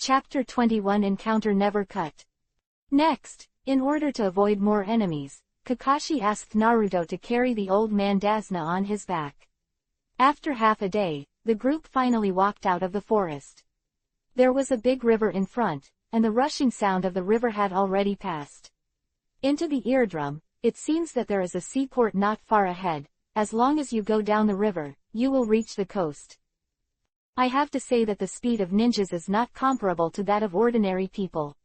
Chapter 21 Encounter Never Cut. Next, in order to avoid more enemies, Kakashi asked Naruto to carry the old man Dasna on his back. After half a day, the group finally walked out of the forest. There was a big river in front, and the rushing sound of the river had already passed into the eardrum. It seems that there is a seaport not far ahead. As long as you go down the river, you will reach the coast. I have to say that the speed of ninjas is not comparable to that of ordinary people.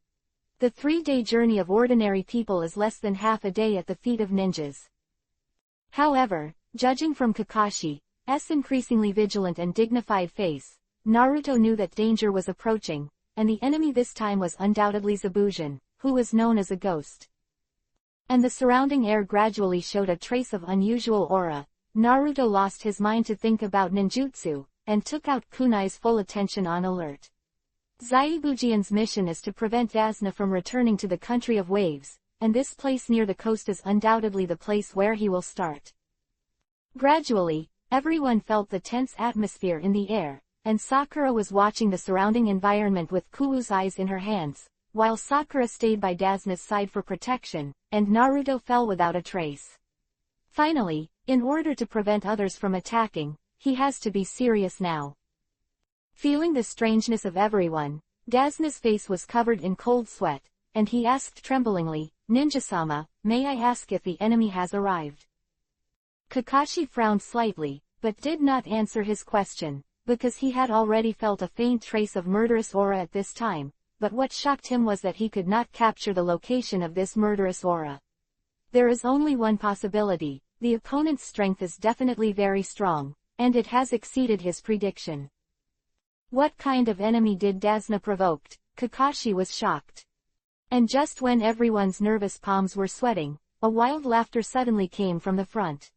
The 3-day journey of ordinary people is less than half a day at the feet of ninjas. However, judging from Kakashi's increasingly vigilant and dignified face, Naruto knew that danger was approaching, and the enemy this time was undoubtedly Zabujan, who was known as a ghost. And the surrounding air gradually showed a trace of unusual aura. Naruto lost his mind to think about ninjutsu, and took out kunai's full attention on alert. Zaibujian's mission is to prevent Dasna from returning to the country of waves, and this place near the coast is undoubtedly the place where he will start. Gradually, everyone felt the tense atmosphere in the air, and Sakura was watching the surrounding environment with Kuu's eyes in her hands, while Sakura stayed by Dasna's side for protection, and Naruto fell without a trace. Finally, in order to prevent others from attacking, he has to be serious now. Feeling the strangeness of everyone, Dasna's face was covered in cold sweat, and he asked tremblingly, "Ninja-sama, may I ask if the enemy has arrived?" Kakashi frowned slightly, but did not answer his question, because he had already felt a faint trace of murderous aura at this time, but what shocked him was that he could not capture the location of this murderous aura. There is only one possibility: the opponent's strength is definitely very strong, and it has exceeded his prediction. What kind of enemy did Dasna provoke? Kakashi was shocked. And just when everyone's nervous palms were sweating, a wild laughter suddenly came from the front.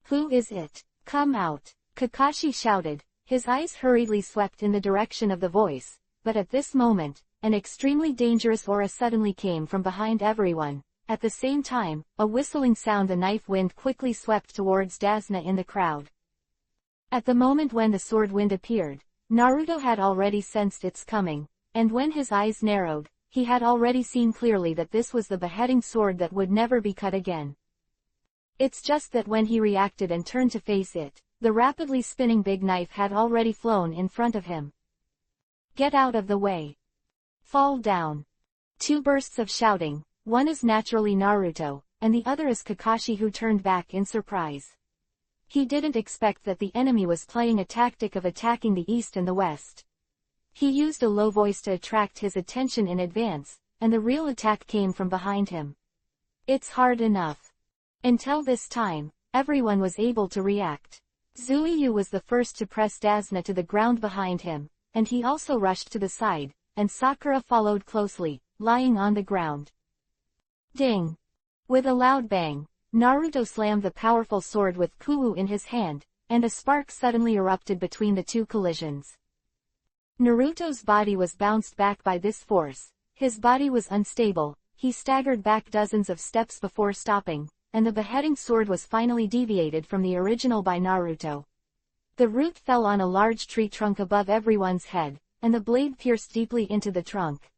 "Who is it? Come out!" Kakashi shouted. His eyes hurriedly swept in the direction of the voice, but at this moment, an extremely dangerous aura suddenly came from behind everyone. At the same time, a whistling sound, the knife wind, quickly swept towards Dasna in the crowd. At the moment when the sword wind appeared, Naruto had already sensed its coming, and when his eyes narrowed, he had already seen clearly that this was the beheading sword that would never be cut again. It's just that when he reacted and turned to face it, the rapidly spinning big knife had already flown in front of him. "Get out of the way! Fall down!" Two bursts of shouting, one is naturally Naruto, and the other is Kakashi, who turned back in surprise. He didn't expect that the enemy was playing a tactic of attacking the east and the west. He used a low voice to attract his attention in advance, and the real attack came from behind him. It's hard enough. Until this time, everyone was able to react. Zuiyu was the first to press Dasna to the ground behind him, and he also rushed to the side, and Sakura followed closely, lying on the ground. Ding! With a loud bang, Naruto slammed the powerful sword with Kuu in his hand, and a spark suddenly erupted between the two collisions. Naruto's body was bounced back by this force. His body was unstable, he staggered back dozens of steps before stopping, and the beheading sword was finally deviated from the original by Naruto. The root fell on a large tree trunk above everyone's head, and the blade pierced deeply into the trunk.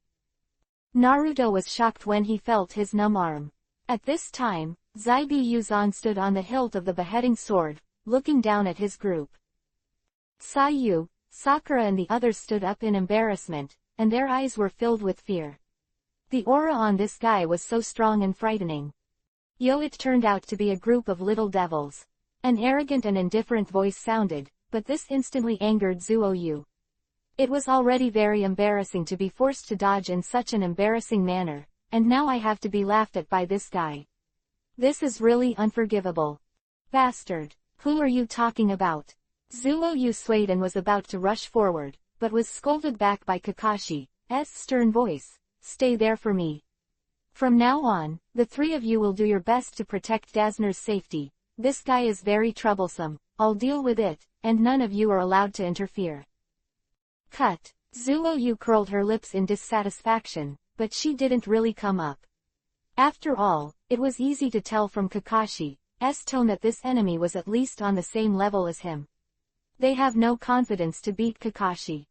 Naruto was shocked when he felt his numb arm. At this time, Zaibuyuzan stood on the hilt of the beheading sword, looking down at his group. Sayu, Sakura and the others stood up in embarrassment, and their eyes were filled with fear. The aura on this guy was so strong and frightening. It turned out to be a group of little devils. An arrogant and indifferent voice sounded, but this instantly angered Zuoyu. It was already very embarrassing to be forced to dodge in such an embarrassing manner, and now I have to be laughed at by this guy. This is really unforgivable. Bastard! Who are you talking about? Zuoyu swayed and was about to rush forward, but was scolded back by Kakashi's stern voice. Stay there for me. From now on, the three of you will do your best to protect Dasna's safety. This guy is very troublesome. I'll deal with it, and none of you are allowed to interfere. Cut. Zuoyu curled her lips in dissatisfaction, but she didn't really come up. After all, it was easy to tell from Kakashi's tone that this enemy was at least on the same level as him. They have no confidence to beat Kakashi.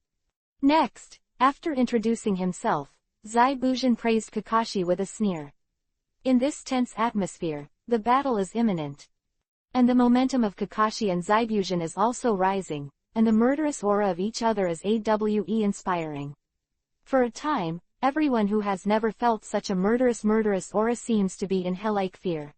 Next, After introducing himself, Zaibujin praised Kakashi with a sneer. In this tense atmosphere, the battle is imminent. And the momentum of Kakashi and Zaibujin is also rising, and the murderous aura of each other is inspiring. For a time, everyone who has never felt such a murderous aura seems to be in hell-like fear.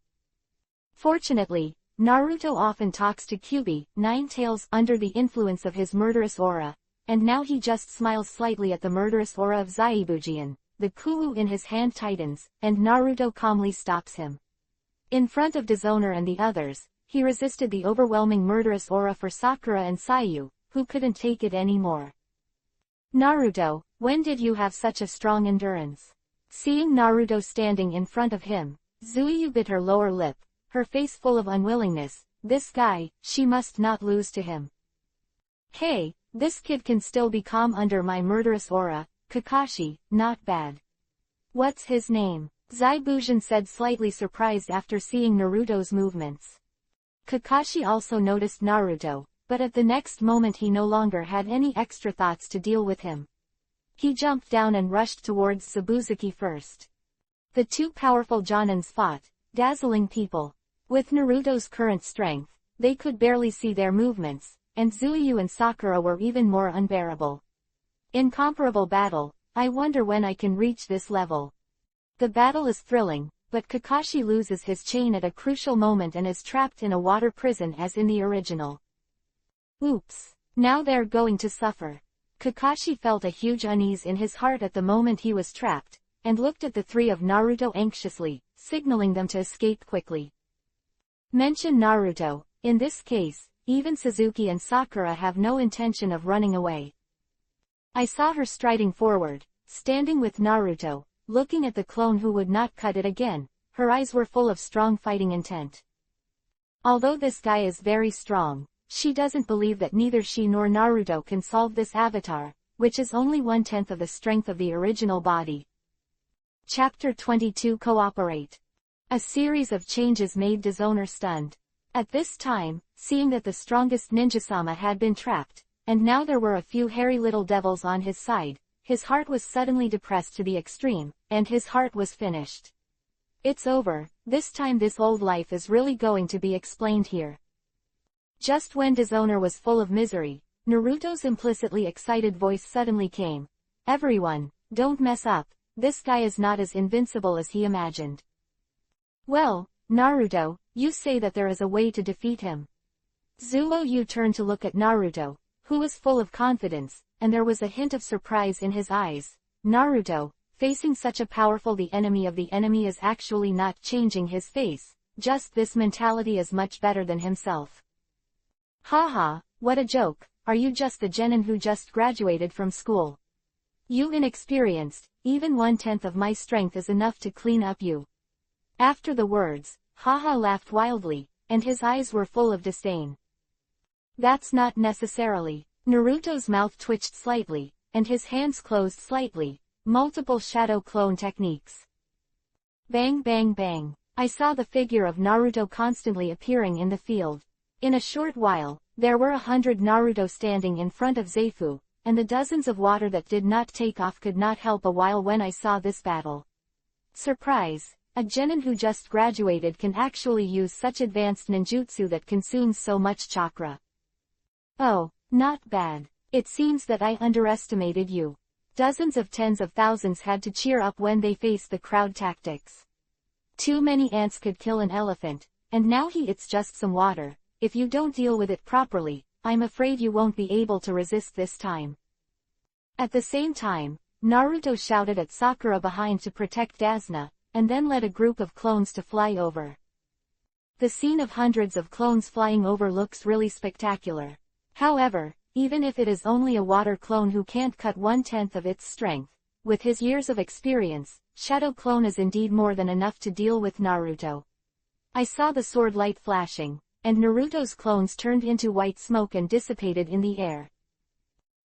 Fortunately, Naruto often talks to Kyuubi, Ninetales, under the influence of his murderous aura, and now he just smiles slightly at the murderous aura of Zaibujin. The Kuu in his hand tightens, and Naruto calmly stops him. In front of Dishonor and the others, he resisted the overwhelming murderous aura for Sakura and Sayu, who couldn't take it anymore. Naruto, when did you have such a strong endurance? Seeing Naruto standing in front of him, Zuiyu bit her lower lip, her face full of unwillingness. This guy, she must not lose to him. Hey, this kid can still be calm under my murderous aura. Kakashi, not bad. What's his name? Zaibujin said, slightly surprised after seeing Naruto's movements. Kakashi also noticed Naruto, but at the next moment he no longer had any extra thoughts to deal with him. He jumped down and rushed towards Sabuzuki first. The two powerful Jonins fought, dazzling people. With Naruto's current strength, they could barely see their movements, and Zuiyu and Sakura were even more unbearable. Incomparable battle, I wonder when I can reach this level. The battle is thrilling, but Kakashi loses his chain at a crucial moment and is trapped in a water prison as in the original. Oops, now they're going to suffer. Kakashi felt a huge unease in his heart at the moment he was trapped, and looked at the three of Naruto anxiously, signaling them to escape quickly. Mention Naruto, in this case, even Suzuki and Sakura have no intention of running away. I saw her striding forward, standing with Naruto, looking at the clone who would not cut it again. Her eyes were full of strong fighting intent. Although this guy is very strong, she doesn't believe that neither she nor Naruto can solve this avatar, which is only 1/10 of the strength of the original body. Chapter 22 Cooperate. A series of changes made Dishonor stunned. At this time, seeing that the strongest ninja-sama had been trapped, and now there were a few hairy little devils on his side, his heart was suddenly depressed to the extreme, and his heart was finished. It's over, this time this old life is really going to be explained here. Just when Dishonor was full of misery, Naruto's implicitly excited voice suddenly came. Everyone, don't mess up, this guy is not as invincible as he imagined. Well, Naruto, you say that there is a way to defeat him. Zuoyu turned to look at Naruto, who was full of confidence, and there was a hint of surprise in his eyes. Naruto, facing such a powerful the enemy of the enemy is actually not changing his face, just this mentality is much better than himself. Haha, what a joke, are you just the genin who just graduated from school? You inexperienced, even 1/10 of my strength is enough to clean up you. After the words, Haha laughed wildly, and his eyes were full of disdain. That's not necessarily. Naruto's mouth twitched slightly, and his hands closed slightly. Multiple shadow clone techniques. Bang bang bang. I saw the figure of Naruto constantly appearing in the field. In a short while, there were 100 Naruto standing in front of Zaifu, and the dozens of water that did not take off could not help a while when I saw this battle. Surprise! A genin who just graduated can actually use such advanced ninjutsu that consumes so much chakra. Oh, not bad. It seems that I underestimated you. Dozens of tens of thousands had to cheer up when they faced the crowd tactics. Too many ants could kill an elephant, and now it's just some water. If you don't deal with it properly, I'm afraid you won't be able to resist this time. At the same time, Naruto shouted at Sakura behind to protect Dasna, and then led a group of clones to fly over. The scene of hundreds of clones flying over looks really spectacular. However, even if it is only a water clone who can't cut 1/10 of its strength, with his years of experience, Shadow Clone is indeed more than enough to deal with Naruto. I saw the sword light flashing, and Naruto's clones turned into white smoke and dissipated in the air.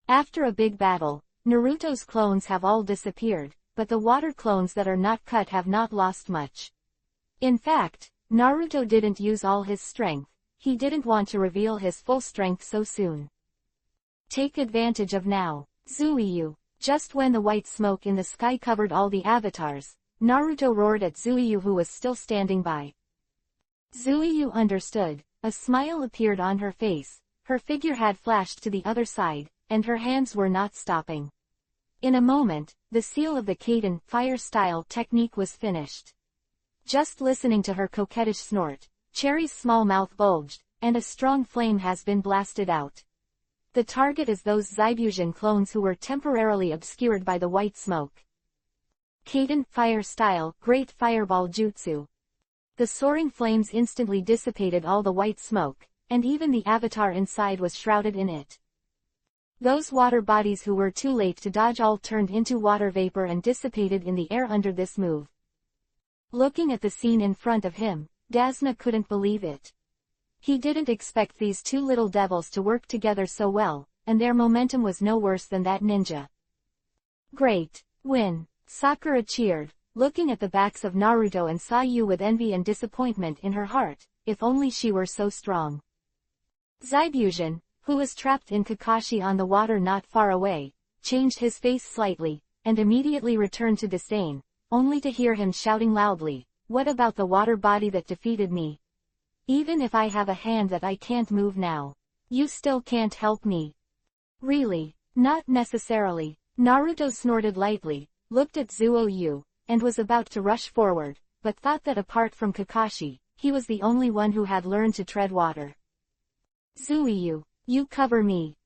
After a big battle, Naruto's clones have all disappeared, but the water clones that are not cut have not lost much. In fact, Naruto didn't use all his strength. He didn't want to reveal his full strength so soon. Take advantage of now. Zuiyu, Just when the white smoke in the sky covered all the avatars, Naruto roared at Zuiyu, who was still standing by. Zuiyu understood. A smile appeared on her face, her figure had flashed to the other side, and her hands were not stopping. In a moment, the seal of the Kaiden fire style technique was finished. Just listening to her coquettish snort, Cherry's small mouth bulged, and a strong flame has been blasted out. The target is those Zaibushin clones who were temporarily obscured by the white smoke. Kaiden fire style Great Fireball Jutsu. The soaring flames instantly dissipated all the white smoke, and even the avatar inside was shrouded in it. Those water bodies who were too late to dodge all turned into water vapor and dissipated in the air under this move. Looking at the scene in front of him, Dasna couldn't believe it. He didn't expect these two little devils to work together so well, and their momentum was no worse than that ninja. Great win! Sakura cheered, looking at the backs of Naruto and Sayu with envy and disappointment in her heart. If only she were so strong. Zaibushin, who was trapped in Kakashi on the water not far away, changed his face slightly, and immediately returned to disdain, only to hear him shouting loudly, "What about the water body that defeated me? Even if I have a hand that I can't move now, you still can't help me." Really? Not necessarily. Naruto snorted lightly, looked at Zuoyu, and was about to rush forward, but thought that apart from Kakashi, he was the only one who had learned to tread water. "Zuiyu, you cover me."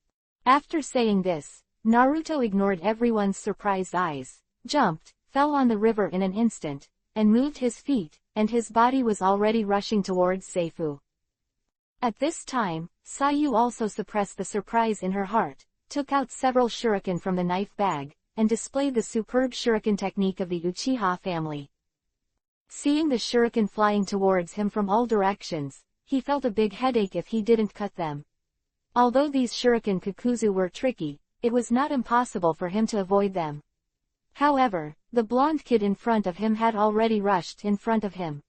After saying this, Naruto ignored everyone's surprised eyes, jumped, fell on the river in an instant, and moved his feet, and his body was already rushing towards Seifu. At this time, Sayu also suppressed the surprise in her heart, took out several shuriken from the knife bag, and displayed the superb shuriken technique of the Uchiha family. Seeing the shuriken flying towards him from all directions, he felt a big headache if he didn't cut them. Although these shuriken Kakuzu were tricky, it was not impossible for him to avoid them. However, the blonde kid in front of him had already rushed in front of him.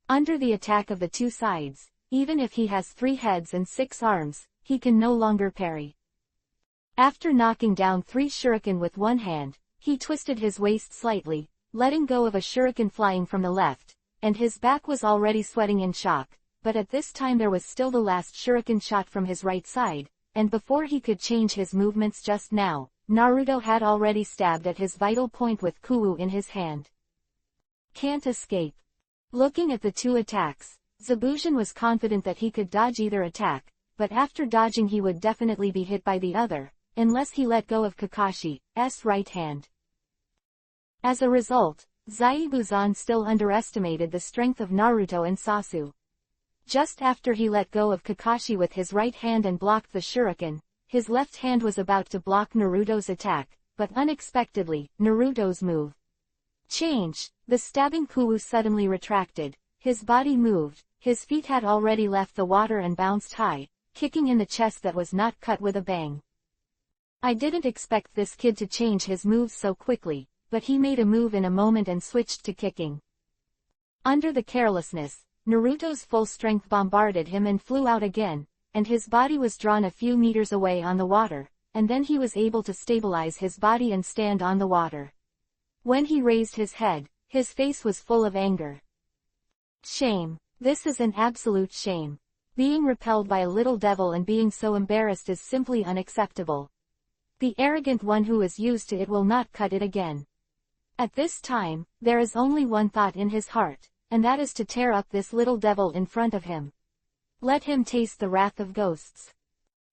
Under the attack of the two sides, even if he has 3 heads and 6 arms, he can no longer parry. After knocking down 3 shuriken with one hand, he twisted his waist slightly, letting go of a shuriken flying from the left, and his back was already sweating in shock, but at this time there was still the last shuriken shot from his right side, and before he could change his movements just now, Naruto had already stabbed at his vital point with Kuwu in his hand. Can't escape. Looking at the two attacks, Zaibushin was confident that he could dodge either attack, but after dodging he would definitely be hit by the other, unless he let go of Kakashi's right hand. As a result, Zaibuzan still underestimated the strength of Naruto and Sasu. Just after he let go of Kakashi with his right hand and blocked the shuriken, his left hand was about to block Naruto's attack, but unexpectedly, Naruto's move changed. The stabbing Kuwu suddenly retracted, his body moved, his feet had already left the water and bounced high, kicking in the chest that was not cut with a bang. I didn't expect this kid to change his moves so quickly, but he made a move in a moment and switched to kicking. Under the carelessness, Naruto's full strength bombarded him and flew out again, and his body was drawn a few meters away on the water, and then he was able to stabilize his body and stand on the water. When he raised his head, his face was full of anger. Shame. This is an absolute shame. Being repelled by a little devil and being so embarrassed is simply unacceptable. The arrogant one who is used to it will not cut it again. At this time, there is only one thought in his heart, and that is to tear up this little devil in front of him. Let him taste the wrath of ghosts.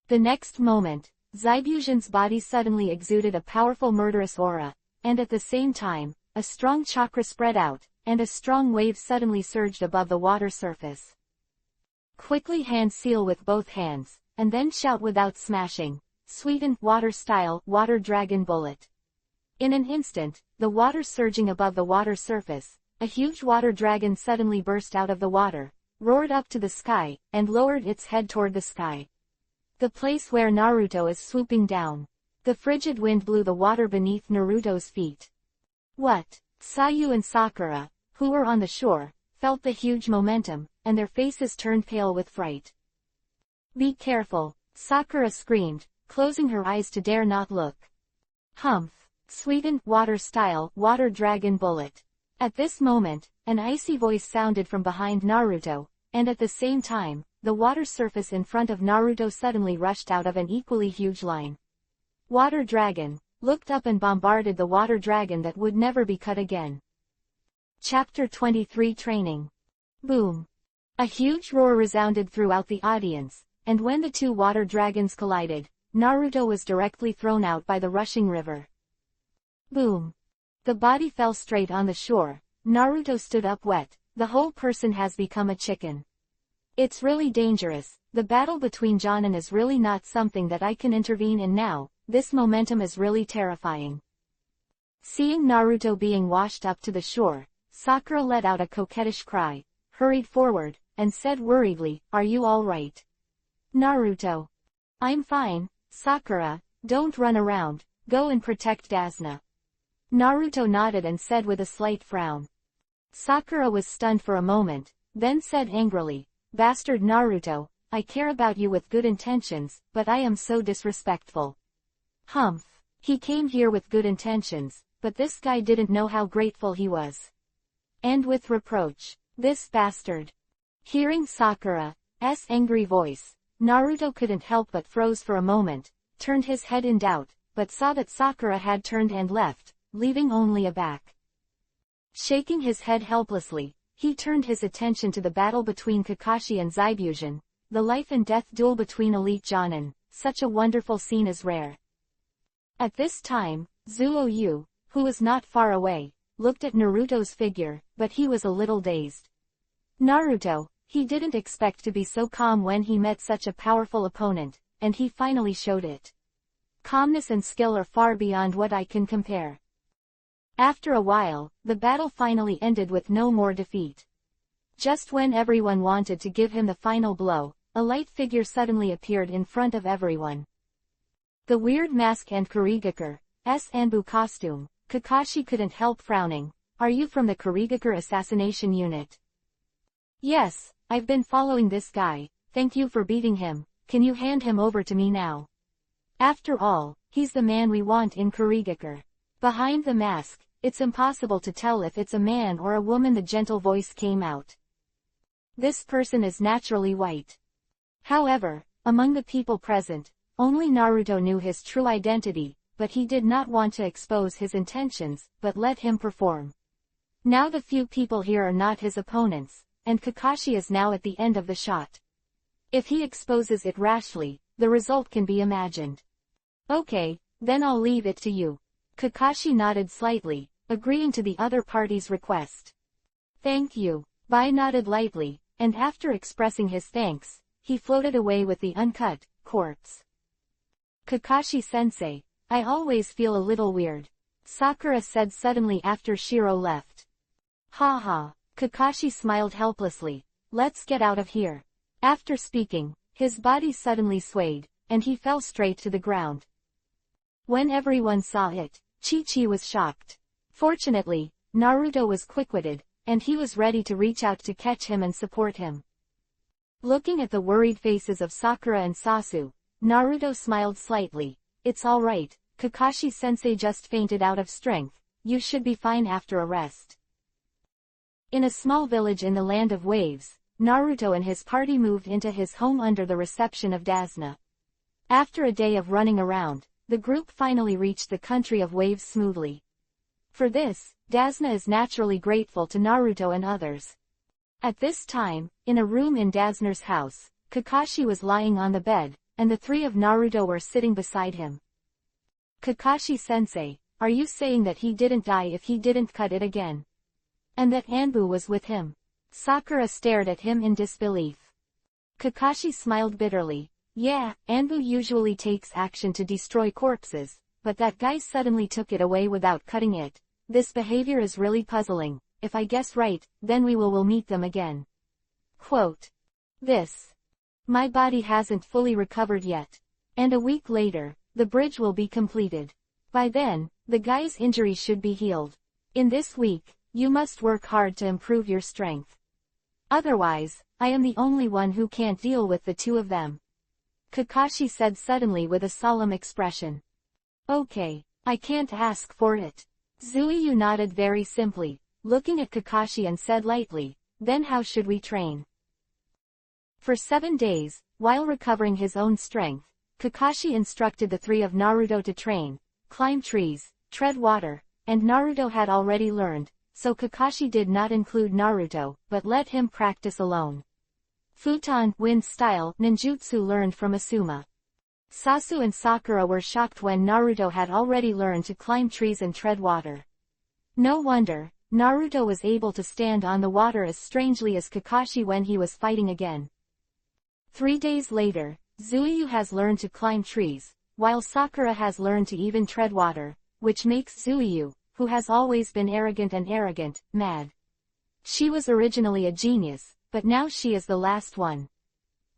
The next moment, Zaibushin's body suddenly exuded a powerful murderous aura, and at the same time, a strong chakra spread out, and a strong wave suddenly surged above the water surface. Quickly hand seal with both hands, and then shout without smashing, "Sweeten, water style, water dragon bullet." In an instant, the water surging above the water surface, a huge water dragon suddenly burst out of the water, roared up to the sky, and lowered its head toward the sky. The place where Naruto is swooping down. The frigid wind blew the water beneath Naruto's feet. What? Sayu and Sakura, who were on the shore, felt the huge momentum, and their faces turned pale with fright. "Be careful," Sakura screamed, closing her eyes to dare not look. Humph! Sweetened, water style, water dragon bullet. At this moment, an icy voice sounded from behind Naruto, and at the same time, the water surface in front of Naruto suddenly rushed out of an equally huge line. Water dragon, looked up and bombarded the water dragon that would never be cut again. Chapter 23 Training. Boom. A huge roar resounded throughout the audience, and when the two water dragons collided, Naruto was directly thrown out by the rushing river. Boom. The body fell straight on the shore. Naruto stood up wet. The whole person has become a chicken. It's really dangerous. The battle between Jonin is really not something that I can intervene in now. This momentum is really terrifying. Seeing Naruto being washed up to the shore, Sakura let out a coquettish cry, hurried forward, and said worriedly, "Are you all right?" Naruto. "I'm fine, Sakura, don't run around, go and protect Dasna." Naruto nodded and said with a slight frown. Sakura was stunned for a moment, then said angrily, "Bastard Naruto, I care about you with good intentions, but I am so disrespectful." Humph. He came here with good intentions, but this guy didn't know how grateful he was. And with reproach, "This bastard." Hearing Sakura's angry voice, Naruto couldn't help but froze for a moment, turned his head in doubt, but saw that Sakura had turned and left, leaving only a back. Shaking his head helplessly, he turned his attention to the battle between Kakashi and Zaibushin, the life and death duel between elite Jonin. Such a wonderful scene is rare. At this time, Zuo-Yu, who was not far away, looked at Naruto's figure, but he was a little dazed. Naruto, he didn't expect to be so calm when he met such a powerful opponent, and he finally showed it. Calmness and skill are far beyond what I can compare. After a while, the battle finally ended with no more defeat. Just when everyone wanted to give him the final blow, a light figure suddenly appeared in front of everyone. The weird mask and Kurigakure Anbu costume. Kakashi couldn't help frowning. "Are you from the Kurigakure assassination unit?" "Yes, I've been following this guy. Thank you for beating him. Can you hand him over to me now? After all, he's the man we want in Kurigakure." Behind the mask, it's impossible to tell if it's a man or a woman. The gentle voice came out. This person is naturally white. However, among the people present, only Naruto knew his true identity, but he did not want to expose his intentions, but let him perform. Now the few people here are not his opponents, and Kakashi is now at the end of the shot. If he exposes it rashly, the result can be imagined. "Okay, then I'll leave it to you." Kakashi nodded slightly, agreeing to the other party's request. "Thank you." Bai nodded lightly, and after expressing his thanks, he floated away with the uncut corpse. "Kakashi-sensei, I always feel a little weird," Sakura said suddenly after Shiro left. "Ha ha." Kakashi smiled helplessly. "Let's get out of here." After speaking, his body suddenly swayed, and he fell straight to the ground. When everyone saw it, Chi-Chi was shocked. Fortunately, Naruto was quick-witted, and he was ready to reach out to catch him and support him. Looking at the worried faces of Sakura and Sasu, Naruto smiled slightly. "It's all right, Kakashi-sensei just fainted out of strength. You should be fine after a rest." In a small village in the land of waves, Naruto and his party moved into his home under the reception of Dasna. After a day of running around, the group finally reached the country of waves smoothly. For this, Dasna is naturally grateful to Naruto and others. At this time, in a room in Dasna's house, Kakashi was lying on the bed, and the three of Naruto were sitting beside him. "Kakashi-sensei, are you saying that he didn't die if he didn't cut it again? And that Anbu was with him?" Sakura stared at him in disbelief. Kakashi smiled bitterly. "Yeah, Anbu usually takes action to destroy corpses, but that guy suddenly took it away without cutting it. This behavior is really puzzling. If I guess right, then we will meet them again." Quote. "This. My body hasn't fully recovered yet. And a week later, the bridge will be completed. By then, the guy's injury should be healed. In this week, you must work hard to improve your strength. Otherwise, I am the only one who can't deal with the two of them," Kakashi said suddenly with a solemn expression. "Okay." I can't ask for it. Zuiyu nodded very simply, looking at Kakashi and said lightly, then how should we train? For 7 days, while recovering his own strength, Kakashi instructed the three of Naruto to train, climb trees, tread water, and Naruto had already learned, so Kakashi did not include Naruto, but let him practice alone. Futon wind style ninjutsu learned from Asuma. Sasu and Sakura were shocked when Naruto had already learned to climb trees and tread water. No wonder, Naruto was able to stand on the water as strangely as Kakashi when he was fighting again. 3 days later, Zuiyu has learned to climb trees, while Sakura has learned to even tread water, which makes Zuiyu, who has always been arrogant, mad. She was originally a genius, but now she is the last one.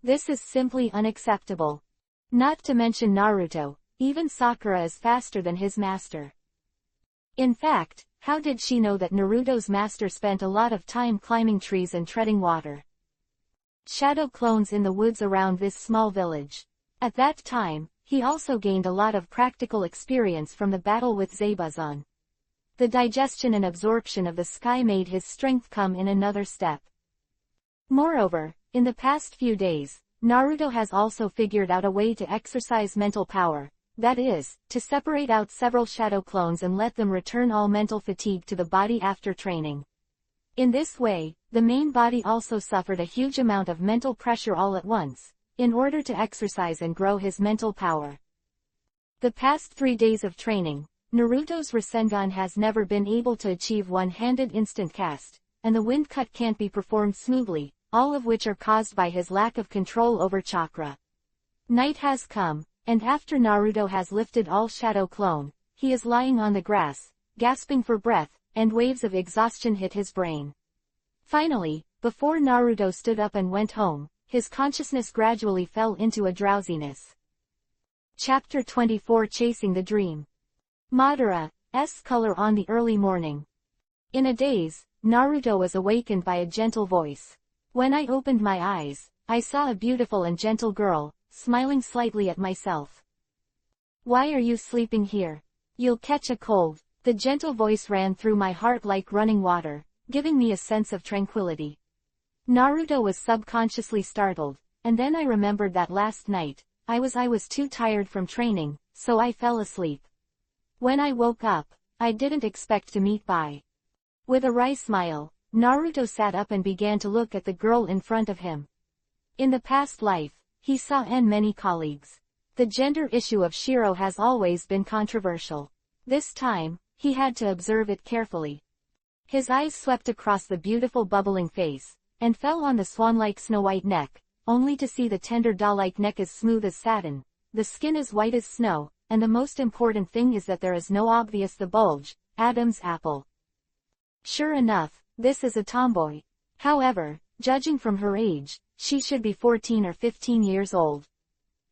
This is simply unacceptable. Not to mention Naruto, even Sakura is faster than his master. In fact, how did she know that Naruto's master spent a lot of time climbing trees and treading water? Shadow clones in the woods around this small village. At that time, he also gained a lot of practical experience from the battle with Zabuza. The digestion and absorption of the sky made his strength come in another step. Moreover, in the past few days, Naruto has also figured out a way to exercise mental power, that is, to separate out several shadow clones and let them return all mental fatigue to the body after training. In this way, the main body also suffered a huge amount of mental pressure all at once, in order to exercise and grow his mental power. The past 3 days of training, Naruto's Rasengan has never been able to achieve one-handed instant cast, and the wind cut can't be performed smoothly, all of which are caused by his lack of control over chakra. Night has come, and after Naruto has lifted all shadow clone, he is lying on the grass, gasping for breath, and waves of exhaustion hit his brain. Finally, before Naruto stood up and went home, his consciousness gradually fell into a drowsiness. Chapter 24 Chasing the Dream. Madara's color on the early morning. In a daze, Naruto was awakened by a gentle voice. When I opened my eyes, I saw a beautiful and gentle girl, smiling slightly at myself. Why are you sleeping here? You'll catch a cold. The gentle voice ran through my heart like running water, giving me a sense of tranquility. Naruto was subconsciously startled, and then I remembered that last night, I was too tired from training, so I fell asleep. When I woke up, I didn't expect to meet Bai. With a wry smile, Naruto sat up and began to look at the girl in front of him. In the past life, he saw many colleagues. The gender issue of Shiro has always been controversial. This time, he had to observe it carefully. His eyes swept across the beautiful bubbling face, and fell on the swan-like snow-white neck, only to see the tender doll-like neck as smooth as satin, the skin as white as snow, and the most important thing is that there is no obvious the bulge, Adam's apple. Sure enough, this is a tomboy. However, judging from her age, she should be 14 or 15 years old.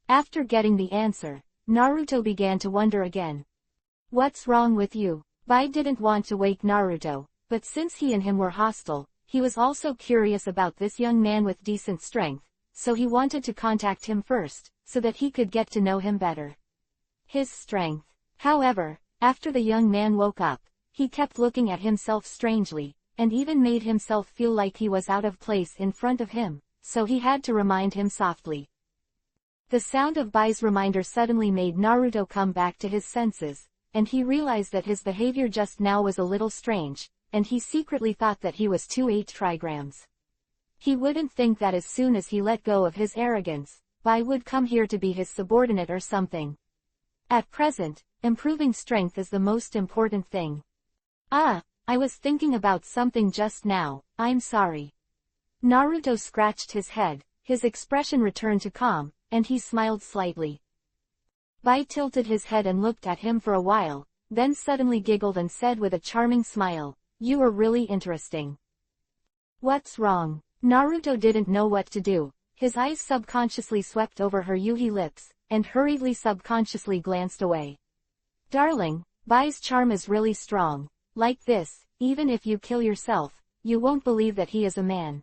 After getting the answer, Naruto began to wonder again. What's wrong with you? Bai didn't want to wake Naruto, but since he and him were hostile, he was also curious about this young man with decent strength, so he wanted to contact him first, so that he could get to know him better. His strength. However, after the young man woke up, he kept looking at himself strangely, and even made himself feel like he was out of place in front of him, so he had to remind him softly. The sound of Bai's reminder suddenly made Naruto come back to his senses, and he realized that his behavior just now was a little strange, and he secretly thought that he was 8 trigrams. He wouldn't think that as soon as he let go of his arrogance, Bai would come here to be his subordinate or something. At present, improving strength is the most important thing. I was thinking about something just now, I'm sorry. Naruto scratched his head, his expression returned to calm, and he smiled slightly. Bai tilted his head and looked at him for a while, then suddenly giggled and said with a charming smile, "You are really interesting." What's wrong? Naruto didn't know what to do. His eyes subconsciously swept over her Yuhi lips, and hurriedly subconsciously glanced away. Darling, Bai's charm is really strong. Like this, even if you kill yourself, you won't believe that he is a man.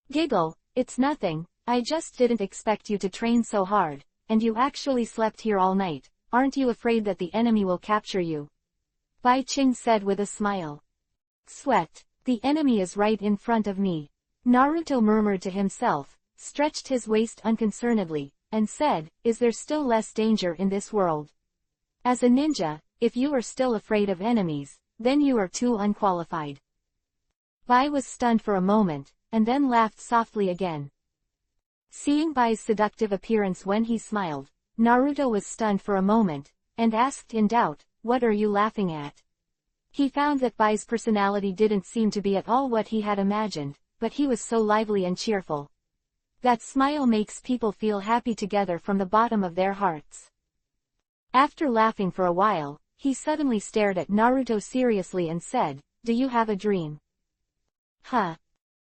Giggle, it's nothing, I just didn't expect you to train so hard, and you actually slept here all night. aren't you afraid that the enemy will capture you? Bai Qing said with a smile. Sweat, the enemy is right in front of me. Naruto murmured to himself, stretched his waist unconcernedly, and said, is there still less danger in this world? As a ninja, if you are still afraid of enemies, then you are too unqualified. Bai was stunned for a moment, and then laughed softly again. Seeing Bai's seductive appearance when he smiled, Naruto was stunned for a moment, and asked in doubt, what are you laughing at? He found that Bai's personality didn't seem to be at all what he had imagined, but he was so lively and cheerful. That smile makes people feel happy together from the bottom of their hearts. After laughing for a while, he suddenly stared at Naruto seriously and said, do you have a dream? Huh?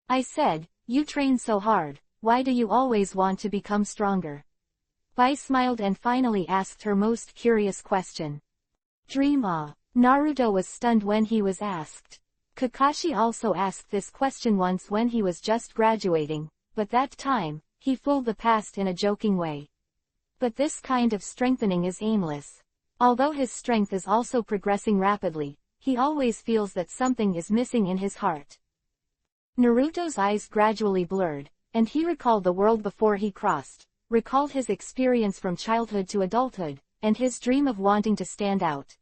I said, you train so hard, why do you always want to become stronger? Bai smiled and finally asked her most curious question. Dream ah? Naruto was stunned when he was asked. Kakashi also asked this question once when he was just graduating, but that time, he fooled the past in a joking way. But this kind of strengthening is aimless. Although his strength is also progressing rapidly, he always feels that something is missing in his heart. Naruto's eyes gradually blurred, and he recalled the world before he crossed, recalled his experience from childhood to adulthood, and his dream of wanting to stand out.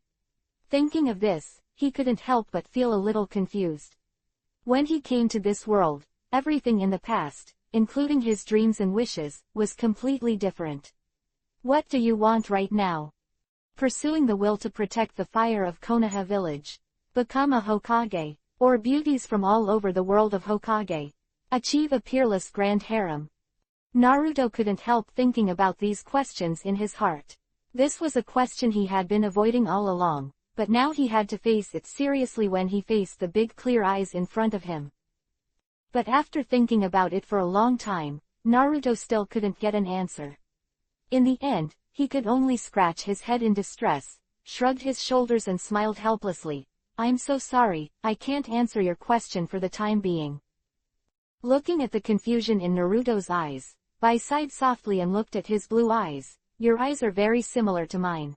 Thinking of this, he couldn't help but feel a little confused. When he came to this world, everything in the past, including his dreams and wishes, was completely different. What do you want right now? Pursuing the will to protect the fire of Konoha village. Become a Hokage, or beauties from all over the world of Hokage. Achieve a peerless grand harem. Naruto couldn't help thinking about these questions in his heart. This was a question he had been avoiding all along, but now he had to face it seriously when he faced the big clear eyes in front of him. But after thinking about it for a long time, Naruto still couldn't get an answer. In the end, he could only scratch his head in distress, shrugged his shoulders and smiled helplessly. I'm so sorry, I can't answer your question for the time being. Looking at the confusion in Naruto's eyes, Bai sighed softly and looked at his blue eyes. Your eyes are very similar to mine.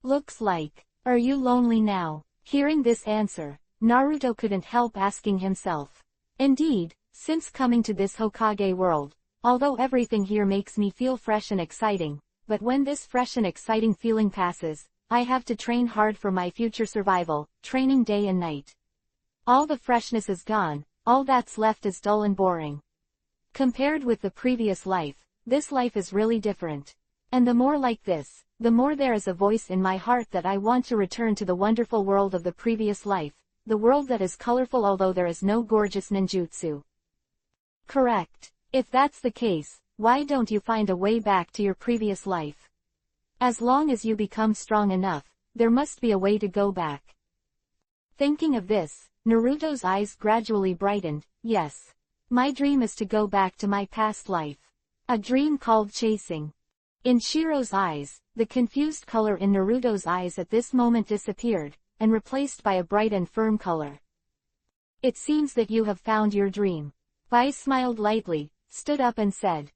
Looks like. Are you lonely now? Hearing this answer, Naruto couldn't help asking himself. Indeed, since coming to this Hokage world, although everything here makes me feel fresh and exciting, but when this fresh and exciting feeling passes, I have to train hard for my future survival, training day and night. All the freshness is gone, all that's left is dull and boring. Compared with the previous life, this life is really different. And the more like this, the more there is a voice in my heart that I want to return to the wonderful world of the previous life, the world that is colorful although there is no gorgeous ninjutsu. Correct. If that's the case, why don't you find a way back to your previous life? As long as you become strong enough, there must be a way to go back. Thinking of this, Naruto's eyes gradually brightened. Yes. My dream is to go back to my past life. A dream called chasing. In Shiro's eyes, the confused color in Naruto's eyes at this moment disappeared, and replaced by a bright and firm color. It seems that you have found your dream. Bai smiled lightly, stood up and said.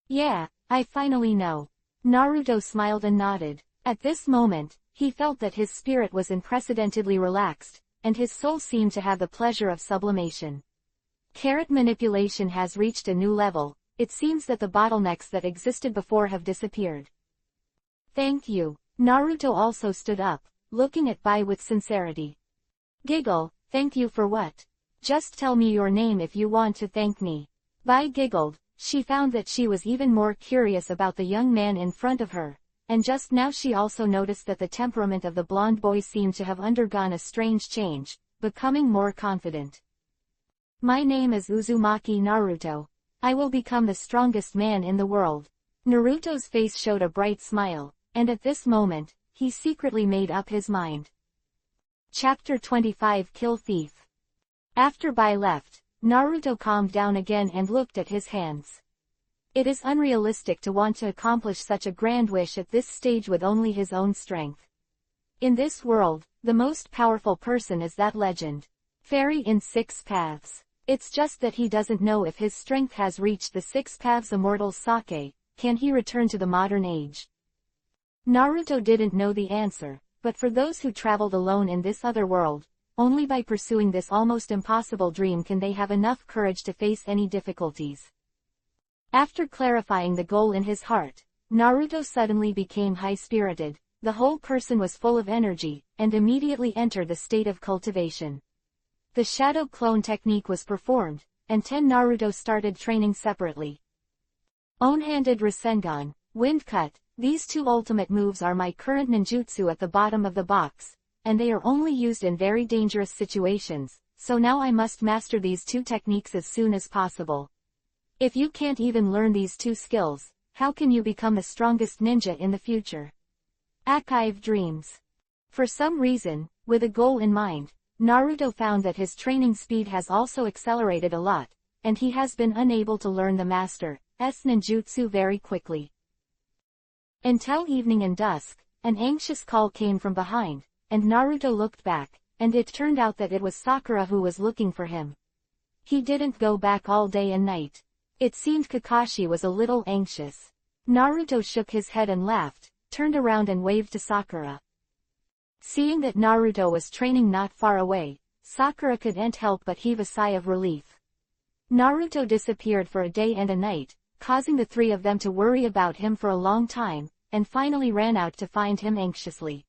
Yeah, I finally know. Naruto smiled and nodded. At this moment, he felt that his spirit was unprecedentedly relaxed, and his soul seemed to have the pleasure of sublimation. Carrot manipulation has reached a new level. It seems that the bottlenecks that existed before have disappeared. Thank you. Naruto also stood up, looking at Bai with sincerity. Giggle, thank you for what? Just tell me your name if you want to thank me. Bai giggled. She found that she was even more curious about the young man in front of her, and just now she also noticed that the temperament of the blonde boy seemed to have undergone a strange change, becoming more confident. My name is Uzumaki Naruto. I will become the strongest man in the world. Naruto's face showed a bright smile, and at this moment, he secretly made up his mind. Chapter 25 Kill Thief. After Bai left, Naruto calmed down again and looked at his hands. It is unrealistic to want to accomplish such a grand wish at this stage with only his own strength. In this world, the most powerful person is that legend. Fairy in 6 paths. It's just that he doesn't know if his strength has reached the 6 paths immortal sake. Can he return to the modern age? Naruto didn't know the answer, but for those who traveled alone in this other world, only by pursuing this almost impossible dream can they have enough courage to face any difficulties. After clarifying the goal in his heart, Naruto suddenly became high-spirited, the whole person was full of energy, and immediately entered the state of cultivation. The shadow clone technique was performed, and 10 Naruto started training separately. One-handed Rasengan, Wind Cut, these two ultimate moves are my current ninjutsu at the bottom of the box, and they are only used in very dangerous situations, so now I must master these two techniques as soon as possible. If you can't even learn these two skills, how can you become the strongest ninja in the future? Archive Dreams. For some reason, with a goal in mind, Naruto found that his training speed has also accelerated a lot, and he has been unable to learn the master's ninjutsu very quickly. Until evening and dusk, an anxious call came from behind, and Naruto looked back, and it turned out that it was Sakura who was looking for him. He didn't go back all day and night. It seemed Kakashi was a little anxious. Naruto shook his head and laughed, turned around and waved to Sakura. Seeing that Naruto was training not far away, Sakura couldn't help but heave a sigh of relief. Naruto disappeared for a day and a night, causing the three of them to worry about him for a long time, and finally ran out to find him anxiously.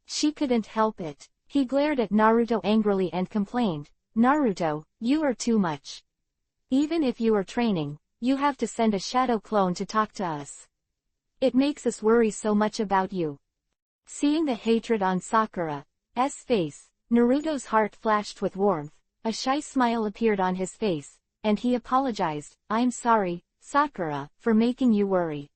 She couldn't help it. He glared at Naruto angrily and complained, "Naruto, you are too much. Even if you are training, you have to send a shadow clone to talk to us. It makes us worry so much about you." Seeing the hatred on Sakura's face, Naruto's heart flashed with warmth, a shy smile appeared on his face, and he apologized, "I'm sorry, Sakura, for making you worry."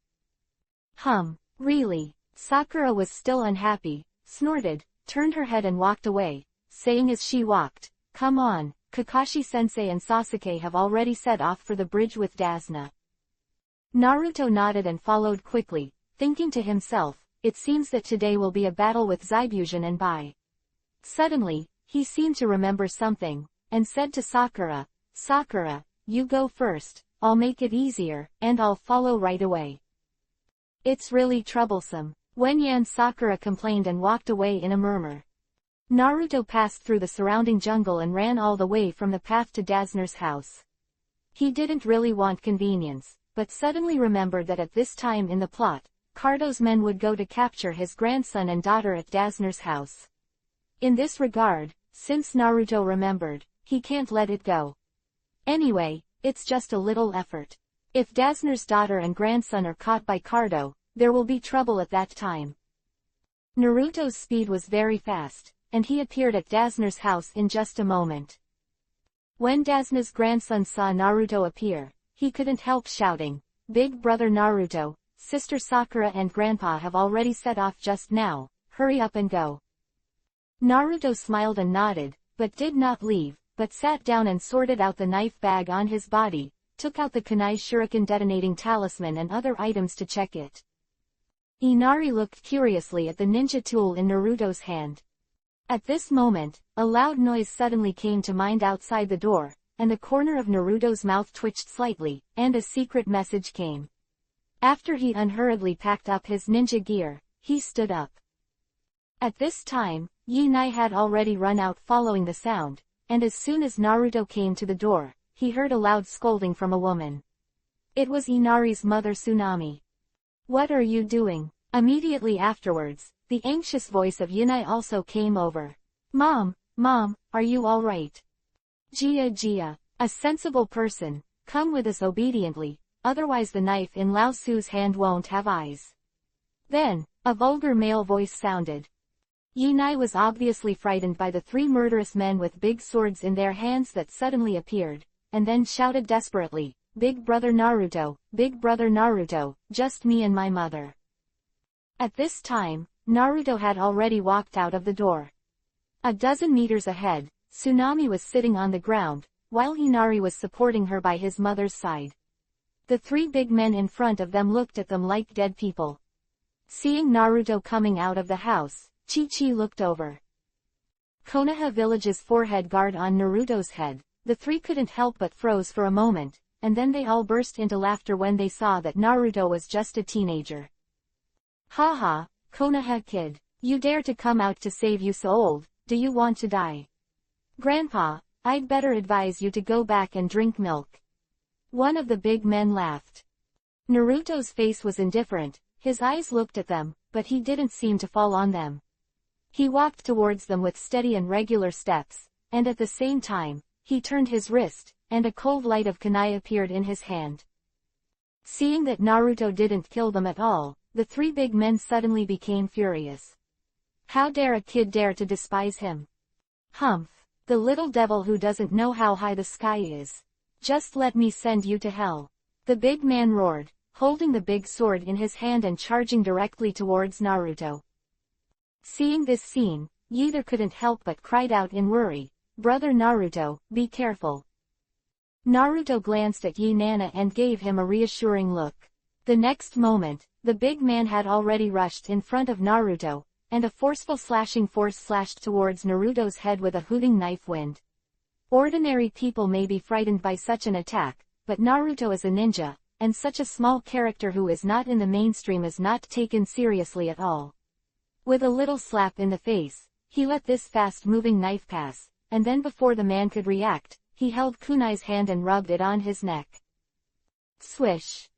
Really? Sakura was still unhappy, snorted, turned her head and walked away, saying as she walked, "Come on, Kakashi-sensei and Sasuke have already set off for the bridge with Dasna." Naruto nodded and followed quickly, thinking to himself, it seems that today will be a battle with Zaibushin and Bai. Suddenly, he seemed to remember something, and said to Sakura, "Sakura, you go first, I'll make it easier, and I'll follow right away." "It's really troublesome," Wenyan Sakura complained and walked away in a murmur. Naruto passed through the surrounding jungle and ran all the way from the path to Dasner's house. He didn't really want convenience, but suddenly remembered that at this time in the plot, Cardo's men would go to capture his grandson and daughter at Dasner's house. In this regard, since Naruto remembered, he can't let it go. Anyway, it's just a little effort. If Dasner's daughter and grandson are caught by Cardo, there will be trouble at that time. Naruto's speed was very fast, and he appeared at Dasner's house in just a moment. When Dasner's grandson saw Naruto appear, he couldn't help shouting, "Big brother Naruto, sister Sakura and grandpa have already set off just now, hurry up and go." Naruto smiled and nodded, but did not leave, but sat down and sorted out the knife bag on his body, took out the kunai shuriken detonating talisman and other items to check it. Inari looked curiously at the ninja tool in Naruto's hand. At this moment, a loud noise suddenly came to mind outside the door, and the corner of Naruto's mouth twitched slightly, and a secret message came. After he unhurriedly packed up his ninja gear, he stood up. At this time, Yunai had already run out following the sound, and as soon as Naruto came to the door, he heard a loud scolding from a woman. It was Inari's mother Tsunami. "What are you doing?" Immediately afterwards, the anxious voice of Yunai also came over. Mom, are you all right?" Gia, a sensible person, come with us obediently, otherwise the knife in Lao Su's hand won't have eyes." Then, a vulgar male voice sounded. Yunai was obviously frightened by the three murderous men with big swords in their hands that suddenly appeared, and then shouted desperately, Big brother Naruto, just me and my mother." At this time, Naruto had already walked out of the door. A dozen meters ahead, Tsunami was sitting on the ground, while Inari was supporting her by his mother's side. The three big men in front of them looked at them like dead people. Seeing Naruto coming out of the house, Chi-Chi looked over. Konoha Village's forehead guard on Naruto's head, the three couldn't help but froze for a moment, and then they all burst into laughter when they saw that Naruto was just a teenager. "Haha, Konoha kid, you dare to come out to save you so old, do you want to die? Grandpa, I'd better advise you to go back and drink milk. One of the big men laughed. Naruto's face was indifferent, his eyes looked at them, but he didn't seem to fall on them. He walked towards them with steady and regular steps, and at the same time, he turned his wrist, and a cold light of kunai appeared in his hand. Seeing that Naruto didn't kill them at all, the three big men suddenly became furious. How dare a kid dare to despise him? Humph, the little devil who doesn't know how high the sky is. Just let me send you to hell. The big man roared, holding the big sword in his hand and charging directly towards Naruto. Seeing this scene, Yida couldn't help but cried out in worry, "Brother Naruto, be careful." Naruto glanced at Nana and gave him a reassuring look. The next moment, the big man had already rushed in front of Naruto, and a forceful slashing force slashed towards Naruto's head with a hooting knife wind. Ordinary people may be frightened by such an attack, but Naruto is a ninja, and such a small character who is not in the mainstream is not taken seriously at all. With a little slap in the face, he let this fast-moving knife pass, and then before the man could react, he held kunai's hand and rubbed it on his neck. Swish!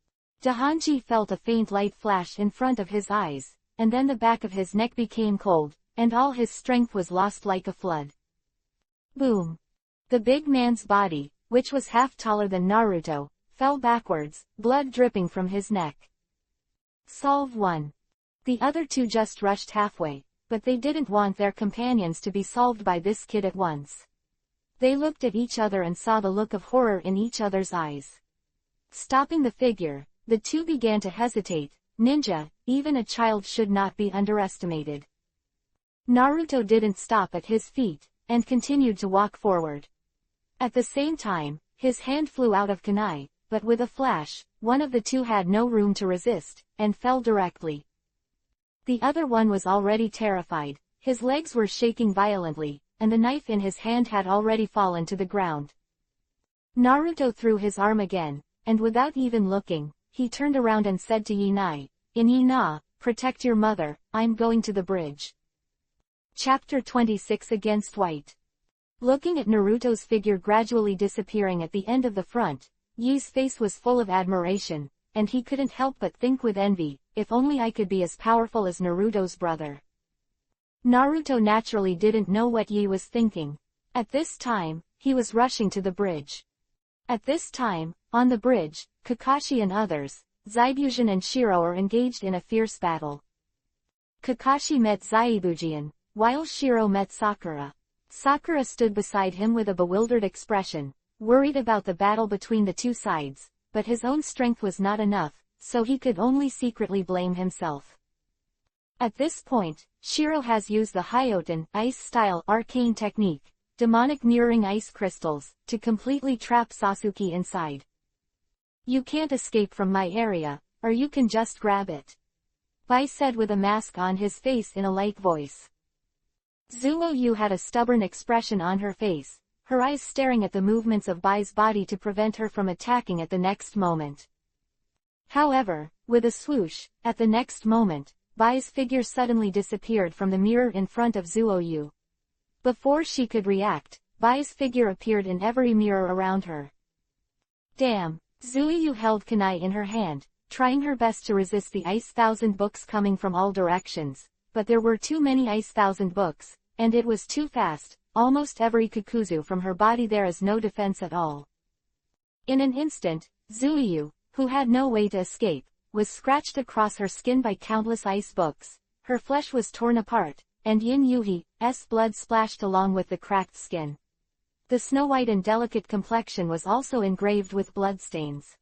Dahanji felt a faint light flash in front of his eyes, and then the back of his neck became cold, and all his strength was lost like a flood. Boom! The big man's body, which was half taller than Naruto, fell backwards, blood dripping from his neck. Solve 1. The other two just rushed halfway, but they didn't want their companions to be solved by this kid at once. They looked at each other and saw the look of horror in each other's eyes. Stopping the figure, the two began to hesitate. Ninja, even a child should not be underestimated. Naruto didn't stop at his feet, and continued to walk forward. At the same time, his hand flew out of kunai, but with a flash, one of the two had no room to resist, and fell directly. The other one was already terrified, his legs were shaking violently, and the knife in his hand had already fallen to the ground. Naruto threw his arm again, and without even looking, he turned around and said to Inai, "Ina, protect your mother, I'm going to the bridge." Chapter 26 Against White. Looking at Naruto's figure gradually disappearing at the end of the front, Yi's face was full of admiration, and he couldn't help but think with envy, if only I could be as powerful as Naruto's brother. Naruto naturally didn't know what Yi was thinking. At this time, he was rushing to the bridge. At this time, on the bridge, Kakashi and others, Zaibujin and Shiro are engaged in a fierce battle. Kakashi met Zaibujin, while Shiro met Sakura. Sakura stood beside him with a bewildered expression, worried about the battle between the two sides, but his own strength was not enough, so he could only secretly blame himself. At this point, Shiro has used the Hyoten ice-style arcane technique, demonic mirroring ice crystals, to completely trap Sasuke inside. "You can't escape from my area, or you can just grab it," Bai said with a mask on his face in a light voice. Zuo-Yu had a stubborn expression on her face, her eyes staring at the movements of Bai's body to prevent her from attacking at the next moment. However, with a swoosh, at the next moment, Bai's figure suddenly disappeared from the mirror in front of Zuo-Yu. Before she could react, Bai's figure appeared in every mirror around her. Damn! Zuo-Yu held kunai in her hand, trying her best to resist the ice thousand books coming from all directions, but there were too many ice thousand books, and it was too fast. Almost every kukuzu from her body there is no defense at all. In an instant, Zuo-Yu, who had no way to escape, was scratched across her skin by countless ice books, her flesh was torn apart, and Yin Yuhi's blood splashed along with the cracked skin. The snow-white and delicate complexion was also engraved with bloodstains.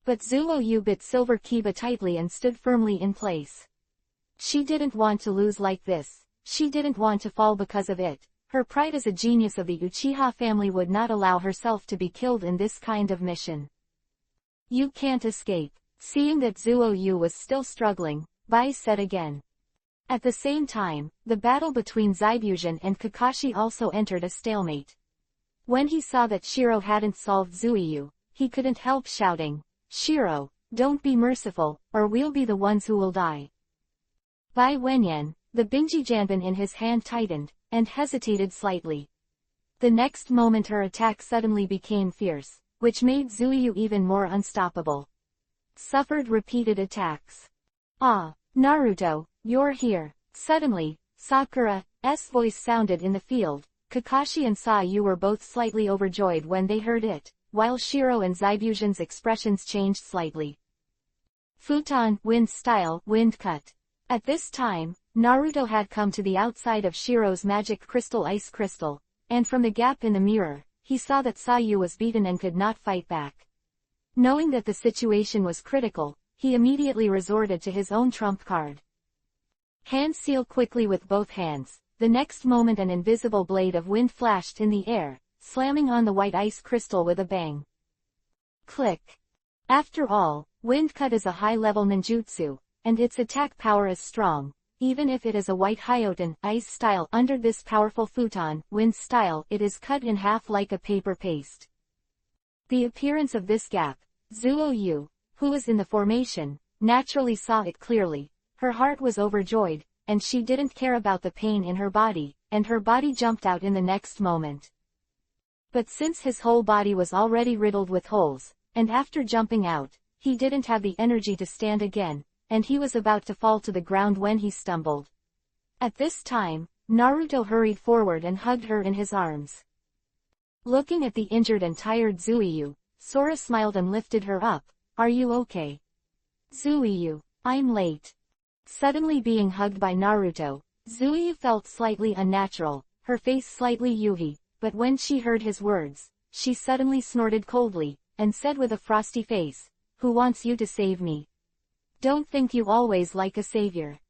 But Zuo-Yu bit Silver Kiba tightly and stood firmly in place. She didn't want to lose like this, she didn't want to fall because of it. Her pride as a genius of the Uchiha family would not allow herself to be killed in this kind of mission. "You can't escape." Seeing that Zuo-Yu was still struggling, Bai said again. At the same time, the battle between Zaibujin and Kakashi also entered a stalemate. When he saw that Shiro hadn't solved Zuo-Yu, he couldn't help shouting, "Shiro, don't be merciful, or we'll be the ones who will die." Bai Wenyan, the Bingjijanban in his hand tightened, and hesitated slightly. The next moment her attack suddenly became fierce, which made Zuiyu even more unstoppable. Suffered repeated attacks. Ah, Naruto, you're here. Suddenly, Sakura's voice sounded in the field. Kakashi and Sayu were both slightly overjoyed when they heard it, while Shiro and Zaibushin's expressions changed slightly. Futon, wind style, wind cut. At this time, Naruto had come to the outside of Shiro's magic crystal ice crystal, and from the gap in the mirror, he saw that Sayu was beaten and could not fight back. Knowing that the situation was critical, he immediately resorted to his own trump card. Hand seal quickly with both hands. The next moment an invisible blade of wind flashed in the air, slamming on the white ice crystal with a bang. Click. After all, wind cut is a high-level ninjutsu, and its attack power is strong, even if it is a white Hyoten ice style. Under this powerful futon wind style, it is cut in half like a paper paste. The appearance of this gap, Zuoyu, who was in the formation, naturally saw it clearly. Her heart was overjoyed, and she didn't care about the pain in her body, and her body jumped out in the next moment. But since his whole body was already riddled with holes, and after jumping out, he didn't have the energy to stand again, and he was about to fall to the ground when he stumbled. At this time, Naruto hurried forward and hugged her in his arms. Looking at the injured and tired Zuiyu, Sora smiled and lifted her up. Are you okay? Zuiyu, I'm late. Suddenly being hugged by Naruto, Zuiyu felt slightly unnatural, her face slightly yuhi, but when she heard his words, she suddenly snorted coldly, and said with a frosty face, "Who wants you to save me? Don't think you always like a savior."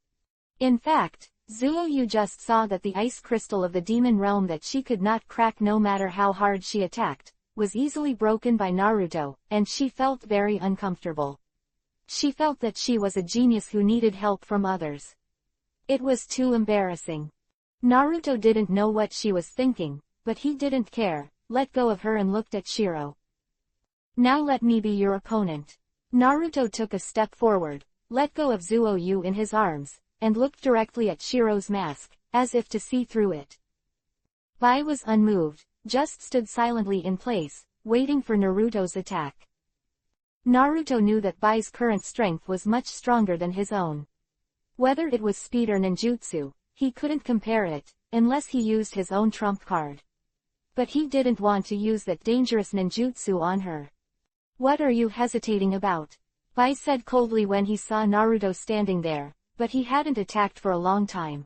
In fact, Zuoyu just saw that the ice crystal of the demon realm that she could not crack no matter how hard she attacked, was easily broken by Naruto, and she felt very uncomfortable. She felt that she was a genius who needed help from others. It was too embarrassing. Naruto didn't know what she was thinking, but he didn't care, let go of her and looked at Shiro. Now let me be your opponent. Naruto took a step forward, let go of Zuoyu in his arms, and looked directly at Shiro's mask, as if to see through it. Bai was unmoved, just stood silently in place, waiting for Naruto's attack. Naruto knew that Bai's current strength was much stronger than his own. Whether it was speed or ninjutsu, he couldn't compare it, unless he used his own trump card. But he didn't want to use that dangerous ninjutsu on her. What are you hesitating about? Bai said coldly when he saw Naruto standing there, but he hadn't attacked for a long time.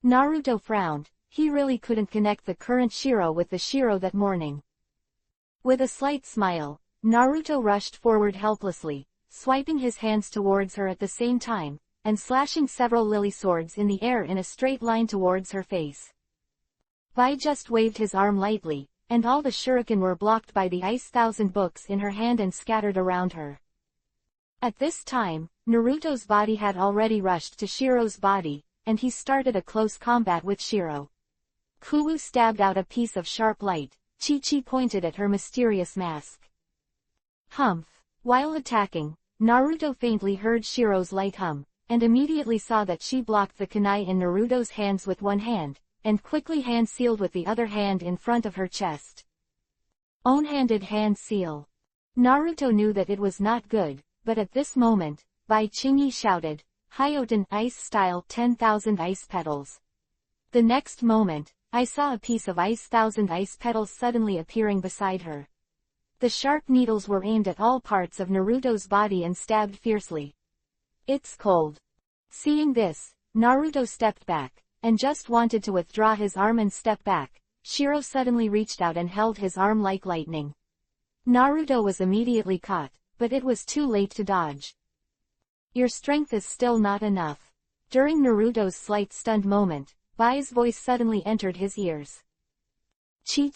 Naruto frowned, he really couldn't connect the current Shiro with the Shiro that morning. With a slight smile, Naruto rushed forward helplessly, swiping his hands towards her at the same time, and slashing several lily swords in the air in a straight line towards her face. Bai just waved his arm lightly, and all the shuriken were blocked by the ice thousand books in her hand and scattered around her. At this time, Naruto's body had already rushed to Shiro's body, and he started a close combat with Shiro. Kuwu stabbed out a piece of sharp light, Chi-Chi pointed at her mysterious mask. Humph! While attacking, Naruto faintly heard Shiro's light hum, and immediately saw that she blocked the kunai in Naruto's hands with one hand, and quickly hand-sealed with the other hand in front of her chest. Own-handed hand seal. Naruto knew that it was not good, but at this moment, Bai Qingyi shouted, Hyoten ice style 10,000 ice petals. The next moment, I saw a piece of ice thousand ice petals suddenly appearing beside her. The sharp needles were aimed at all parts of Naruto's body and stabbed fiercely. It's cold. Seeing this, Naruto stepped back, and just wanted to withdraw his arm and step back. Shiro suddenly reached out and held his arm like lightning. Naruto was immediately caught, but it was too late to dodge. Your strength is still not enough. During Naruto's slight stunned moment, Bai's voice suddenly entered his ears. Chi.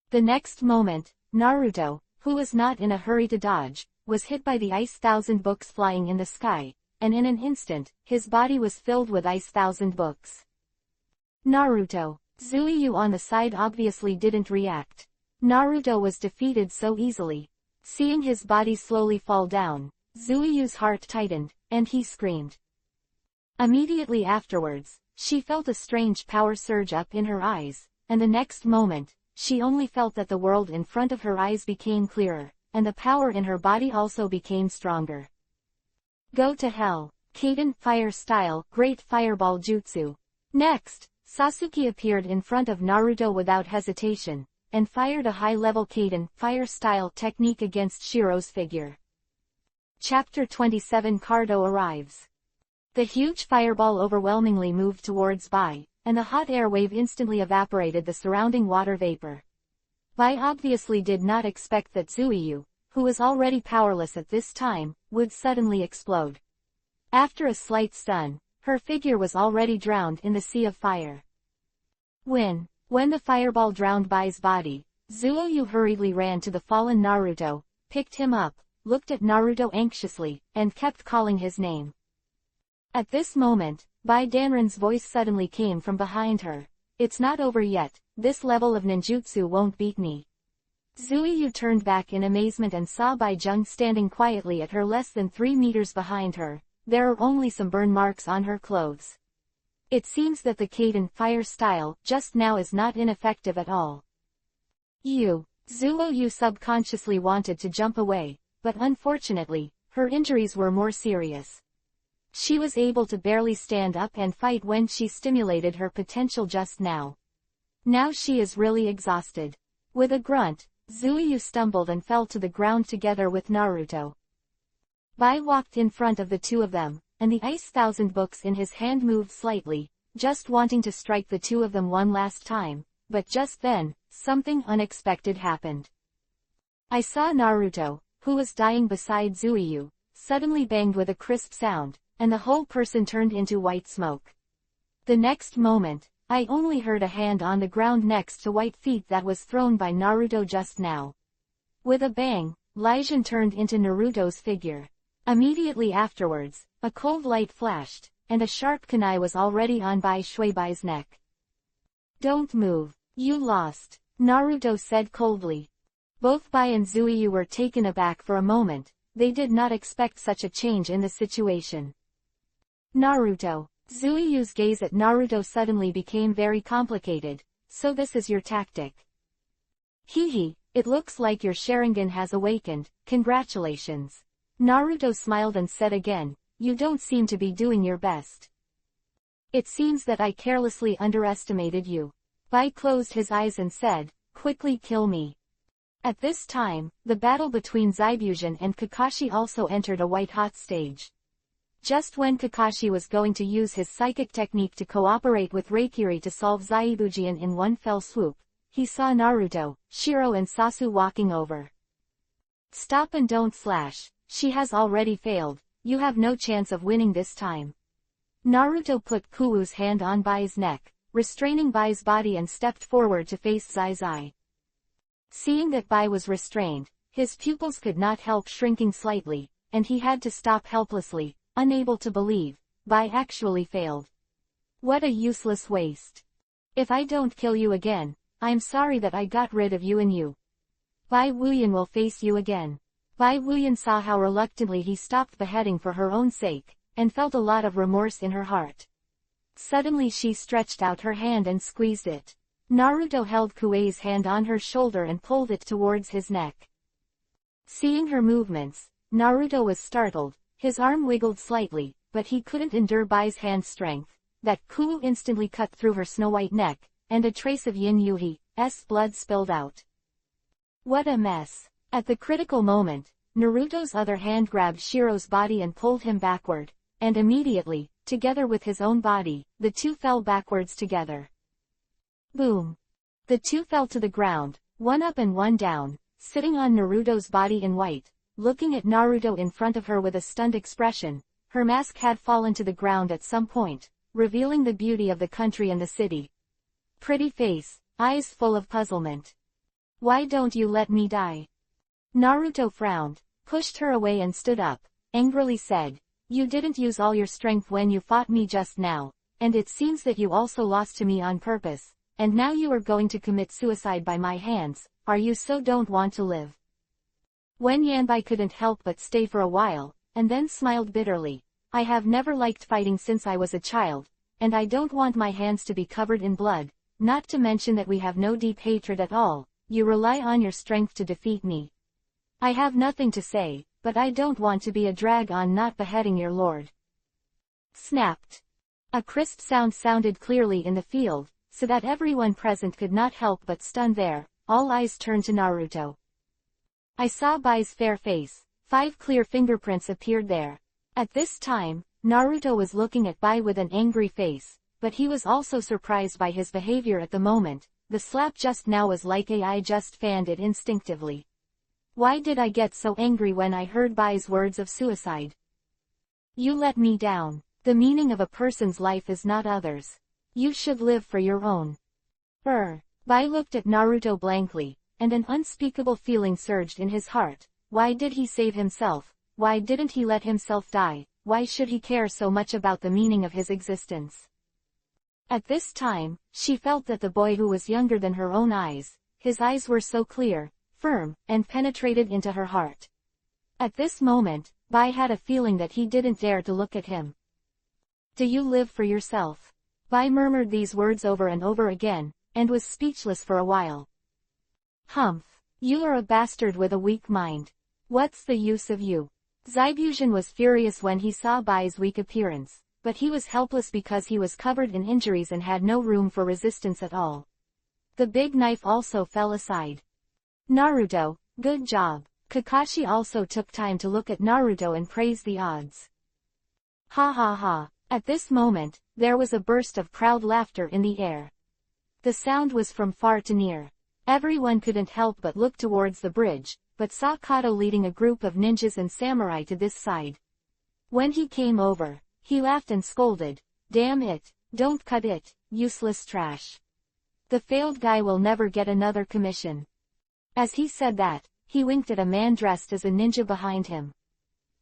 The next moment, Naruto, who was not in a hurry to dodge, was hit by the ice thousand books flying in the sky, and in an instant, his body was filled with ice thousand books. Naruto. Zuiyu on the side obviously didn't react. Naruto was defeated so easily. Seeing his body slowly fall down, Zuiyu's heart tightened, and he screamed. Immediately afterwards, she felt a strange power surge up in her eyes, and the next moment, she only felt that the world in front of her eyes became clearer, and the power in her body also became stronger. Go to hell. Kaden Fire Style Great Fireball Jutsu. Next, Sasuke appeared in front of Naruto without hesitation, and fired a high-level Kaden Fire Style technique against Shiro's figure. Chapter 27 Cardo arrives. The huge fireball overwhelmingly moved towards Bai, and the hot air wave instantly evaporated the surrounding water vapor. Bai obviously did not expect that Zuiyu, who was already powerless at this time, would suddenly explode. After a slight stun, her figure was already drowned in the sea of fire. When the fireball drowned Bai's body, Zuiyu hurriedly ran to the fallen Naruto, picked him up, looked at Naruto anxiously, and kept calling his name. At this moment, Bai Danren's voice suddenly came from behind her. It's not over yet, this level of ninjutsu won't beat me. Zuiyu turned back in amazement and saw Bai Jung standing quietly at her less than 3 meters behind her. There are only some burn marks on her clothes. It seems that the Kaden Fire Style just now is not ineffective at all. Zuiyu subconsciously wanted to jump away, but unfortunately, her injuries were more serious. She was able to barely stand up and fight when she stimulated her potential just now. Now she is really exhausted. With a grunt, Zuiyu stumbled and fell to the ground together with Naruto. Bai walked in front of the two of them, and the Ice Thousand books in his hand moved slightly, just wanting to strike the two of them one last time, but just then, something unexpected happened. I saw Naruto, who was dying beside Zuiyu, suddenly banged with a crisp sound, and the whole person turned into white smoke. The next moment, I only heard a hand on the ground next to white feet that was thrown by Naruto just now. With a bang, Lijian turned into Naruto's figure. Immediately afterwards, a cold light flashed, and a sharp kunai was already on Bai Shueibai's neck. Don't move, you lost, Naruto said coldly. Both Bai and Zuiyu were taken aback for a moment, they did not expect such a change in the situation. Naruto. Zuiyu's gaze at Naruto suddenly became very complicated. So this is your tactic. Hehe, it looks like your Sharingan has awakened, congratulations. Naruto smiled and said again, you don't seem to be doing your best. It seems that I carelessly underestimated you. Bai closed his eyes and said, quickly kill me. At this time, the battle between Zaibushin and Kakashi also entered a white-hot stage. Just when Kakashi was going to use his psychic technique to cooperate with Reikiri to solve Zaibushin in one fell swoop, he saw Naruto, Shiro and Sasu walking over. Stop and don't slash, she has already failed, you have no chance of winning this time. Naruto put Kuu's hand on Bai's neck, restraining Bai's body and stepped forward to face Zai. Seeing that Bai was restrained, his pupils could not help shrinking slightly, and he had to stop helplessly, unable to believe, Bai actually failed. What a useless waste. If I don't kill you again, I'm sorry that I got rid of you and you. Bai Wuyan will face you again. Bai Wuyan saw how reluctantly he stopped beheading for her own sake, and felt a lot of remorse in her heart. Suddenly she stretched out her hand and squeezed it. Naruto held Kuei's hand on her shoulder and pulled it towards his neck. Seeing her movements, Naruto was startled, his arm wiggled slightly, but he couldn't endure Bai's hand strength. That Kuu instantly cut through her snow-white neck, and a trace of Yin Yuhi's blood spilled out. What a mess. At the critical moment, Naruto's other hand grabbed Shiro's body and pulled him backward, and immediately, together with his own body, the two fell backwards together. Boom. The two fell to the ground, one up and one down, sitting on Naruto's body in white, looking at Naruto in front of her with a stunned expression. Her mask had fallen to the ground at some point, revealing the beauty of the country and the city. Pretty face, eyes full of puzzlement. Why don't you let me die? Naruto frowned, pushed her away and stood up, angrily said, you didn't use all your strength when you fought me just now, and it seems that you also lost to me on purpose, and now you are going to commit suicide by my hands. Are you so don't want to live? When Yanbai couldn't help but stay for a while, and then smiled bitterly. I have never liked fighting since I was a child, and I don't want my hands to be covered in blood, not to mention that we have no deep hatred at all. You rely on your strength to defeat me. I have nothing to say, but I don't want to be a drag on not beheading your lord. Snapped. A crisp sound sounded clearly in the field, so that everyone present could not help but stun there. All eyes turned to Naruto. I saw Bai's fair face. 5 clear fingerprints appeared there. At this time, Naruto was looking at Bai with an angry face, but he was also surprised by his behavior at the moment. The slap just now was like I just fanned it instinctively. Why did I get so angry when I heard Bai's words of suicide? You let me down. The meaning of a person's life is not others. You should live for your own. Bai looked at Naruto blankly, and an unspeakable feeling surged in his heart. Why did he save himself? Why didn't he let himself die? Why should he care so much about the meaning of his existence? At this time, she felt that the boy who was younger than her own eyes, his eyes were so clear, firm, and penetrated into her heart. At this moment, Bai had a feeling that he didn't dare to look at him. Do you live for yourself? Bai murmured these words over and over again, and was speechless for a while. Humph. You are a bastard with a weak mind. What's the use of you? Zaibushin was furious when he saw Bai's weak appearance, but he was helpless because he was covered in injuries and had no room for resistance at all. The big knife also fell aside. Naruto, good job. Kakashi also took time to look at Naruto and praise the odds. Ha ha ha. At this moment, there was a burst of proud laughter in the air. The sound was from far to near. Everyone couldn't help but look towards the bridge, but saw Kato leading a group of ninjas and samurai to this side. When he came over, he laughed and scolded, "Damn it, don't cut it, useless trash. The failed guy will never get another commission." As he said that, he winked at a man dressed as a ninja behind him.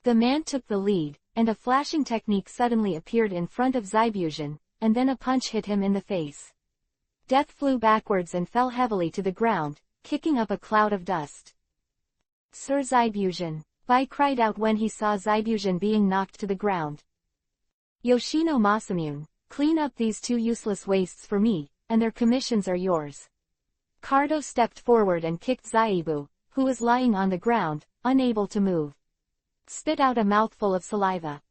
The man took the lead, and a flashing technique suddenly appeared in front of Zaibushin, and then a punch hit him in the face. Death flew backwards and fell heavily to the ground, kicking up a cloud of dust. Sir Zaibushin, Bai cried out when he saw Zaibushin being knocked to the ground. Yoshino Masamune, clean up these 2 useless wastes for me, and their commissions are yours. Cardo stepped forward and kicked Zaibu, who was lying on the ground, unable to move. Spit out a mouthful of saliva.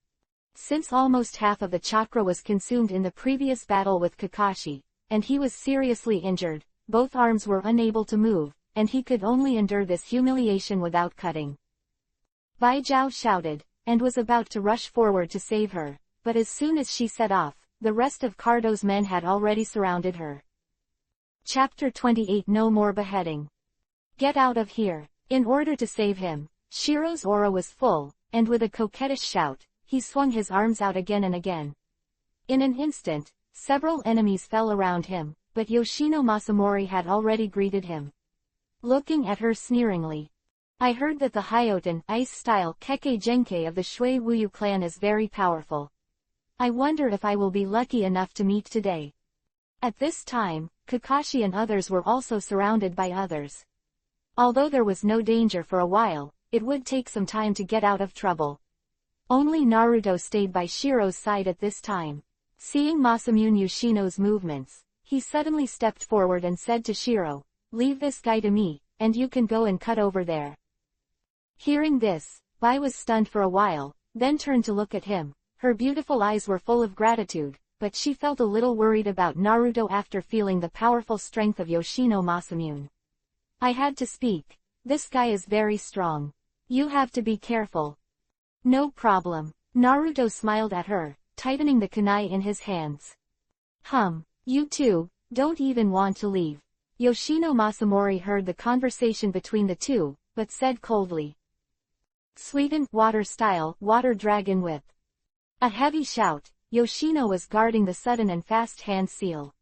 Since almost half of the chakra was consumed in the previous battle with Kakashi, and he was seriously injured, both arms were unable to move, and he could only endure this humiliation without cutting. Bai Zhao shouted, and was about to rush forward to save her, but as soon as she set off, the rest of Cardo's men had already surrounded her. Chapter 28 No more beheading. Get out of here. In order to save him, Shiro's aura was full, and with a coquettish shout, he swung his arms out again and again. In an instant, several enemies fell around him, but Yoshino Masamori had already greeted him. Looking at her sneeringly. I heard that the Hyoten ice-style Kekkei Genkai of the Shui Wuyu clan is very powerful. I wonder if I will be lucky enough to meet today. At this time, Kakashi and others were also surrounded by others. Although there was no danger for a while, it would take some time to get out of trouble. Only Naruto stayed by Shiro's side at this time. Seeing Masamune Yoshino's movements, he suddenly stepped forward and said to Shiro, "Leave this guy to me, and you can go and cut over there." Hearing this, Bai was stunned for a while, then turned to look at him. Her beautiful eyes were full of gratitude, but she felt a little worried about Naruto after feeling the powerful strength of Yoshino Masamune. I had to speak. This guy is very strong. You have to be careful. No problem. Naruto smiled at her, tightening the kunai in his hands. You two, don't even want to leave. Yoshino Masamori heard the conversation between the two, but said coldly. Suigen, water style, water dragon whip. A heavy shout, Yoshino was guarding the sudden and fast hand seal.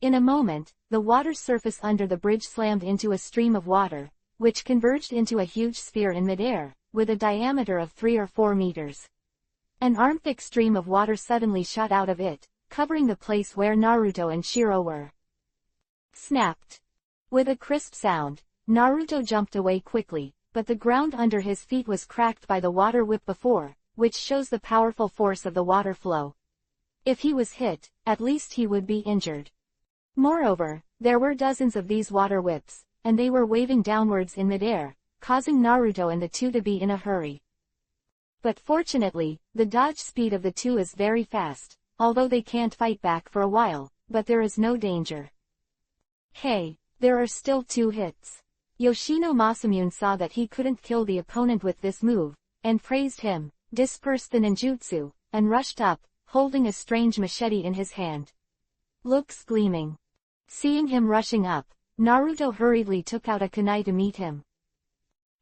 In a moment, the water surface under the bridge slammed into a stream of water, which converged into a huge sphere in midair, with a diameter of 3 or 4 meters. An arm-thick stream of water suddenly shot out of it, covering the place where Naruto and Shiro were. Snapped. With a crisp sound, Naruto jumped away quickly, but the ground under his feet was cracked by the water whip before, which shows the powerful force of the water flow. If he was hit, at least he would be injured. Moreover, there were dozens of these water whips, and they were waving downwards in midair, causing Naruto and the two to be in a hurry. But fortunately, the dodge speed of the two is very fast, although they can't fight back for a while, but there is no danger. Hey, there are still 2 hits. Yoshino Masamune saw that he couldn't kill the opponent with this move, and praised him, dispersed the ninjutsu, and rushed up, holding a strange machete in his hand. Looks gleaming. Seeing him rushing up, Naruto hurriedly took out a kunai to meet him.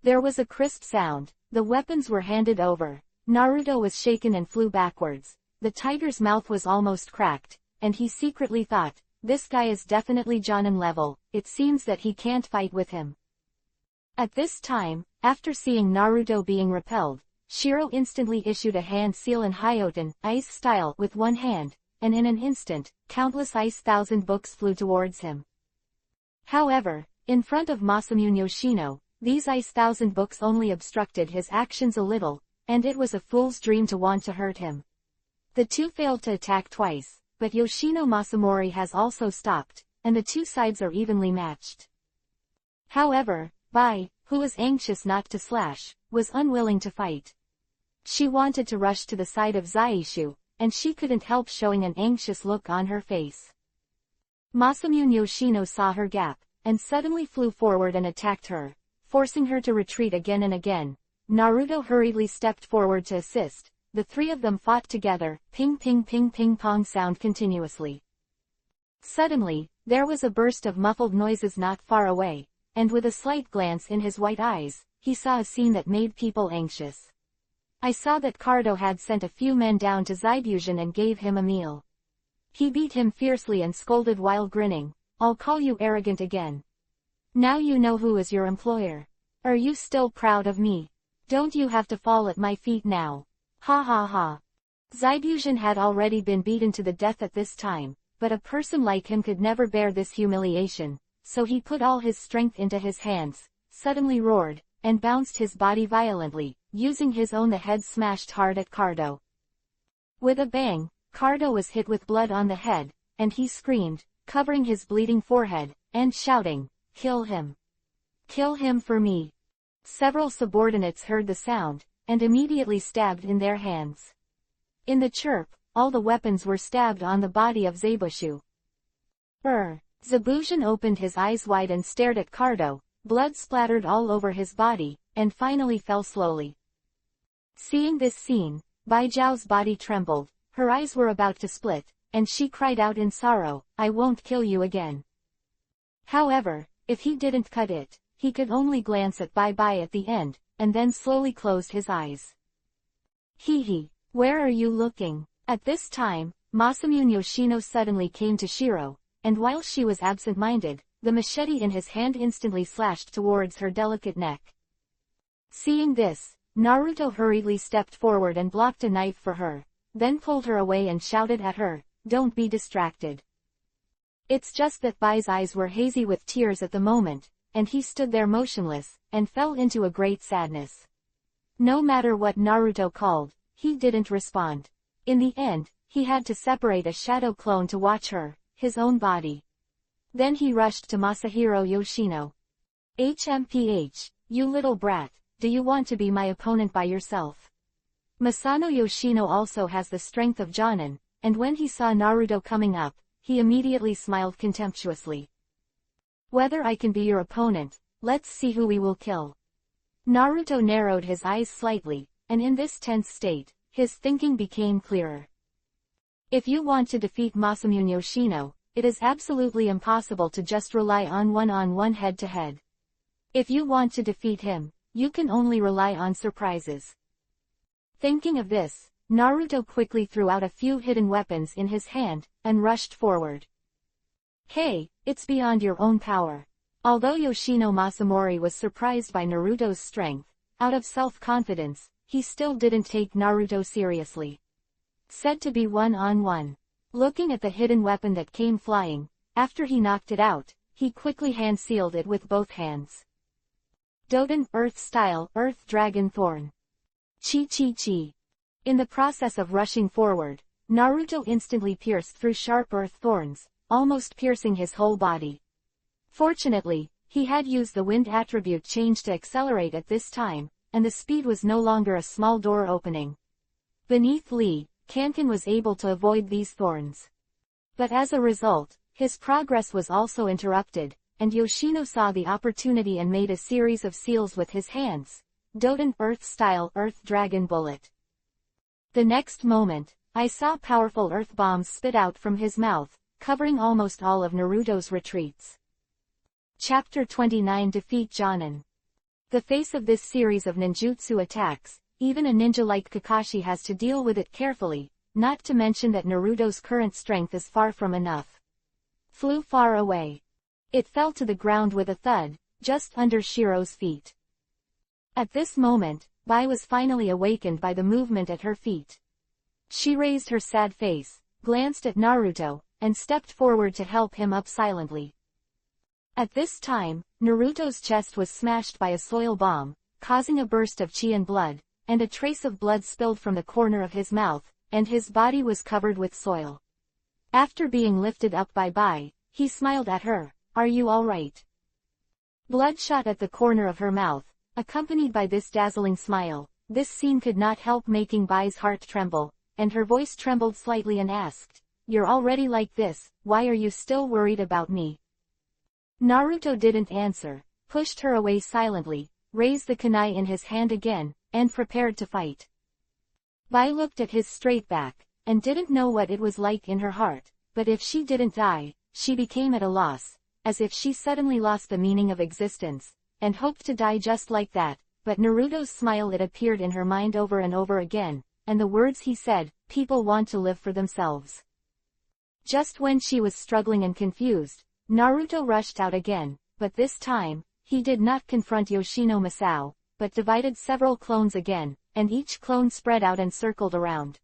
There was a crisp sound, the weapons were handed over, Naruto was shaken and flew backwards, the tiger's mouth was almost cracked, and he secretly thought, this guy is definitely Jonin level, it seems that he can't fight with him. At this time, after seeing Naruto being repelled, Shiro instantly issued a hand seal in Hyoten, ice style with one hand, and in an instant, countless ice thousand books flew towards him. However, in front of Masamune Yoshino, these ice thousand books only obstructed his actions a little, and it was a fool's dream to want to hurt him. The two failed to attack twice, but Yoshino Masamori has also stopped, and the two sides are evenly matched. However, Bai, who was anxious not to slash, was unwilling to fight. She wanted to rush to the side of Zaishu, and she couldn't help showing an anxious look on her face. Masamune Yoshino saw her gap, and suddenly flew forward and attacked her, forcing her to retreat again and again. Naruto hurriedly stepped forward to assist. The three of them fought together, ping ping ping ping pong sound continuously. Suddenly, there was a burst of muffled noises not far away, and with a slight glance in his white eyes, he saw a scene that made people anxious. I saw that Cardo had sent a few men down to Zaibushin and gave him a meal. He beat him fiercely and scolded while grinning, "I'll call you arrogant again. Now you know who is your employer. Are you still proud of me? Don't you have to fall at my feet now? Ha ha ha." Zaibushin had already been beaten to the death at this time, but a person like him could never bear this humiliation, so he put all his strength into his hands, suddenly roared, and bounced his body violently, using his own. The head smashed hard at Cardo. With a bang, Cardo was hit with blood on the head, and he screamed, covering his bleeding forehead, and shouting, "Kill him! Kill him for me!" Several subordinates heard the sound, and immediately stabbed in their hands. In the chirp, all the weapons were stabbed on the body of Zaibushu. Zaibushin opened his eyes wide and stared at Cardo, blood splattered all over his body, and finally fell slowly. Seeing this scene, Baijiao's body trembled, her eyes were about to split, and she cried out in sorrow, "I won't kill you again." However, if he didn't cut it, he could only glance at Bai at the end, and then slowly closed his eyes. "Hee, where are you looking?" At this time, Masamune Yoshino suddenly came to Shiro, and while she was absent-minded, the machete in his hand instantly slashed towards her delicate neck. Seeing this, Naruto hurriedly stepped forward and blocked a knife for her, then pulled her away and shouted at her, "Don't be distracted." It's just that Bai's eyes were hazy with tears at the moment, and he stood there motionless, and fell into a great sadness. No matter what Naruto called, he didn't respond. In the end, he had to separate a shadow clone to watch her, his own body. Then he rushed to Masahiro Yoshino. "HMPH, you little brat, do you want to be my opponent by yourself?" Masano Yoshino also has the strength of Jonin, and when he saw Naruto coming up, he immediately smiled contemptuously. "Whether I can be your opponent, let's see who we will kill." Naruto narrowed his eyes slightly, and in this tense state, his thinking became clearer. If you want to defeat Masamune Yoshino, it is absolutely impossible to just rely on one-on-one head-to-head. If you want to defeat him, you can only rely on surprises. Thinking of this, Naruto quickly threw out a few hidden weapons in his hand, and rushed forward. "Hey, it's beyond your own power." Although Yoshino Masamori was surprised by Naruto's strength, out of self-confidence, he still didn't take Naruto seriously. Said to be one-on-one. Looking at the hidden weapon that came flying, after he knocked it out, he quickly hand-sealed it with both hands. Doden Earth Style Earth Dragon Thorn. Chi chi chi. In the process of rushing forward, Naruto instantly pierced through sharp earth thorns, almost piercing his whole body. Fortunately, he had used the wind attribute change to accelerate at this time, and the speed was no longer a small door opening. Beneath Lee, Kankin was able to avoid these thorns. But as a result, his progress was also interrupted, and Yoshino saw the opportunity and made a series of seals with his hands. Doten Earth-style Earth Dragon Bullet. The next moment, I saw powerful earth bombs spit out from his mouth, covering almost all of Naruto's retreats. Chapter 29 Defeat Jonin. The face of this series of ninjutsu attacks, even a ninja like Kakashi has to deal with it carefully, not to mention that Naruto's current strength is far from enough. Flew far away. It fell to the ground with a thud, just under Shiro's feet. At this moment, Bai was finally awakened by the movement at her feet. She raised her sad face, glanced at Naruto, and stepped forward to help him up silently. At this time, Naruto's chest was smashed by a soil bomb, causing a burst of chi and blood, and a trace of blood spilled from the corner of his mouth, and his body was covered with soil. After being lifted up by Bai, he smiled at her. "Are you all right?" Blood shot at the corner of her mouth, accompanied by this dazzling smile. This scene could not help making Bai's heart tremble, and her voice trembled slightly and asked, "You're already like this, why are you still worried about me?" Naruto didn't answer, pushed her away silently, raised the kunai in his hand again, and prepared to fight. Bai looked at his straight back, and didn't know what it was like in her heart, but if she didn't die, she became at a loss, as if she suddenly lost the meaning of existence, and hoped to die just like that. But Naruto's smile, it appeared in her mind over and over again, and the words he said, "People want to live for themselves." Just when she was struggling and confused, Naruto rushed out again, but this time, he did not confront Yoshino Masao, but divided several clones again, and each clone spread out and circled around.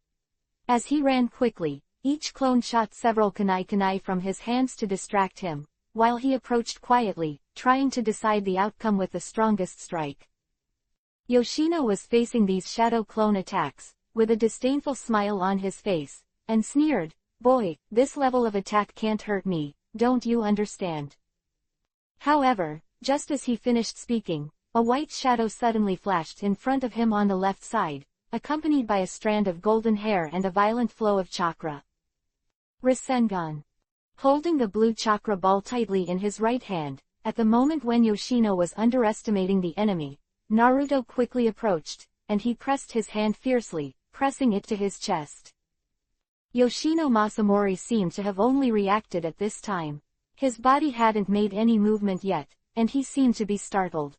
As he ran quickly, each clone shot several kunai from his hands to distract him, while he approached quietly, trying to decide the outcome with the strongest strike. Yoshino was facing these shadow clone attacks, with a disdainful smile on his face, and sneered, "Boy, this level of attack can't hurt me, don't you understand?" However, just as he finished speaking, a white shadow suddenly flashed in front of him on the left side, accompanied by a strand of golden hair and a violent flow of chakra. Rasengan. Holding the blue chakra ball tightly in his right hand, at the moment when Yoshino was underestimating the enemy, Naruto quickly approached, and he pressed his hand fiercely, pressing it to his chest. Yoshino Masamori seemed to have only reacted at this time. His body hadn't made any movement yet, and he seemed to be startled.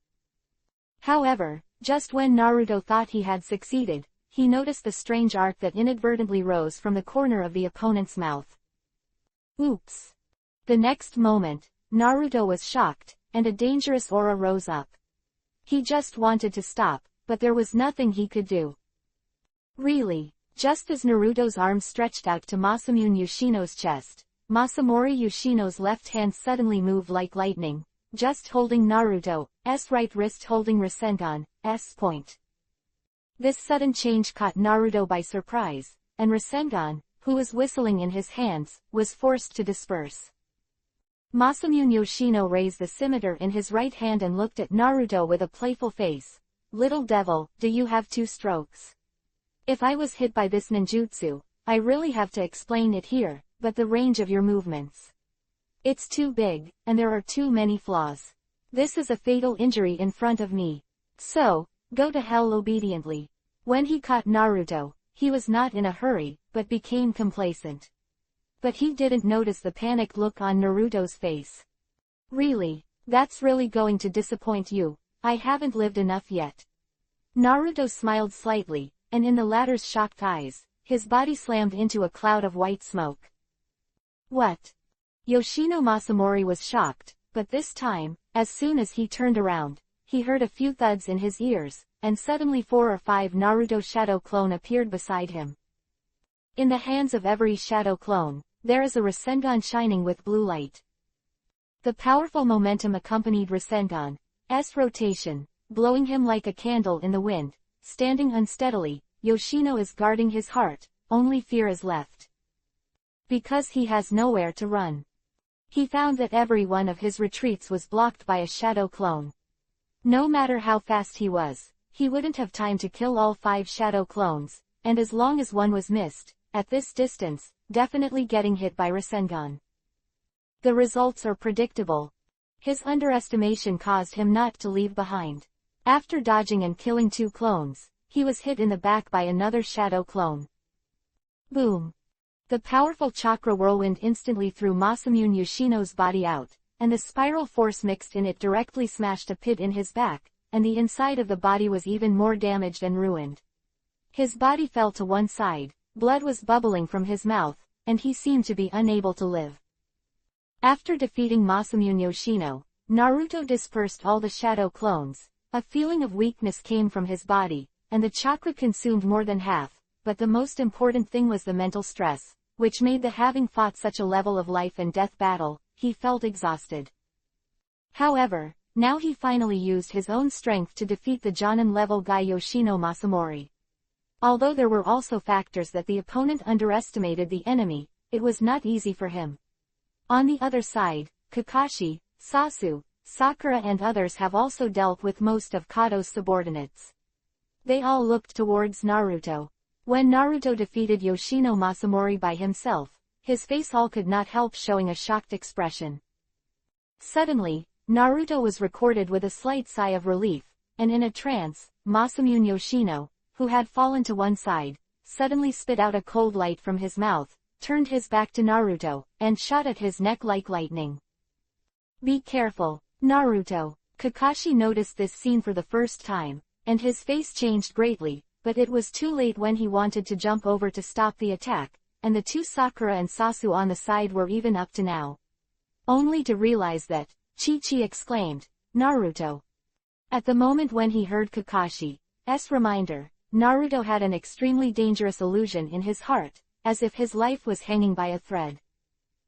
However, just when Naruto thought he had succeeded, he noticed the strange arc that inadvertently rose from the corner of the opponent's mouth. Oops! The next moment, Naruto was shocked, and a dangerous aura rose up. He just wanted to stop, but there was nothing he could do. Really, just as Naruto's arm stretched out to Masamune Yoshino's chest, Masamori Yoshino's left hand suddenly moved like lightning, just holding Naruto's right wrist holding Rasengan's point. This sudden change caught Naruto by surprise, and Rasengan, who was whistling in his hands, was forced to disperse. Masamune Yoshino raised the scimitar in his right hand and looked at Naruto with a playful face. "Little devil, do you have two strokes? If I was hit by this ninjutsu, I really have to explain it here, but the range of your movements. It's too big, and there are too many flaws. This is a fatal injury in front of me. So, go to hell obediently." When he caught Naruto, he was not in a hurry, but became complacent. But he didn't notice the panicked look on Naruto's face. "Really? That's really going to disappoint you? I haven't lived enough yet." Naruto smiled slightly, and in the latter's shocked eyes, his body slammed into a cloud of white smoke. "What?" Yoshino Masamori was shocked, but this time, as soon as he turned around, he heard a few thuds in his ears, and suddenly 4 or 5 Naruto shadow clone appeared beside him. In the hands of every shadow clone, there is a Rasengan shining with blue light. The powerful momentum accompanied Rasengan's rotation, blowing him like a candle in the wind. Standing unsteadily, Yoshino is guarding his heart, only fear is left. Because he has nowhere to run. He found that every one of his retreats was blocked by a shadow clone. No matter how fast he was, he wouldn't have time to kill all 5 shadow clones, and as long as one was missed, at this distance, definitely getting hit by Rasengan. The results are predictable. His underestimation caused him not to leave behind. After dodging and killing 2 clones, he was hit in the back by another shadow clone. Boom! The powerful chakra whirlwind instantly threw Masamune Yoshino's body out, and the spiral force mixed in it directly smashed a pit in his back, and the inside of the body was even more damaged and ruined. His body fell to one side, blood was bubbling from his mouth, and he seemed to be unable to live. After defeating Masamune Yoshino, Naruto dispersed all the shadow clones. A feeling of weakness came from his body, and the chakra consumed more than half, but the most important thing was the mental stress, which made the having fought such a level of life and death battle, he felt exhausted. However, now he finally used his own strength to defeat the Jonin-level guy Yoshino Masamori. Although there were also factors that the opponent underestimated the enemy, it was not easy for him. On the other side, Kakashi, Sasu, Sakura and others have also dealt with most of Kato's subordinates. They all looked towards Naruto. When Naruto defeated Yoshino Masamori by himself, his face all could not help showing a shocked expression. Suddenly, Naruto was recorded with a slight sigh of relief, and in a trance, Masamune Yoshino, who had fallen to one side, suddenly spit out a cold light from his mouth, turned his back to Naruto, and shot at his neck like lightning. Be careful, Naruto. Kakashi noticed this scene for the first time, and his face changed greatly, but it was too late when he wanted to jump over to stop the attack, and the 2 Sakura and Sasu on the side were even up to now. Only to realize that, Chi-Chi exclaimed, Naruto. At the moment when he heard Kakashi's reminder, Naruto had an extremely dangerous illusion in his heart, as if his life was hanging by a thread.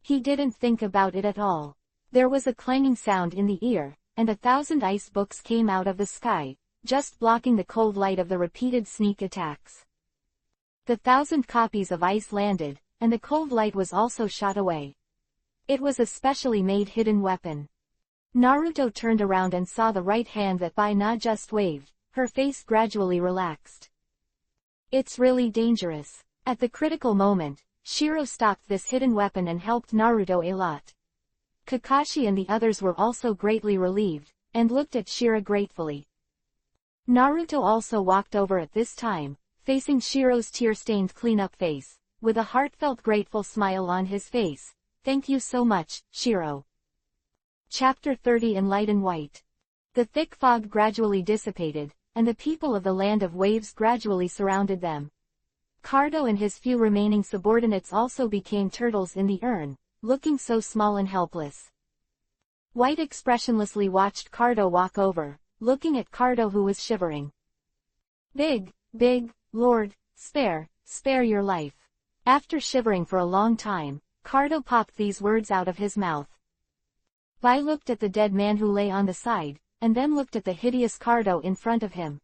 He didn't think about it at all. There was a clanging sound in the ear, and 1,000 ice books came out of the sky, just blocking the cold light of the repeated sneak attacks. The 1,000 copies of ice landed, and the cold light was also shot away. It was a specially made hidden weapon. Naruto turned around and saw the right hand that Bai-Na just waved. Her face gradually relaxed. It's really dangerous. At the critical moment, Shiro stopped this hidden weapon and helped Naruto a lot. Kakashi and the others were also greatly relieved, and looked at Shiro gratefully. Naruto also walked over at this time, facing Shiro's tear-stained clean-up face, with a heartfelt grateful smile on his face. Thank you so much, Shiro. Chapter 30 in light and white. The thick fog gradually dissipated, and the people of the Land of Waves gradually surrounded them. Cardo and his few remaining subordinates also became turtles in the urn, looking so small and helpless. White expressionlessly watched Cardo walk over, looking at Cardo who was shivering. Big Lord, spare your life. After shivering for a long time, Cardo popped these words out of his mouth. Bai looked at the dead man who lay on the side, and then looked at the hideous Cardo in front of him.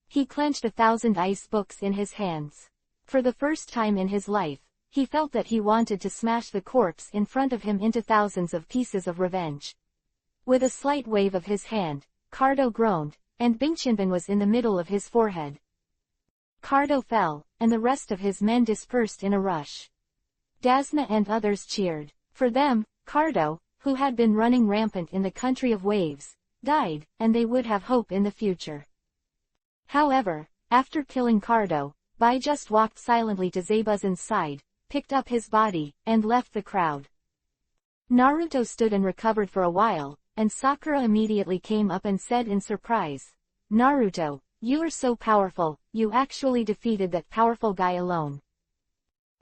He clenched 1,000 ice books in his hands. For the first time in his life, he felt that he wanted to smash the corpse in front of him into thousands of pieces of revenge. With a slight wave of his hand, Cardo groaned, and Bingshinban was in the middle of his forehead. Cardo fell, and the rest of his men dispersed in a rush. Dasna and others cheered. For them, Cardo, who had been running rampant in the country of waves, died, and they would have hope in the future. However, after killing Cardo, Bai just walked silently to Zabuza's side, picked up his body, and left the crowd. Naruto stood and recovered for a while, and Sakura immediately came up and said in surprise, Naruto, you are so powerful, you actually defeated that powerful guy alone.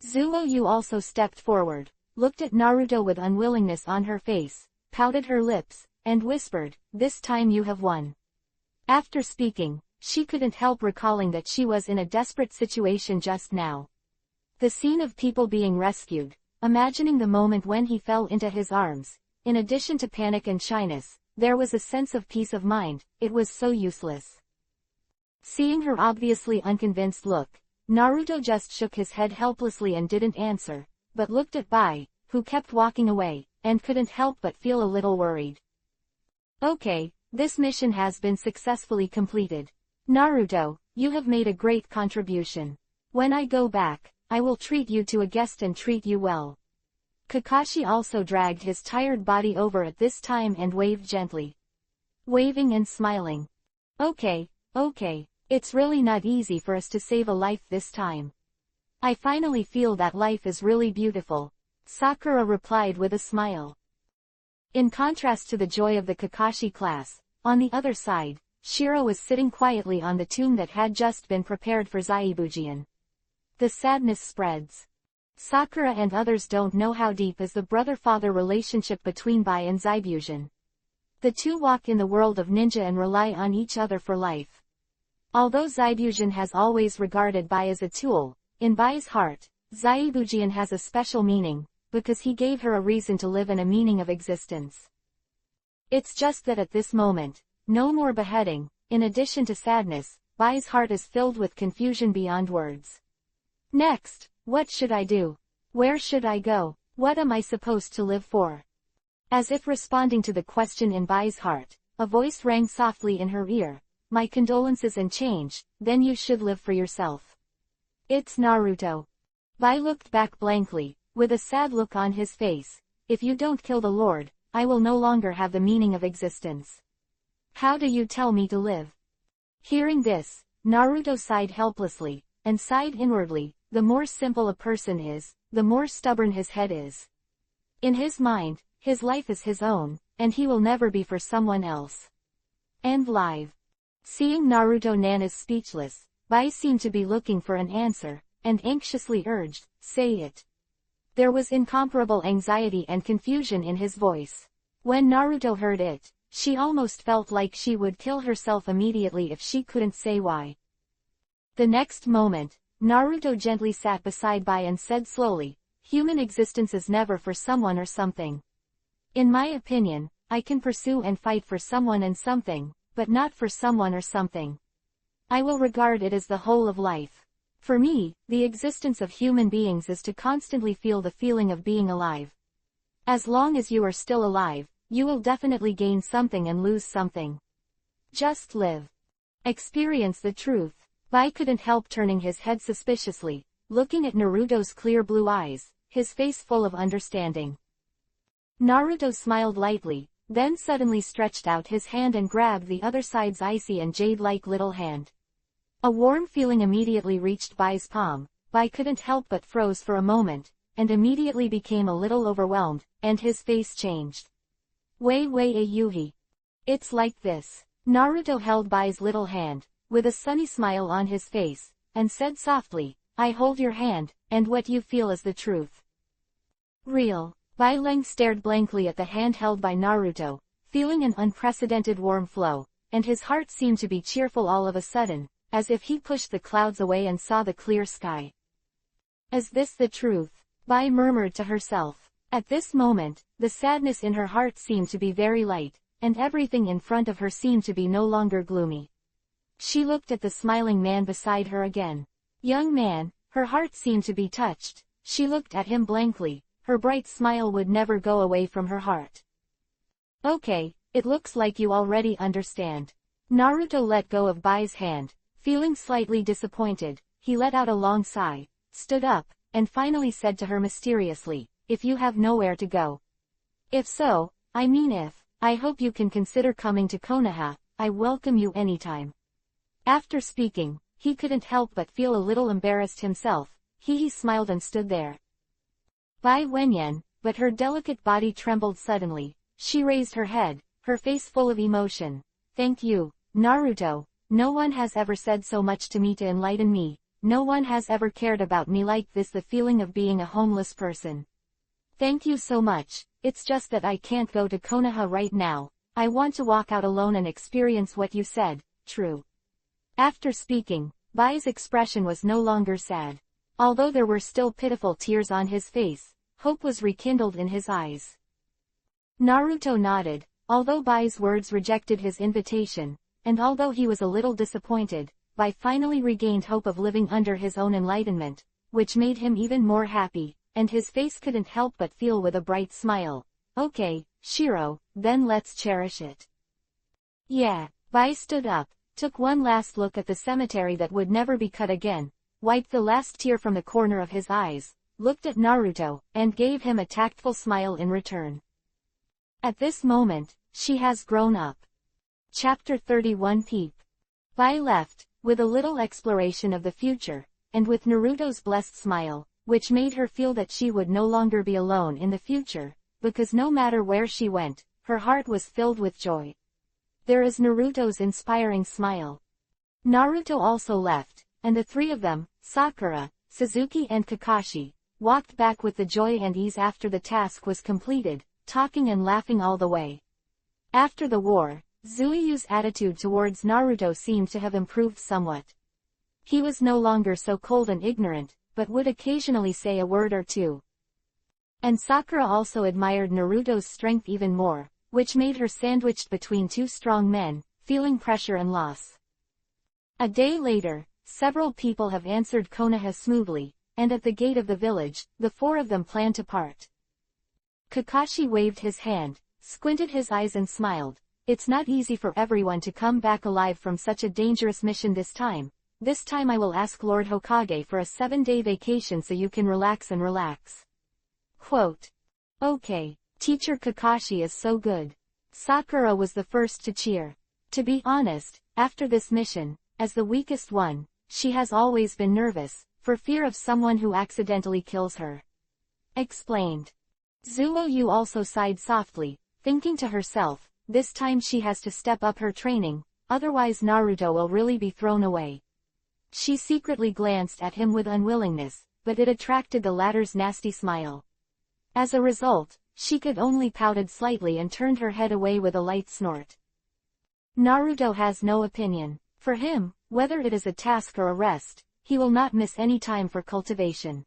Zuo-Yu also stepped forward, looked at Naruto with unwillingness on her face, pouted her lips, and whispered, this time you have won. After speaking, she couldn't help recalling that she was in a desperate situation just now. The scene of people being rescued, imagining the moment when he fell into his arms, in addition to panic and shyness, there was a sense of peace of mind. It was so useless. Seeing her obviously unconvinced look, Naruto just shook his head helplessly and didn't answer, but looked at Bai, who kept walking away, and couldn't help but feel a little worried. Okay, this mission has been successfully completed. Naruto, you have made a great contribution. When I go back, I will treat you to a guest and treat you well. Kakashi also dragged his tired body over at this time and waved gently. Waving and smiling. Okay, it's really not easy for us to save a life this time. I finally feel that life is really beautiful, Sakura replied with a smile. In contrast to the joy of the Kakashi class, on the other side, Shiro was sitting quietly on the tomb that had just been prepared for Zaibujian. The sadness spreads. Sakura and others don't know how deep is the brother-father relationship between Bai and Zaibujian. The two walk in the world of ninja and rely on each other for life. Although Zaibujian has always regarded Bai as a tool, in Bai's heart, Zaibujian has a special meaning, because he gave her a reason to live and a meaning of existence. It's just that at this moment, no more beheading. In addition to sadness, Bai's heart is filled with confusion beyond words. Next, what should I do? Where should I go? What am I supposed to live for? As if responding to the question in Bai's heart, a voice rang softly in her ear. My condolences and change, then you should live for yourself. It's Naruto. Bai looked back blankly, with a sad look on his face. If you don't kill the Lord, I will no longer have the meaning of existence. How do you tell me to live? Hearing this, Naruto sighed helplessly, and sighed inwardly. The more simple a person is, the more stubborn his head is. In his mind, his life is his own, and he will never be for someone else. End live. Seeing Naruto Nana's speechless, Bai seemed to be looking for an answer, and anxiously urged, say it. There was incomparable anxiety and confusion in his voice. When Naruto heard it, she almost felt like she would kill herself immediately if she couldn't say why. The next moment, Naruto gently sat beside Bai and said slowly, human existence is never for someone or something. In my opinion, I can pursue and fight for someone and something, but not for someone or something. I will regard it as the whole of life. For me, the existence of human beings is to constantly feel the feeling of being alive. As long as you are still alive, you will definitely gain something and lose something. Just live. Experience the truth. Bai couldn't help turning his head suspiciously, looking at Naruto's clear blue eyes, his face full of understanding. Naruto smiled lightly, then suddenly stretched out his hand and grabbed the other side's icy and jade-like little hand. A warm feeling immediately reached Bai's palm. Bai couldn't help but froze for a moment, and immediately became a little overwhelmed, and his face changed. Wei Yuhi. It's like this. Naruto held Bai's little hand, with a sunny smile on his face, and said softly, I hold your hand, and what you feel is the truth. Real. Bai Leng stared blankly at the hand held by Naruto, feeling an unprecedented warm flow, and his heart seemed to be cheerful all of a sudden, as if he pushed the clouds away and saw the clear sky. Is this the truth? Bai murmured to herself. At this moment, the sadness in her heart seemed to be very light, and everything in front of her seemed to be no longer gloomy. She looked at the smiling man beside her again. Young man, her heart seemed to be touched. She looked at him blankly, her bright smile would never go away from her heart. Okay, it looks like you already understand. Naruto let go of Bai's hand, feeling slightly disappointed. He let out a long sigh, stood up, and finally said to her mysteriously, if you have nowhere to go. If so, I hope you can consider coming to Konoha. I welcome you anytime. After speaking, he couldn't help but feel a little embarrassed himself. He smiled and stood there. Bai Wenyan, but her delicate body trembled suddenly. She raised her head, her face full of emotion. Thank you, Naruto. No one has ever said so much to me to enlighten me. No one has ever cared about me like this, the feeling of being a homeless person. Thank you so much. It's just that I can't go to Konoha right now. I want to walk out alone and experience what you said, true. After speaking, Bai's expression was no longer sad. Although there were still pitiful tears on his face, hope was rekindled in his eyes. Naruto nodded. Although Bai's words rejected his invitation, and although he was a little disappointed, by finally regained hope of living under his own enlightenment, which made him even more happy, and his face couldn't help but feel with a bright smile. Okay, Shiro, then let's cherish it. Yeah. Bai stood up, took one last look at the cemetery that would never be cut again, wiped the last tear from the corner of his eyes, looked at Naruto, and gave him a tactful smile in return. At this moment, she has grown up. Chapter 31 Peep. Bai left, with a little exploration of the future, and with Naruto's blessed smile, which made her feel that she would no longer be alone in the future, because no matter where she went, her heart was filled with joy. There is Naruto's inspiring smile. Naruto also left, and the three of them, Sakura, Suzuki and Kakashi, walked back with the joy and ease after the task was completed, talking and laughing all the way. After the war, Zuiyu's attitude towards Naruto seemed to have improved somewhat. He was no longer so cold and ignorant, but would occasionally say a word or two. And Sakura also admired Naruto's strength even more, which made her sandwiched between two strong men, feeling pressure and loss. A day later, several people have answered Konoha smoothly, and at the gate of the village, the four of them plan to part. Kakashi waved his hand, squinted his eyes and smiled. It's not easy for everyone to come back alive from such a dangerous mission this time. This time I will ask Lord Hokage for a 7-day vacation so you can relax and relax. Quote. Okay. Teacher Kakashi is so good. Sakura was the first to cheer. To be honest, after this mission, as the weakest one, she has always been nervous, for fear of someone who accidentally kills her. Explained. Zuoyu also sighed softly, thinking to herself, this time she has to step up her training, otherwise Naruto will really be thrown away. She secretly glanced at him with unwillingness, but it attracted the latter's nasty smile. As a result, she could only pouted slightly and turned her head away with a light snort. Naruto has no opinion. For him, whether it is a task or a rest, he will not miss any time for cultivation.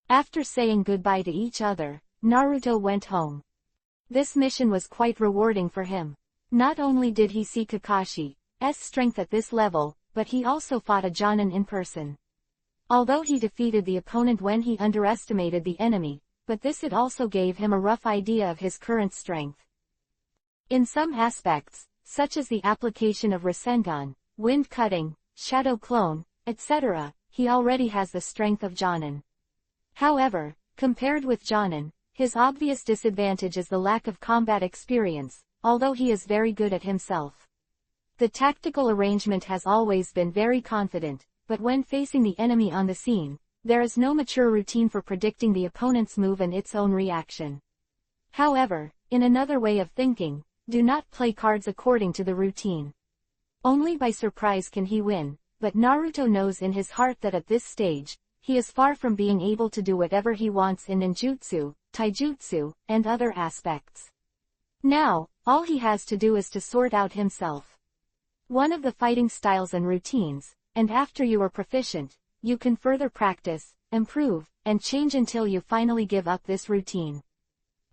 After saying goodbye to each other, Naruto went home. This mission was quite rewarding for him. Not only did he see Kakashi's strength at this level, but he also fought a Jonin in person. Although he defeated the opponent when he underestimated the enemy, but this it also gave him a rough idea of his current strength. In some aspects, such as the application of Rasengan, wind cutting, shadow clone, etc., he already has the strength of Jonin. However, compared with Jonin, his obvious disadvantage is the lack of combat experience, although he is very good at himself. The tactical arrangement has always been very confident, but when facing the enemy on the scene, there is no mature routine for predicting the opponent's move and its own reaction. However, in another way of thinking, do not play cards according to the routine. Only by surprise can he win, but Naruto knows in his heart that at this stage, he is far from being able to do whatever he wants in ninjutsu, taijutsu, and other aspects. Now, all he has to do is to sort out himself. One of the fighting styles and routines, and after you are proficient, you can further practice, improve, and change until you finally give up this routine.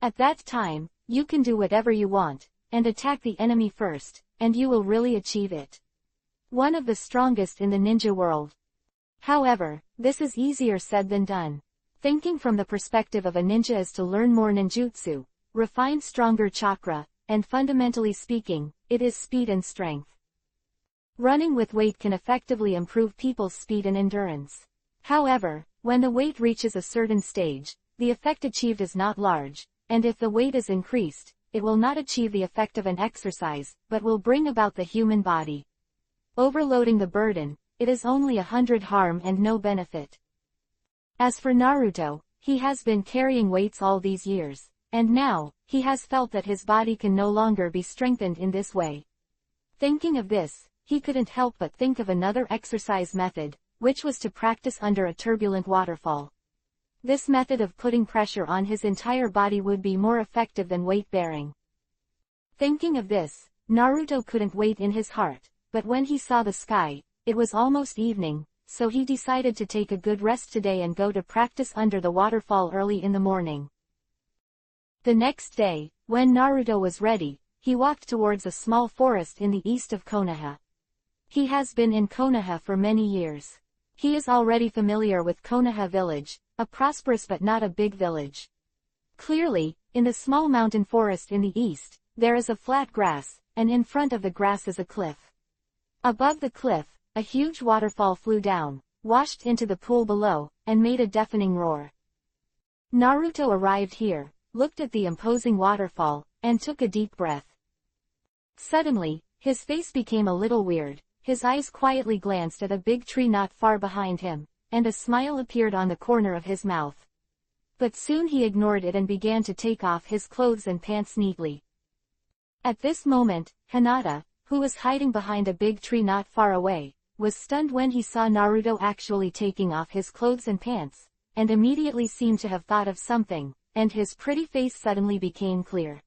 At that time, you can do whatever you want, and attack the enemy first, and you will really achieve it. One of the strongest in the ninja world. However, this is easier said than done. Thinking from the perspective of a ninja is to learn more ninjutsu, refine stronger chakra, and fundamentally speaking, it is speed and strength. Running with weight can effectively improve people's speed and endurance. However, when the weight reaches a certain stage, the effect achieved is not large, and if the weight is increased, it will not achieve the effect of an exercise, but will bring about the human body. Overloading the burden, it is only 100 harm and no benefit. As for Naruto, he has been carrying weights all these years, and now, he has felt that his body can no longer be strengthened in this way. Thinking of this, he couldn't help but think of another exercise method, which was to practice under a turbulent waterfall. This method of putting pressure on his entire body would be more effective than weight-bearing. Thinking of this, Naruto couldn't wait in his heart, but when he saw the sky, it was almost evening, so he decided to take a good rest today and go to practice under the waterfall early in the morning. The next day, when Naruto was ready, he walked towards a small forest in the east of Konoha. He has been in Konoha for many years. He is already familiar with Konoha village, a prosperous but not a big village. Clearly, in the small mountain forest in the east, there is a flat grass, and in front of the grass is a cliff. Above the cliff, a huge waterfall flew down, washed into the pool below, and made a deafening roar. Naruto arrived here, looked at the imposing waterfall, and took a deep breath. Suddenly, his face became a little weird, his eyes quietly glanced at a big tree not far behind him, and a smile appeared on the corner of his mouth. But soon he ignored it and began to take off his clothes and pants neatly. At this moment, Hinata, who was hiding behind a big tree not far away, was stunned when he saw Naruto actually taking off his clothes and pants, and immediately seemed to have thought of something, and his pretty face suddenly became clear.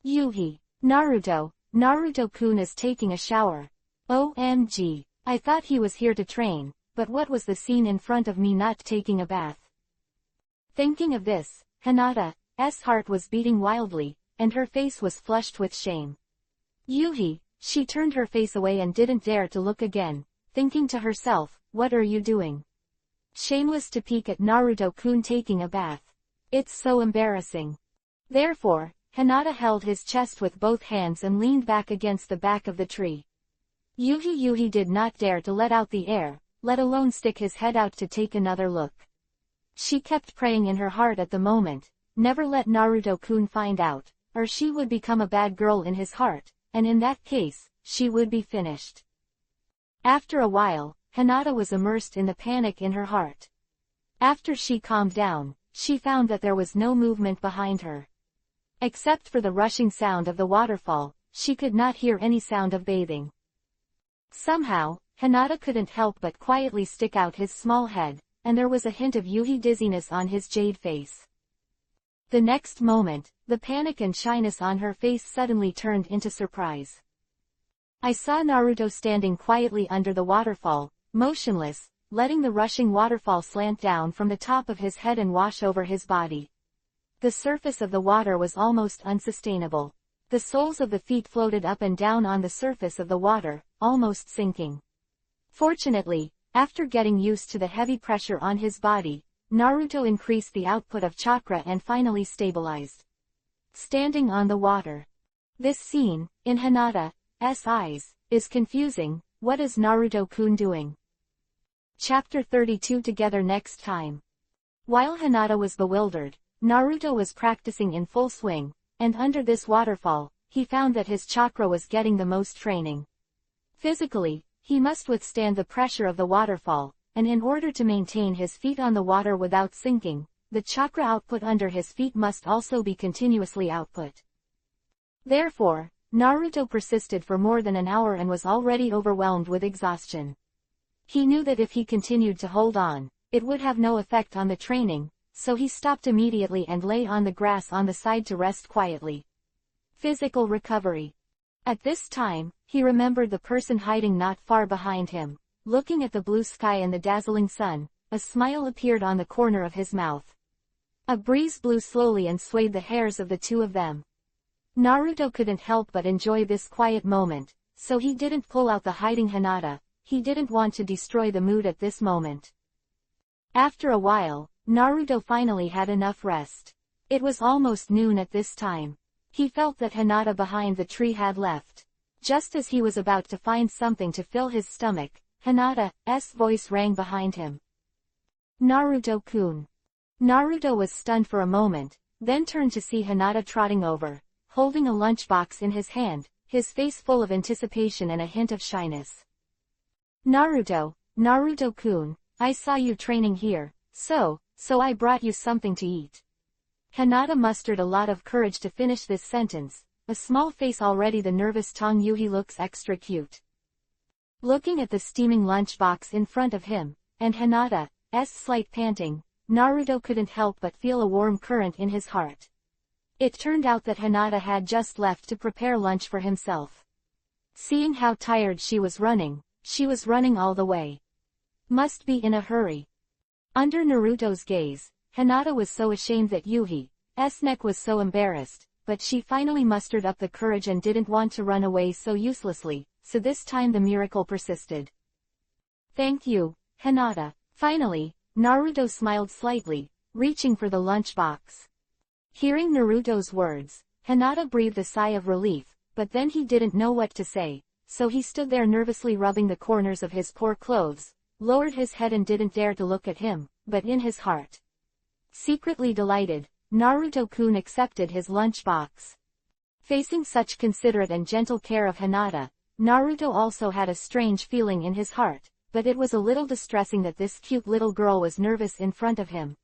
Yuhi, Naruto-kun is taking a shower. OMG, I thought he was here to train, but what was the scene in front of me not taking a bath? Thinking of this, Hinata's heart was beating wildly, and her face was flushed with shame. Yuhi, she turned her face away and didn't dare to look again, thinking to herself, what are you doing? Shameless to peek at Naruto-kun taking a bath. It's so embarrassing. Therefore, Hinata held his chest with both hands and leaned back against the back of the tree. Yuhi did not dare to let out the air, let alone stick his head out to take another look. She kept praying in her heart at the moment, never let Naruto-kun find out, or she would become a bad girl in his heart, and in that case, she would be finished. After a while, Hinata was immersed in the panic in her heart. After she calmed down, she found that there was no movement behind her. Except for the rushing sound of the waterfall, she could not hear any sound of bathing. Somehow, Hinata couldn't help but quietly stick out his small head, and there was a hint of Yuhi dizziness on his jade face. The next moment, the panic and shyness on her face suddenly turned into surprise. I saw Naruto standing quietly under the waterfall, motionless, letting the rushing waterfall slant down from the top of his head and wash over his body. The surface of the water was almost unsustainable. The soles of the feet floated up and down on the surface of the water, almost sinking. Fortunately, after getting used to the heavy pressure on his body, Naruto increased the output of chakra and finally stabilized. Standing on the water. This scene, in Hinata's eyes, is confusing. What is Naruto-kun doing? Chapter 32 together next time. While Hinata was bewildered, Naruto was practicing in full swing, and under this waterfall, he found that his chakra was getting the most training. Physically, he must withstand the pressure of the waterfall, and in order to maintain his feet on the water without sinking, the chakra output under his feet must also be continuously output. Therefore, Naruto persisted for more than an hour and was already overwhelmed with exhaustion. He knew that if he continued to hold on, it would have no effect on the training, so he stopped immediately and lay on the grass on the side to rest quietly. Physical recovery. At this time, he remembered the person hiding not far behind him. Looking at the blue sky and the dazzling sun, a smile appeared on the corner of his mouth. A breeze blew slowly and swayed the hairs of the two of them. Naruto couldn't help but enjoy this quiet moment, so he didn't pull out the hiding Hinata. He didn't want to destroy the mood at this moment. After a while, Naruto finally had enough rest. It was almost noon at this time. He felt that Hinata behind the tree had left. Just as he was about to find something to fill his stomach, Hinata's voice rang behind him. Naruto-kun. Naruto was stunned for a moment, then turned to see Hinata trotting over, holding a lunchbox in his hand, his face full of anticipation and a hint of shyness. Naruto-kun, I saw you training here, so I brought you something to eat. Hinata mustered a lot of courage to finish this sentence, a small face already the nervous Tong Yuhi looks extra cute. Looking at the steaming lunchbox in front of him, and Hinata's slight panting, Naruto couldn't help but feel a warm current in his heart. It turned out that Hinata had just left to prepare lunch for himself. Seeing how tired she was running all the way. Must be in a hurry. Under Naruto's gaze, Hinata was so ashamed that Yuhi's neck was so embarrassed, but she finally mustered up the courage and didn't want to run away so uselessly, so this time the miracle persisted. Thank you, Hinata. Finally, Naruto smiled slightly, reaching for the lunchbox. Hearing Naruto's words, Hinata breathed a sigh of relief, but then he didn't know what to say, so he stood there nervously rubbing the corners of his poor clothes, lowered his head and didn't dare to look at him, but in his heart, secretly delighted, Naruto-kun accepted his lunchbox. Facing such considerate and gentle care of Hinata, Naruto also had a strange feeling in his heart, but it was a little distressing that this cute little girl was nervous in front of him.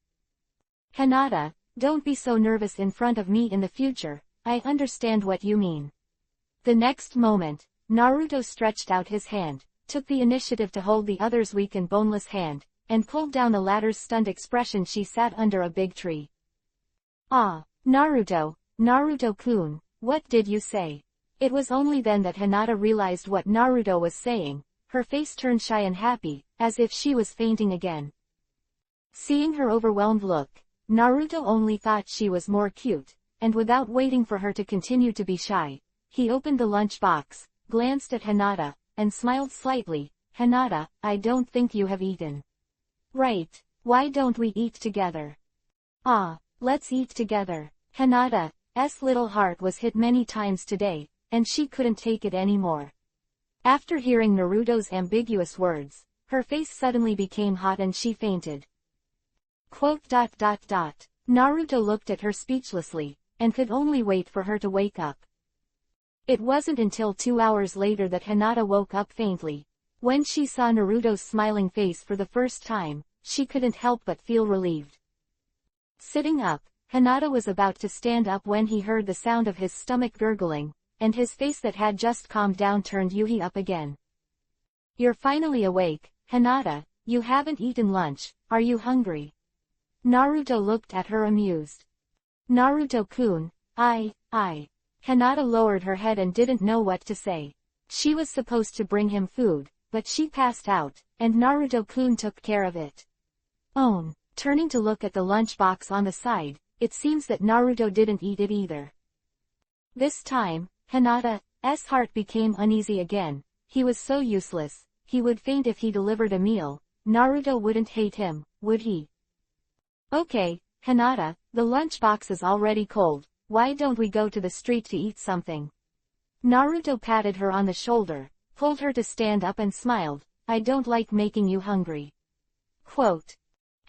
Hinata, don't be so nervous in front of me in the future, I understand what you mean. The next moment, Naruto stretched out his hand, took the initiative to hold the other's weak and boneless hand, and pulled down the latter's stunned expression. She sat under a big tree. Ah, Naruto, Naruto-kun, what did you say? It was only then that Hinata realized what Naruto was saying. Her face turned shy and happy, as if she was fainting again. Seeing her overwhelmed look, Naruto only thought she was more cute, and without waiting for her to continue to be shy, he opened the lunchbox, glanced at Hinata, and smiled slightly. Hinata, I don't think you have eaten. Right, why don't we eat together? Ah, let's eat together. Hinata's little heart was hit many times today, and she couldn't take it anymore. After hearing Naruto's ambiguous words, her face suddenly became hot and she fainted. Naruto looked at her speechlessly, and could only wait for her to wake up. It wasn't until 2 hours later that Hinata woke up faintly. When she saw Naruto's smiling face for the first time, she couldn't help but feel relieved. Sitting up, Hinata was about to stand up when he heard the sound of his stomach gurgling, and his face that had just calmed down turned Yuhi up again. You're finally awake, Hinata, you haven't eaten lunch, are you hungry? Naruto looked at her amused. Naruto-kun, I. Hinata lowered her head and didn't know what to say. She was supposed to bring him food, but she passed out, and Naruto-kun took care of it. Turning to look at the lunchbox on the side, it seems that Naruto didn't eat it either. This time, Hinata's heart became uneasy again. He was so useless, he would faint if he delivered a meal. Naruto wouldn't hate him, would he? Okay, Hinata, the lunchbox is already cold, why don't we go to the street to eat something? Naruto patted her on the shoulder, pulled her to stand up and smiled, I don't like making you hungry. Quote.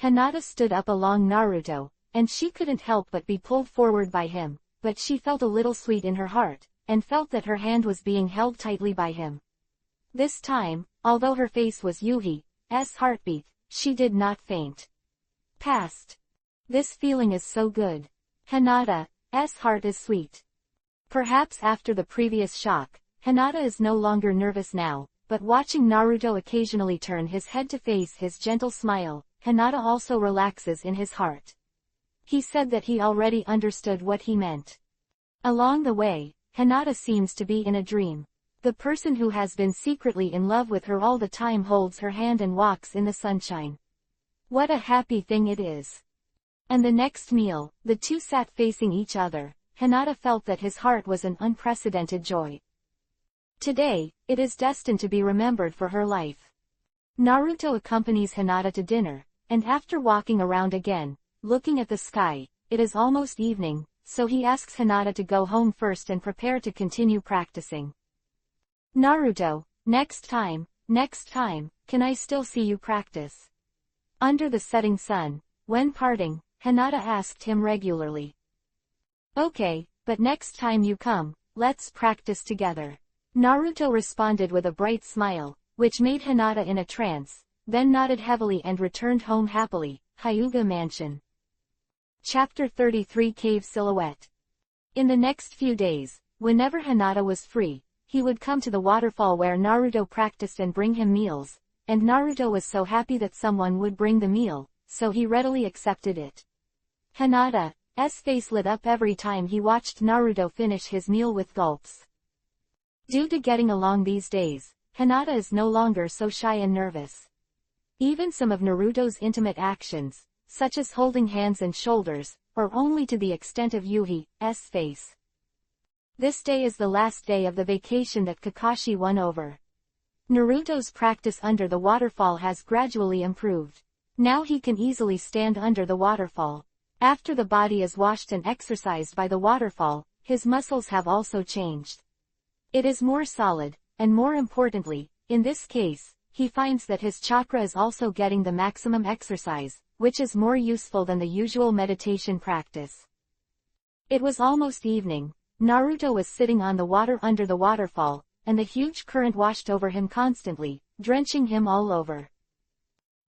Hinata stood up along Naruto, and she couldn't help but be pulled forward by him, but she felt a little sweet in her heart, and felt that her hand was being held tightly by him. This time, although her face was Yuhi's heartbeat, she did not faint. Past. This feeling is so good. Hinata's heart is sweet. Perhaps after the previous shock, Hinata is no longer nervous now, but watching Naruto occasionally turn his head to face his gentle smile, Hinata also relaxes in his heart. He said that he already understood what he meant. Along the way, Hinata seems to be in a dream. The person who has been secretly in love with her all the time holds her hand and walks in the sunshine. What a happy thing it is. And the next meal, the two sat facing each other. Hinata felt that his heart was an unprecedented joy. Today, it is destined to be remembered for her life. Naruto accompanies Hinata to dinner, and after walking around again, looking at the sky, it is almost evening, so he asks Hinata to go home first and prepare to continue practicing. Naruto, next time, can I still see you practice? Under the setting sun, when parting, Hinata asked him regularly. Okay, but next time you come, let's practice together. Naruto responded with a bright smile, which made Hinata in a trance, then nodded heavily and returned home happily. Hyuga Mansion. Chapter 33 Cave Silhouette. In the next few days, whenever Hinata was free, he would come to the waterfall where Naruto practiced and bring him meals, and Naruto was so happy that someone would bring the meal, so he readily accepted it. Hinata's face lit up every time he watched Naruto finish his meal with gulps. Due to getting along these days, Hinata is no longer so shy and nervous. Even some of Naruto's intimate actions, such as holding hands and shoulders, are only to the extent of Yuhi's face. This day is the last day of the vacation that Kakashi won over. Naruto's practice under the waterfall has gradually improved. Now he can easily stand under the waterfall. After the body is washed and exercised by the waterfall, his muscles have also changed. It is more solid, and more importantly, in this case, he finds that his chakra is also getting the maximum exercise, which is more useful than the usual meditation practice. It was almost evening. Naruto was sitting on the water under the waterfall, and the huge current washed over him constantly, drenching him all over.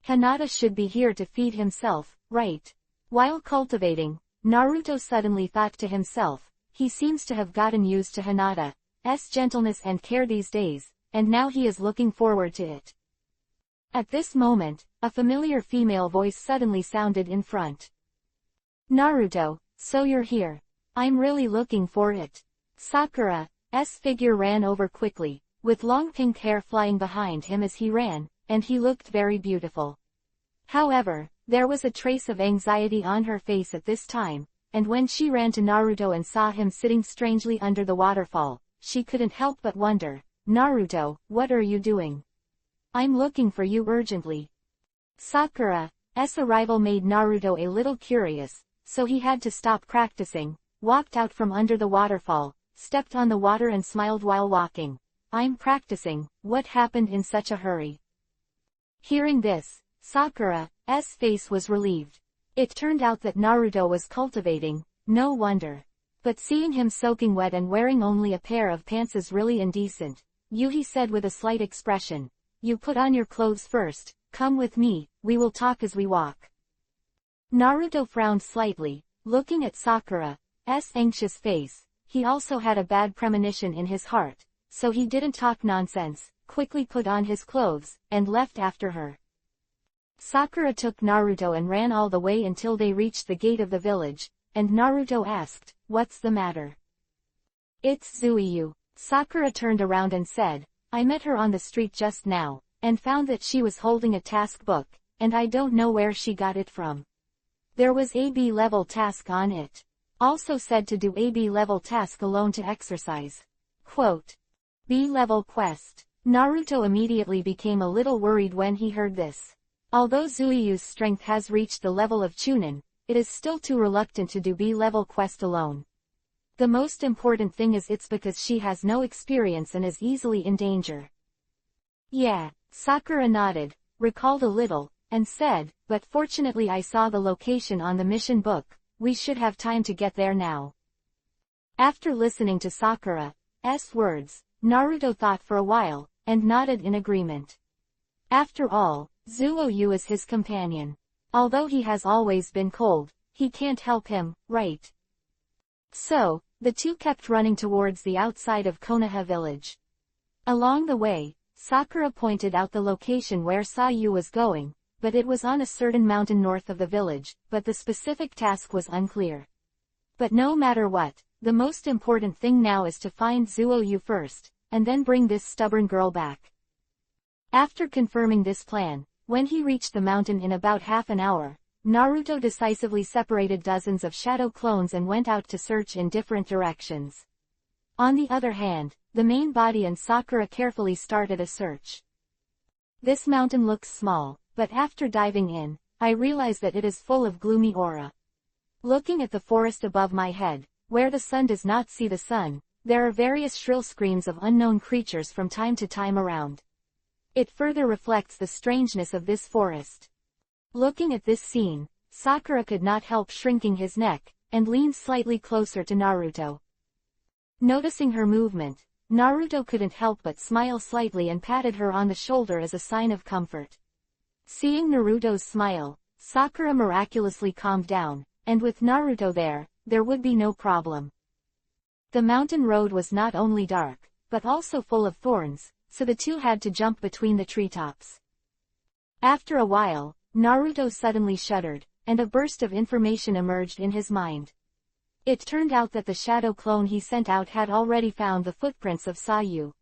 Hinata should be here to feed himself, right? While cultivating, Naruto suddenly thought to himself, he seems to have gotten used to Hinata's gentleness and care these days, and now he is looking forward to it. At this moment, a familiar female voice suddenly sounded in front. Naruto, so you're here. I'm really looking for it. Sakura's figure ran over quickly, with long pink hair flying behind him as he ran, and he looked very beautiful. However, there was a trace of anxiety on her face at this time, and when she ran to Naruto and saw him sitting strangely under the waterfall, she couldn't help but wonder, Naruto, what are you doing? I'm looking for you urgently. Sakura's arrival made Naruto a little curious, so he had to stop practicing, walked out from under the waterfall, stepped on the water and smiled while walking. I'm practicing, what happened in such a hurry? Hearing this, Sakura's face was relieved. It turned out that Naruto was cultivating, no wonder. But seeing him soaking wet and wearing only a pair of pants is really indecent. Yuhi said with a slight expression. You put on your clothes first, come with me, we will talk as we walk. Naruto frowned slightly, looking at Sakura's anxious face. He also had a bad premonition in his heart, so he didn't talk nonsense, quickly put on his clothes, and left after her. Sakura took Naruto and ran all the way until they reached the gate of the village, and Naruto asked, what's the matter? It's Zuiyu. Sakura turned around and said, I met her on the street just now, and found that she was holding a task book, and I don't know where she got it from. There was a B-level task on it. Also said to do a B-level task alone to exercise. Quote. B-level quest. Naruto immediately became a little worried when he heard this. Although Zuiyu's strength has reached the level of Chunin, it is still too reluctant to do B-level quest alone. The most important thing is it's because she has no experience and is easily in danger. Yeah, Sakura nodded, recalled a little, and said, but fortunately I saw the location on the mission book, we should have time to get there now. After listening to Sakura's words, Naruto thought for a while, and nodded in agreement. After all, Zuoyu is his companion. Although he has always been cold, he can't help him, right? So, the two kept running towards the outside of Konoha village. Along the way, Sakura pointed out the location where Sayu was going, but it was on a certain mountain north of the village, but the specific task was unclear. But no matter what, the most important thing now is to find Zuoyu first, and then bring this stubborn girl back. After confirming this plan, when he reached the mountain in about half an hour, Naruto decisively separated dozens of shadow clones and went out to search in different directions. On the other hand, the main body and Sakura carefully started a search. This mountain looks small, but after diving in, I realize that it is full of gloomy aura. Looking at the forest above my head, where the sun does not see the sun, there are various shrill screams of unknown creatures from time to time around. It further reflects the strangeness of this forest. Looking at this scene, Sakura could not help shrinking his neck, and leaned slightly closer to Naruto. Noticing her movement, Naruto couldn't help but smile slightly and patted her on the shoulder as a sign of comfort. Seeing Naruto's smile, Sakura miraculously calmed down, and with Naruto there would be no problem. The mountain road was not only dark, but also full of thorns, so the two had to jump between the treetops. After a while, Naruto suddenly shuddered, and a burst of information emerged in his mind. It turned out that the shadow clone he sent out had already found the footprints of Sayu.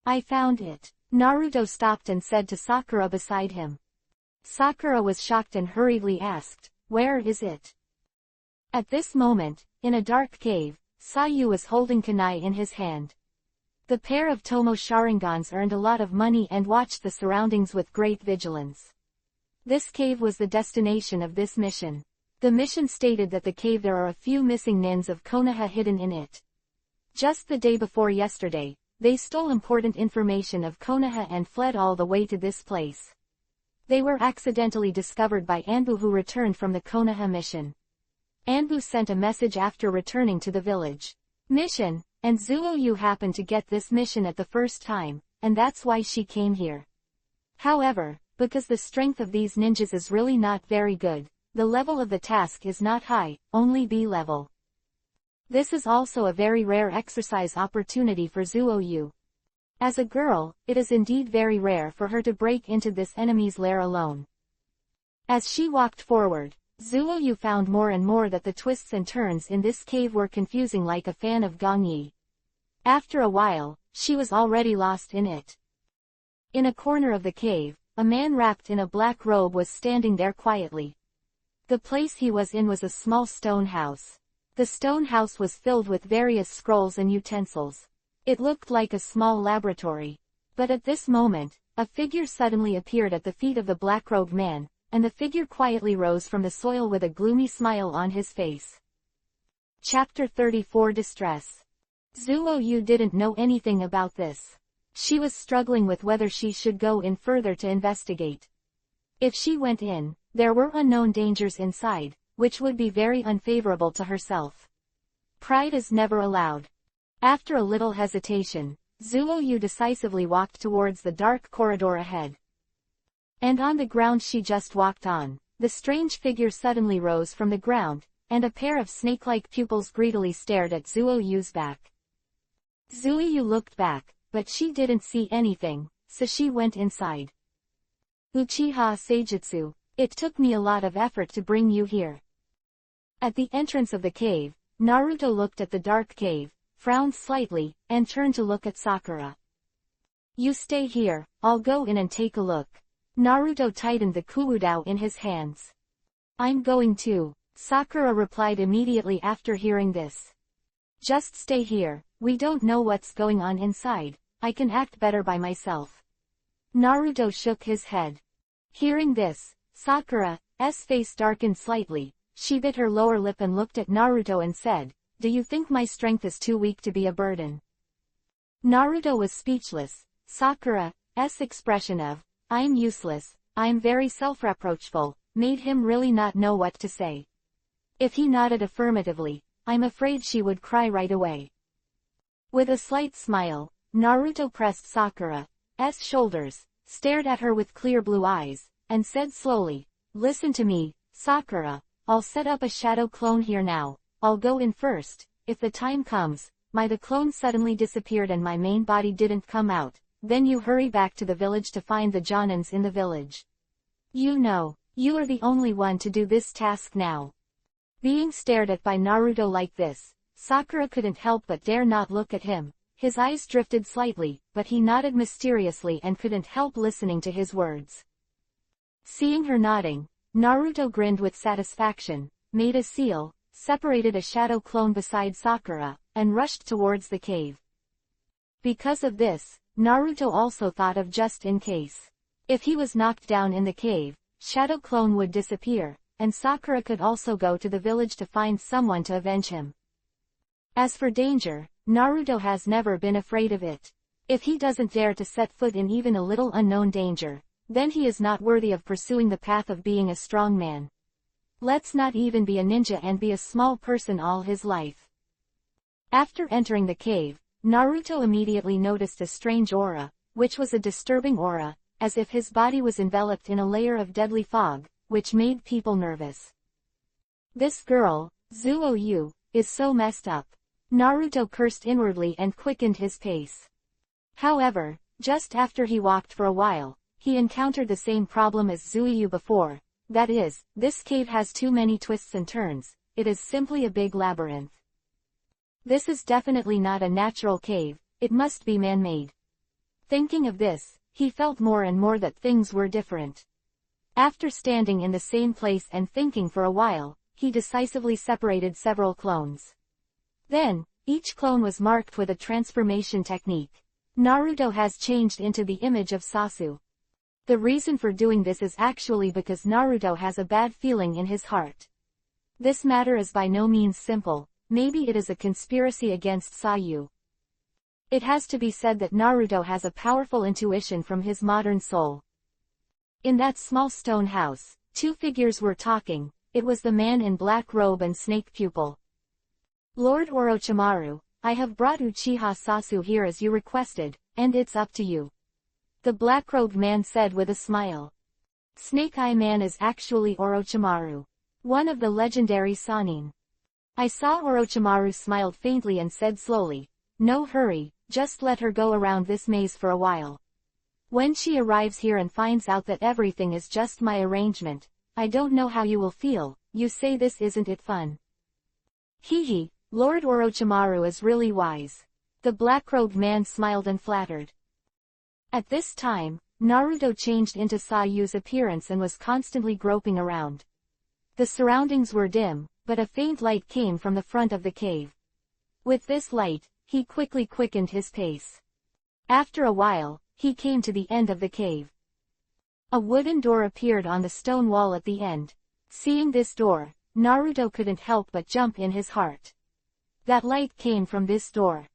I found it. Naruto stopped and said to Sakura beside him. Sakura was shocked and hurriedly asked, where is it? At this moment, in a dark cave, Sayu was holding kunai in his hand. The pair of Tomo Sharingans earned a lot of money and watched the surroundings with great vigilance. This cave was the destination of this mission. The mission stated that the cave there are a few missing nins of Konoha hidden in it. Just the day before yesterday, they stole important information of Konoha and fled all the way to this place. They were accidentally discovered by Anbu, who returned from the Konoha mission. Anbu sent a message after returning to the village mission, and Zuoyu happened to get this mission at the first time, and that's why she came here. However, because the strength of these ninjas is really not very good, the level of the task is not high, only B level. This is also a very rare exercise opportunity for Zuoyu. As a girl, it is indeed very rare for her to break into this enemy's lair alone. As she walked forward, Zuoyu found more and more that the twists and turns in this cave were confusing like a fan of gongyi. After a while, she was already lost in it. In a corner of the cave, a man wrapped in a black robe was standing there quietly. The place he was in was a small stone house. The stone house was filled with various scrolls and utensils. It looked like a small laboratory. But at this moment, a figure suddenly appeared at the feet of the black-robed man, and the figure quietly rose from the soil with a gloomy smile on his face. Chapter 34 Distress. Zuoyu didn't know anything about this. She was struggling with whether she should go in further to investigate. If she went in, there were unknown dangers inside, which would be very unfavorable to herself. Pride is never allowed. After a little hesitation, Zuoyu decisively walked towards the dark corridor ahead. And on the ground she just walked on, the strange figure suddenly rose from the ground, and a pair of snake-like pupils greedily stared at Zuoyu's back. Zuoyu looked back, but she didn't see anything, so she went inside. Uchiha Seijutsu, it took me a lot of effort to bring you here. At the entrance of the cave, Naruto looked at the dark cave, frowned slightly, and turned to look at Sakura. You stay here, I'll go in and take a look. Naruto tightened the kuudao in his hands. I'm going too, Sakura replied immediately after hearing this. Just stay here, we don't know what's going on inside, I can act better by myself. Naruto shook his head. Hearing this, Sakura's face darkened slightly. She bit her lower lip and looked at Naruto and said, Do you think my strength is too weak to be a burden? Naruto was speechless. Sakura's expression of, I'm useless, I'm very self-reproachful, made him really not know what to say. If he nodded affirmatively, I'm afraid she would cry right away. With a slight smile, Naruto pressed Sakura's shoulders, stared at her with clear blue eyes, and said slowly, Listen to me, Sakura, I'll set up a shadow clone here now, I'll go in first, if the time comes, the clone suddenly disappeared and my main body didn't come out, then you hurry back to the village to find the Jonins in the village. You know, you are the only one to do this task now. Being stared at by Naruto like this, Sakura couldn't help but dare not look at him. His eyes drifted slightly, but he nodded mysteriously and couldn't help listening to his words. Seeing her nodding, Naruto grinned with satisfaction, made a seal, separated a shadow clone beside Sakura, and rushed towards the cave. Because of this, Naruto also thought of just in case. If he was knocked down in the cave, shadow clone would disappear, and Sakura could also go to the village to find someone to avenge him. As for danger, Naruto has never been afraid of it. If he doesn't dare to set foot in even a little unknown danger, then he is not worthy of pursuing the path of being a strong man. Let's not even be a ninja and be a small person all his life. After entering the cave, Naruto immediately noticed a strange aura, which was a disturbing aura, as if his body was enveloped in a layer of deadly fog, which made people nervous. This girl, Zuoyu, is so messed up. Naruto cursed inwardly and quickened his pace. However, just after he walked for a while, he encountered the same problem as Zuoyu before, that is, this cave has too many twists and turns, it is simply a big labyrinth. This is definitely not a natural cave, it must be man-made. Thinking of this, he felt more and more that things were different. After standing in the same place and thinking for a while, he decisively separated several clones. Then, Each clone was marked with a transformation technique. Naruto has changed into the image of Sasu. The reason for doing this is actually because Naruto has a bad feeling in his heart. This matter is by no means simple. Maybe it is a conspiracy against Sayu. It has to be said that Naruto has a powerful intuition from his modern soul. In that small stone house, two figures were talking. It was the man in black robe and snake pupil. Lord Orochimaru, I have brought Uchiha Sasu here as you requested, and it's up to you. The black-robed man said with a smile. Snake Eye Man is actually Orochimaru, one of the legendary Sannin. I saw Orochimaru smiled faintly and said slowly, no hurry, just let her go around this maze for a while. When she arrives here and finds out that everything is just my arrangement, I don't know how you will feel. You say this isn't it fun? Hee, Lord Orochimaru is really wise. The black-robed man smiled and flattered. At this time, Naruto changed into Sayu's appearance and was constantly groping around. The surroundings were dim, but a faint light came from the front of the cave. With this light, he quickly quickened his pace. After a while, he came to the end of the cave. A wooden door appeared on the stone wall at the end. Seeing this door, Naruto couldn't help but jump in his heart. That light came from this door.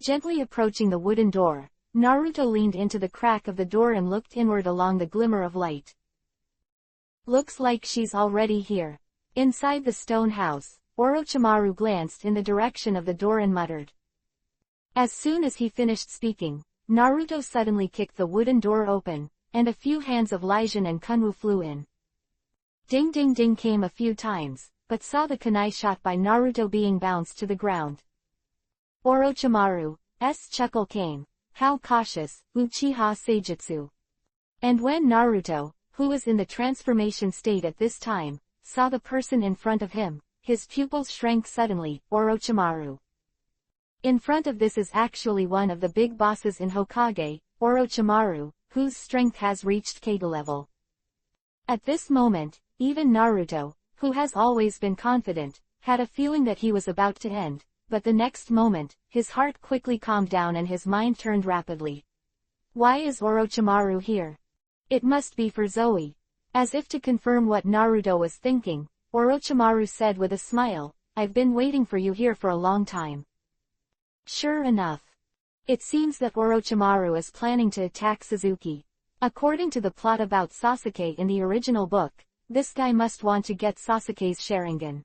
Gently approaching the wooden door, Naruto leaned into the crack of the door and looked inward along the glimmer of light. Looks like she's already here. Inside the stone house, Orochimaru glanced in the direction of the door and muttered. As soon as he finished speaking, Naruto suddenly kicked the wooden door open, and a few hands of Lijian and Kunwu flew in. Ding ding ding came a few times, but saw the kunai shot by Naruto being bounced to the ground. Orochimaru's chuckle came. How cautious, Uchiha Seijutsu. And when Naruto, who was in the transformation state at this time, saw the person in front of him, his pupils shrank suddenly. Orochimaru. In front of this is actually one of the big bosses in Hokage, Orochimaru, whose strength has reached Kage level. At this moment, even Naruto, who has always been confident, had a feeling that he was about to end, but the next moment, his heart quickly calmed down and his mind turned rapidly. Why is Orochimaru here? It must be for Zoe. As if to confirm what Naruto was thinking, Orochimaru said with a smile, I've been waiting for you here for a long time. Sure enough. It seems that Orochimaru is planning to attack Suzuki. According to the plot about Sasuke in the original book, this guy must want to get Sasuke's Sharingan.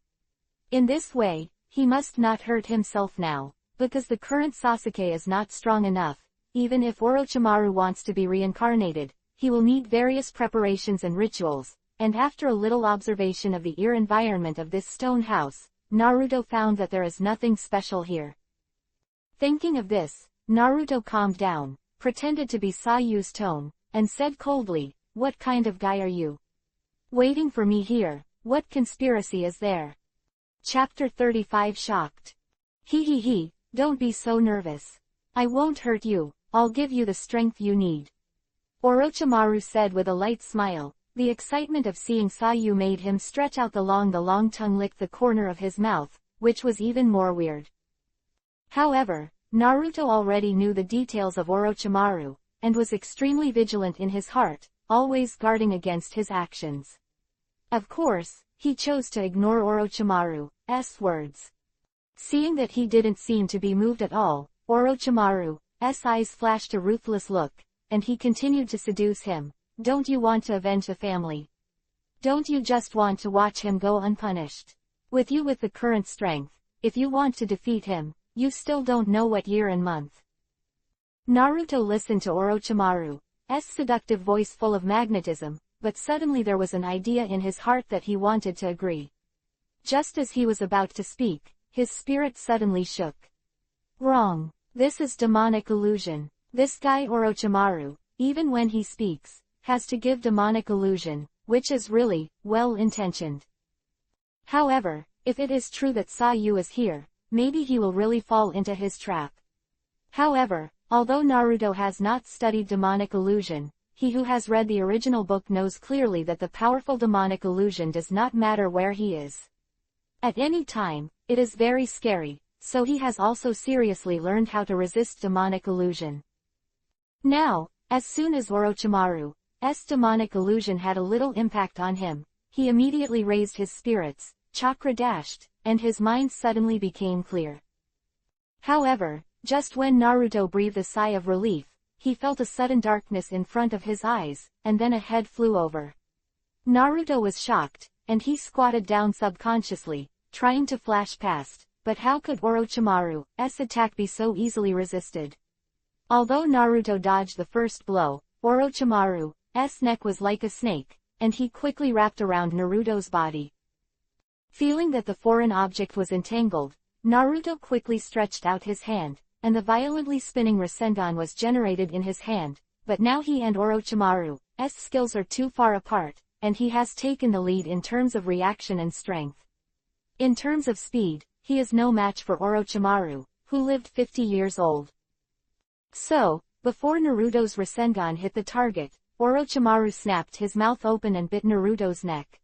In this way, he must not hurt himself now, because the current Sasuke is not strong enough. Even if Orochimaru wants to be reincarnated, he will need various preparations and rituals, and after a little observation of the environment of this stone house, Naruto found that there is nothing special here. Thinking of this, Naruto calmed down, pretended to be Sayu's tone, and said coldly, what kind of guy are you? Waiting for me here, what conspiracy is there? Chapter 35 Shocked. He, don't be so nervous. I won't hurt you, I'll give you the strength you need. Orochimaru said with a light smile. The excitement of seeing Sayu made him stretch out the long tongue licked the corner of his mouth, which was even more weird. However, Naruto already knew the details of Orochimaru, and was extremely vigilant in his heart, always guarding against his actions. Of course, he chose to ignore Orochimaru's words. Seeing that he didn't seem to be moved at all, Orochimaru's eyes flashed a ruthless look, and he continued to seduce him. Don't you want to avenge the family? Don't you just want to watch him go unpunished? With you with the current strength, if you want to defeat him, you still don't know what year and month. Naruto listened to Orochimaru's seductive voice full of magnetism, but suddenly there was an idea in his heart that he wanted to agree. Just as he was about to speak, his spirit suddenly shook. Wrong. This is demonic illusion. This guy Orochimaru, even when he speaks, has to give demonic illusion, which is really, well-intentioned. However, if it is true that Sayu is here, maybe he will really fall into his trap. However, although Naruto has not studied demonic illusion, he who has read the original book knows clearly that the powerful demonic illusion does not matter where he is. At any time, it is very scary, so he has also seriously learned how to resist demonic illusion. Now, as soon as Orochimaru's demonic illusion had a little impact on him, he immediately raised his spirits, chakra dashed, and his mind suddenly became clear. However, just when Naruto breathed a sigh of relief, he felt a sudden darkness in front of his eyes, and then a head flew over. Naruto was shocked, and he squatted down subconsciously, trying to flash past, but how could Orochimaru's attack be so easily resisted? Although Naruto dodged the first blow, Orochimaru's neck was like a snake, and he quickly wrapped around Naruto's body. Feeling that the foreign object was entangled, Naruto quickly stretched out his hand, and the violently spinning Rasengan was generated in his hand, but now he and Orochimaru's skills are too far apart, and he has taken the lead in terms of reaction and strength. In terms of speed, he is no match for Orochimaru, who lived 50 years old. So, before Naruto's Rasengan hit the target, Orochimaru snapped his mouth open and bit Naruto's neck.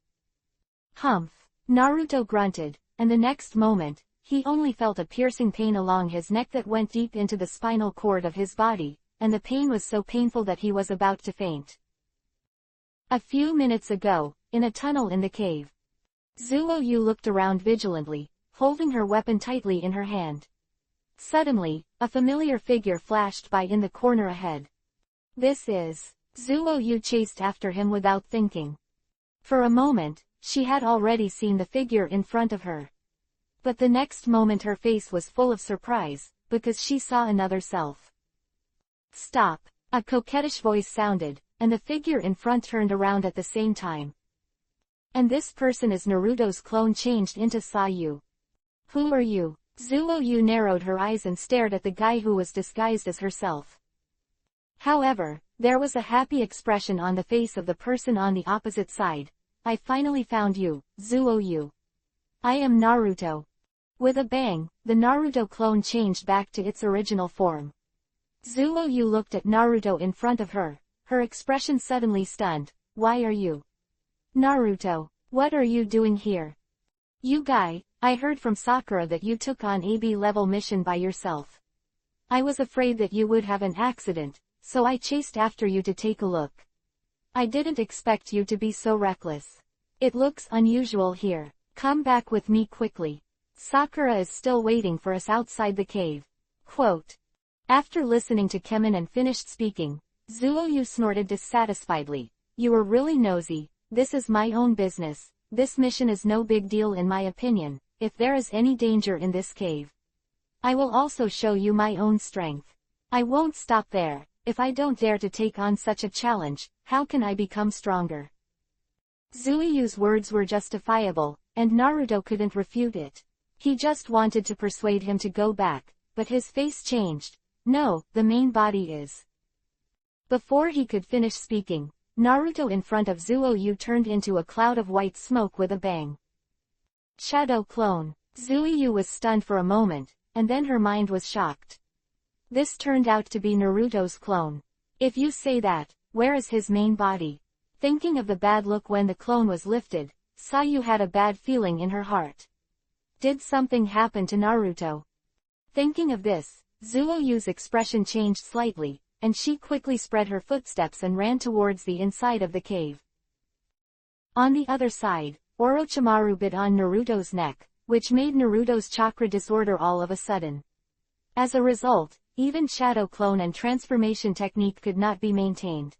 Humph! Naruto grunted, and the next moment, he only felt a piercing pain along his neck that went deep into the spinal cord of his body, and the pain was so painful that he was about to faint. A few minutes ago, in a tunnel in the cave, Zuo-Yu looked around vigilantly, holding her weapon tightly in her hand. Suddenly, a familiar figure flashed by in the corner ahead. This is... Zuo-Yu chased after him without thinking. For a moment, she had already seen the figure in front of her. But the next moment her face was full of surprise, because she saw another self. Stop! A coquettish voice sounded, and the figure in front turned around at the same time. And this person is Naruto's clone changed into Sayu. Who are you? Zuo-Yu narrowed her eyes and stared at the guy who was disguised as herself. However, there was a happy expression on the face of the person on the opposite side. I finally found you, Zuo-Yu. I am Naruto. With a bang, the Naruto clone changed back to its original form. Zuo-Yu looked at Naruto in front of her, her expression suddenly stunned. Why are you? Naruto, what are you doing here? You guy, I heard from Sakura that you took on AB level mission by yourself. I was afraid that you would have an accident, so I chased after you to take a look. I didn't expect you to be so reckless. It looks unusual here. Come back with me quickly. Sakura is still waiting for us outside the cave. Quote. After listening to Kemen and finished speaking, Zuo-Yu snorted dissatisfiedly. You were really nosy. This is my own business. This mission is no big deal in my opinion. If there is any danger in this cave, I will also show you my own strength. I won't stop there. If I don't dare to take on such a challenge, how can I become stronger? Zuo-Yu's words were justifiable, and Naruto couldn't refute it. He just wanted to persuade him to go back, but his face changed. No, the main body is. Before he could finish speaking, Naruto in front of Zuo-Yu turned into a cloud of white smoke with a bang. Shadow clone. Zuo-Yu was stunned for a moment, and then her mind was shocked. This turned out to be Naruto's clone. If you say that, where is his main body? Thinking of the bad look when the clone was lifted, Sayu had a bad feeling in her heart. Did something happen to Naruto? Thinking of this, Zuo-Yu's expression changed slightly, and she quickly spread her footsteps and ran towards the inside of the cave. On the other side, Orochimaru bit on Naruto's neck, which made Naruto's chakra disorder all of a sudden. As a result, even shadow clone and transformation technique could not be maintained.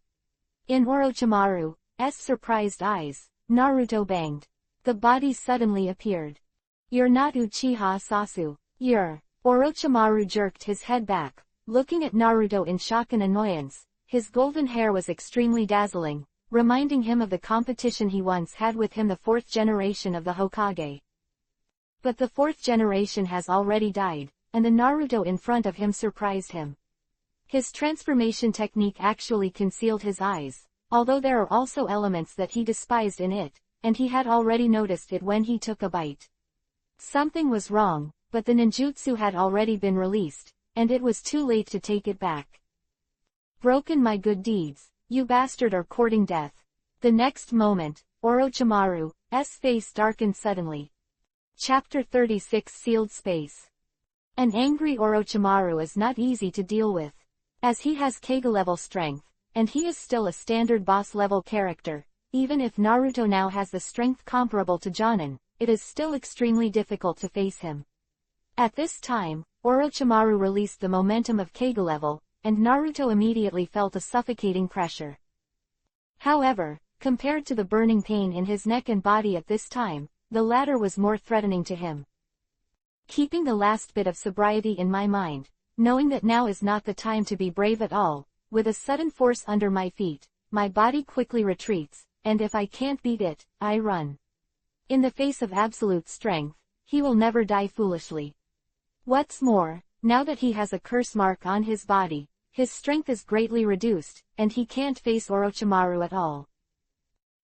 In Orochimaru's surprised eyes, Naruto banged. The body suddenly appeared. You're not Uchiha Sasu. You're. Orochimaru jerked his head back, looking at Naruto in shock and annoyance. His golden hair was extremely dazzling, reminding him of the competition he once had with him, the fourth generation of the Hokage. But the fourth generation has already died, and the Naruto in front of him surprised him. His transformation technique actually concealed his eyes, although there are also elements that he despised in it, and he had already noticed it when he took a bite. Something was wrong, but the ninjutsu had already been released, and it was too late to take it back. Broken my good deeds, you bastard, are courting death. The next moment, Orochimaru's face darkened suddenly. Chapter 36 Sealed Space. An angry Orochimaru is not easy to deal with. As he has Kage-level strength, and he is still a standard boss-level character, even if Naruto now has the strength comparable to Jonin, it is still extremely difficult to face him. At this time, Orochimaru released the momentum of Kage level, and Naruto immediately felt a suffocating pressure. However, compared to the burning pain in his neck and body at this time, the latter was more threatening to him. Keeping the last bit of sobriety in my mind, knowing that now is not the time to be brave at all, with a sudden force under my feet, my body quickly retreats, and if I can't beat it, I run. In the face of absolute strength, he will never die foolishly. What's more, now that he has a curse mark on his body, his strength is greatly reduced, and he can't face Orochimaru at all.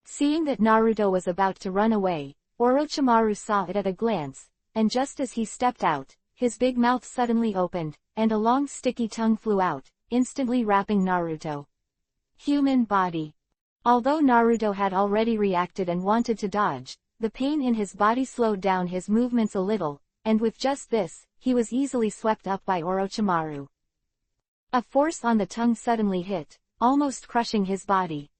Seeing that Naruto was about to run away, Orochimaru saw it at a glance, and just as he stepped out, his big mouth suddenly opened, and a long sticky tongue flew out, instantly wrapping Naruto. Human body. Although Naruto had already reacted and wanted to dodge, the pain in his body slowed down his movements a little, and with just this, he was easily swept up by Orochimaru. A force on the tongue suddenly hit, almost crushing his body.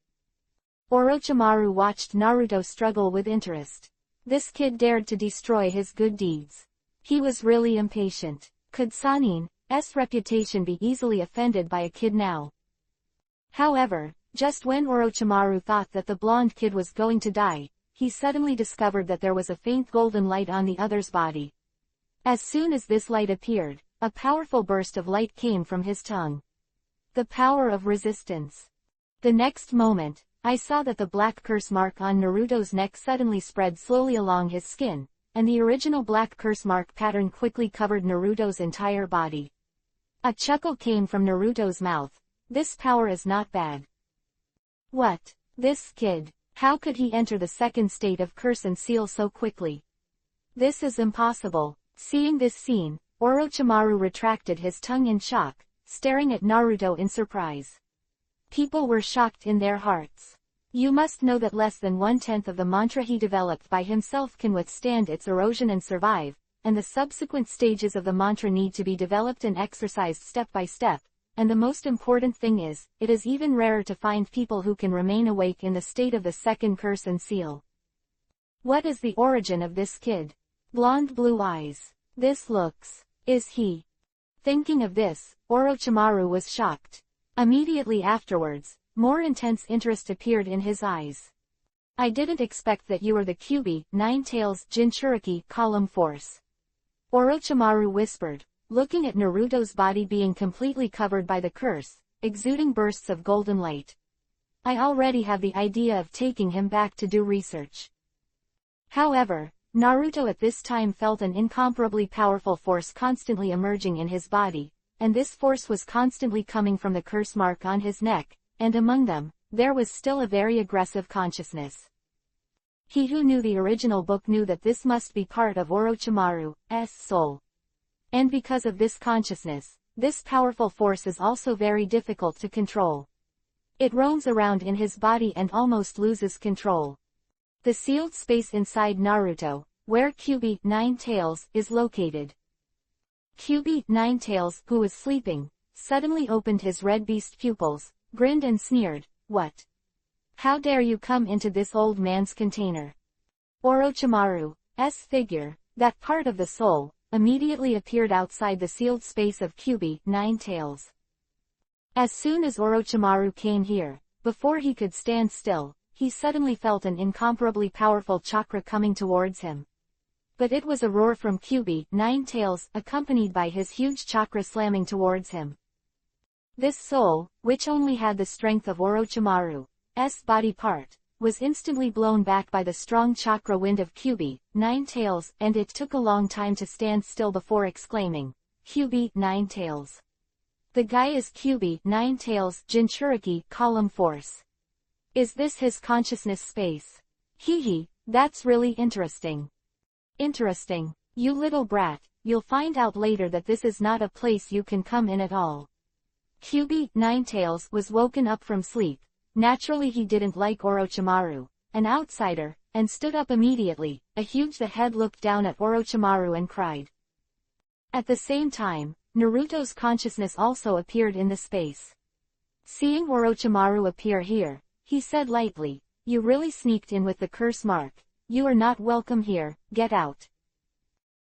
Orochimaru watched Naruto struggle with interest. This kid dared to destroy his good deeds. He was really impatient. Could Sanin's reputation be easily offended by a kid now? However, just when Orochimaru thought that the blonde kid was going to die, he suddenly discovered that there was a faint golden light on the other's body. As soon as this light appeared, a powerful burst of light came from his tongue. The power of resistance. The next moment, I saw that the black curse mark on Naruto's neck suddenly spread slowly along his skin, and the original black curse mark pattern quickly covered Naruto's entire body. A chuckle came from Naruto's mouth. This power is not bad. What? This kid, how could he enter the second state of curse and seal so quickly? This is impossible. Seeing this scene, Orochimaru retracted his tongue in shock, staring at Naruto in surprise. People were shocked in their hearts. You must know that less than 1/10 of the mantra he developed by himself can withstand its erosion and survive, and the subsequent stages of the mantra need to be developed and exercised step by step, and the most important thing is, it is even rarer to find people who can remain awake in the state of the second curse and seal. What is the origin of this kid? Blonde blue eyes. This looks. Is he? Thinking of this, Orochimaru was shocked. Immediately afterwards, more intense interest appeared in his eyes. I didn't expect that you were the Kyuubi, Nine-Tails, Jinchuriki, column force. Orochimaru whispered, looking at Naruto's body being completely covered by the curse, exuding bursts of golden light. I already have the idea of taking him back to do research. However, Naruto at this time felt an incomparably powerful force constantly emerging in his body, and this force was constantly coming from the curse mark on his neck, and among them, there was still a very aggressive consciousness. He who knew the original book knew that this must be part of Orochimaru's soul. And because of this consciousness, this powerful force is also very difficult to control. It roams around in his body and almost loses control. The sealed space inside Naruto, where Kyuubi, Nine-Tails, is located. Kyuubi, Nine-Tails, who was sleeping, suddenly opened his red beast pupils, grinned and sneered, "What? How dare you come into this old man's container?" Orochimaru's figure, that part of the soul, immediately appeared outside the sealed space of Kyuubi, Nine-Tails. As soon as Orochimaru came here, before he could stand still, he suddenly felt an incomparably powerful chakra coming towards him. But it was a roar from Kyuubi, Nine-Tails, accompanied by his huge chakra slamming towards him. This soul, which only had the strength of Orochimaru's body part, was instantly blown back by the strong chakra wind of Kyuubi, Nine-Tails, and it took a long time to stand still before exclaiming, "Kyuubi, Nine-Tails. The guy is Kyuubi, Nine-Tails, Jinchuriki, column force. Is this his consciousness space? Hee, that's really interesting." "Interesting? You little brat, you'll find out later that this is not a place you can come in at all." Kyuubi, Nine-Tails, was woken up from sleep. Naturally he didn't like Orochimaru, an outsider, and stood up immediately. The head looked down at Orochimaru and cried. At the same time, Naruto's consciousness also appeared in the space. Seeing Orochimaru appear here, he said lightly, "You really sneaked in with the curse mark. You are not welcome here, get out."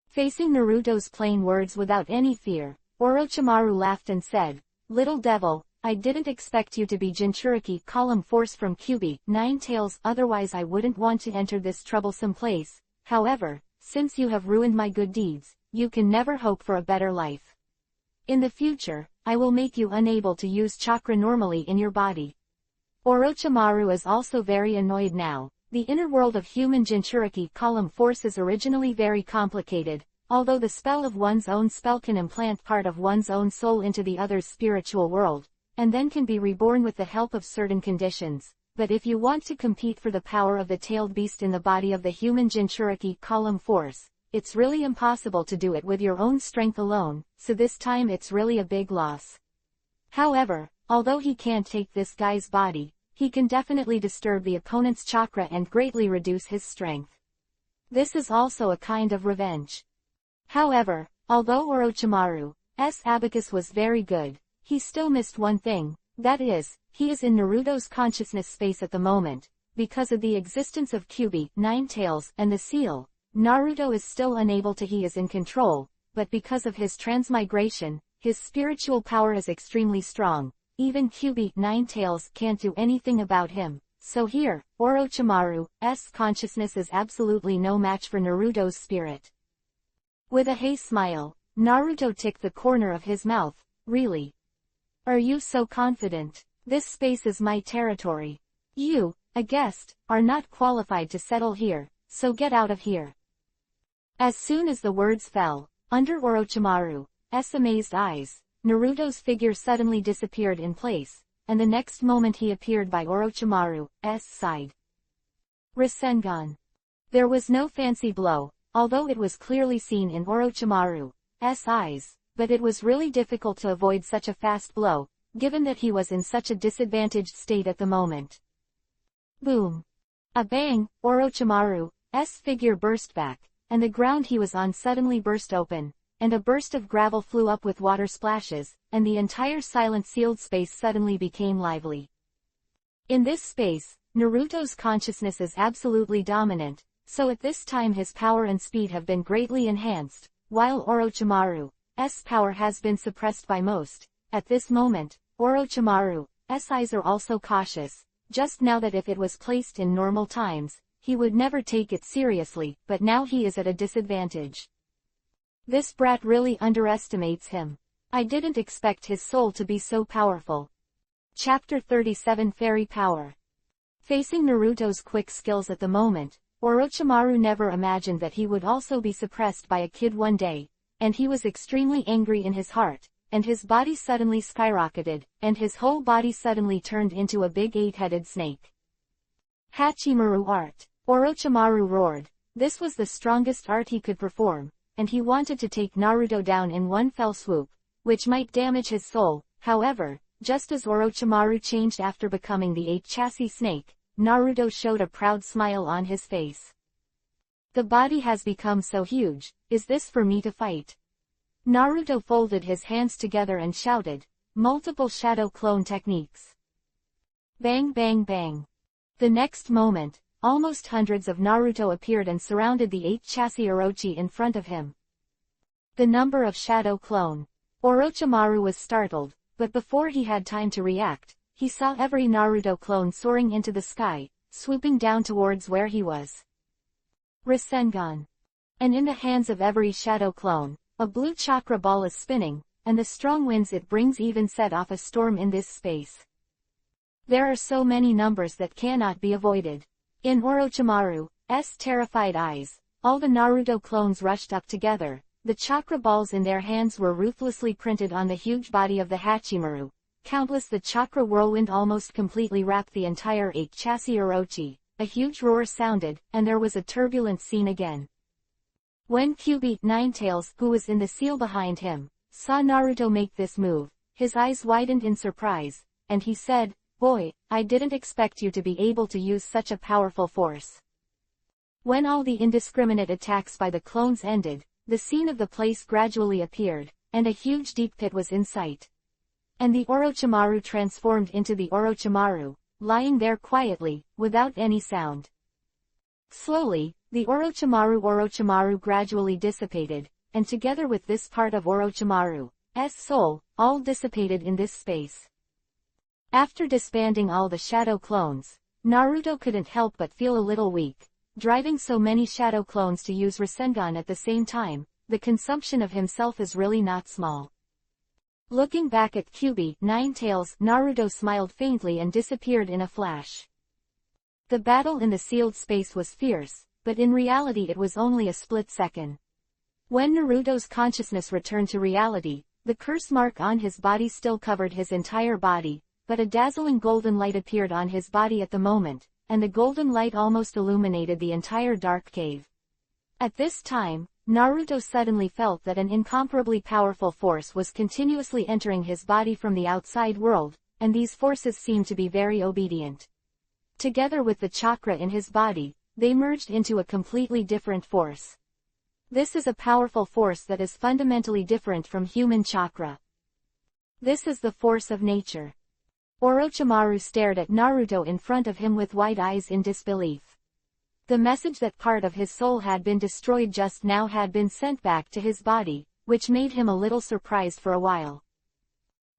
Facing Naruto's plain words without any fear, Orochimaru laughed and said, "Little devil, I didn't expect you to be Jinchuriki column force from Kyuubi, Nine Tails, otherwise I wouldn't want to enter this troublesome place. However, since you have ruined my good deeds, you can never hope for a better life. In the future, I will make you unable to use chakra normally in your body." Orochimaru is also very annoyed now. The inner world of human Jinchuriki column force is originally very complicated, although the spell of one's own spell can implant part of one's own soul into the other's spiritual world, and then can be reborn with the help of certain conditions. But if you want to compete for the power of the tailed beast in the body of the human Jinchuriki column force, it's really impossible to do it with your own strength alone, so this time it's really a big loss. However, although he can't take this guy's body, he can definitely disturb the opponent's chakra and greatly reduce his strength. This is also a kind of revenge. However, although Orochimaru's abacus was very good, he still missed one thing, that is, he is in Naruto's consciousness space at the moment. Because of the existence of Kyuubi, Nine Tails, and the seal, Naruto is still unable to. He is in control, but because of his transmigration, his spiritual power is extremely strong. Even Kyuubi, Nine Tails, can't do anything about him. So here, Orochimaru's consciousness is absolutely no match for Naruto's spirit. With a hazy smile, Naruto ticked the corner of his mouth. "Really? Are you so confident? This space is my territory. You, a guest, are not qualified to settle here, so get out of here." As soon as the words fell, under Orochimaru's amazed eyes, Naruto's figure suddenly disappeared in place, and the next moment he appeared by Orochimaru's side. Rasengan. There was no fancy blow, although it was clearly seen in Orochimaru's eyes, but it was really difficult to avoid such a fast blow, given that he was in such a disadvantaged state at the moment. Boom! A bang! Orochimaru's figure burst back, and the ground he was on suddenly burst open, and a burst of gravel flew up with water splashes, and the entire silent sealed space suddenly became lively. In this space, Naruto's consciousness is absolutely dominant, so at this time his power and speed have been greatly enhanced, while Orochimaru's power has been suppressed by most. At this moment, Orochimaru's eyes are also cautious, just now that if it was placed in normal times, he would never take it seriously, but now he is at a disadvantage. This brat really underestimates him. I didn't expect his soul to be so powerful. Chapter 37 Fairy Power. Facing Naruto's quick skills at the moment, Orochimaru never imagined that he would also be suppressed by a kid one day, and he was extremely angry in his heart, and his body suddenly skyrocketed, and his whole body suddenly turned into a big 8-headed snake. Hachimaru art. Orochimaru roared. This was the strongest art he could perform, and he wanted to take Naruto down in one fell swoop, which might damage his soul. However, just as Orochimaru changed after becoming the 8-chassis snake, Naruto showed a proud smile on his face. The body has become so huge, is this for me to fight? Naruto folded his hands together and shouted, multiple shadow clone techniques. Bang bang bang. The next moment, almost hundreds of Naruto appeared and surrounded the 8-chassis Orochi in front of him. The number of shadow clone. Orochimaru was startled, but before he had time to react, he saw every Naruto clone soaring into the sky, swooping down towards where he was. Rasengan. And in the hands of every shadow clone, a blue chakra ball is spinning, and the strong winds it brings even set off a storm in this space. There are so many numbers that cannot be avoided. In Orochimaru's terrified eyes, all the Naruto clones rushed up together. The chakra balls in their hands were ruthlessly printed on the huge body of the Hachimaru. Countless the chakra whirlwind almost completely wrapped the entire 8-chassis Orochi. A huge roar sounded, and there was a turbulent scene again. When Kyuubi, Nine Tails, who was in the seal behind him, saw Naruto make this move, his eyes widened in surprise, and he said, "Boy, I didn't expect you to be able to use such a powerful force." When all the indiscriminate attacks by the clones ended, the scene of the place gradually appeared, and a huge deep pit was in sight. And the Orochimaru transformed into the Orochimaru, lying there quietly, without any sound. Slowly, the Orochimaru gradually dissipated, and together with this part of Orochimaru's soul, all dissipated in this space. After disbanding all the shadow clones, Naruto couldn't help but feel a little weak. Driving so many shadow clones to use Rasengan at the same time, the consumption of himself is really not small. Looking back at Kyuubi, Ninetales, Naruto smiled faintly and disappeared in a flash. The battle in the sealed space was fierce, but in reality it was only a split second. When Naruto's consciousness returned to reality, the curse mark on his body still covered his entire body, but a dazzling golden light appeared on his body at the moment, and the golden light almost illuminated the entire dark cave. At this time, Naruto suddenly felt that an incomparably powerful force was continuously entering his body from the outside world, and these forces seemed to be very obedient. Together with the chakra in his body, they merged into a completely different force. This is a powerful force that is fundamentally different from human chakra. This is the force of nature. Orochimaru stared at Naruto in front of him with wide eyes in disbelief. The message that part of his soul had been destroyed just now had been sent back to his body, which made him a little surprised for a while.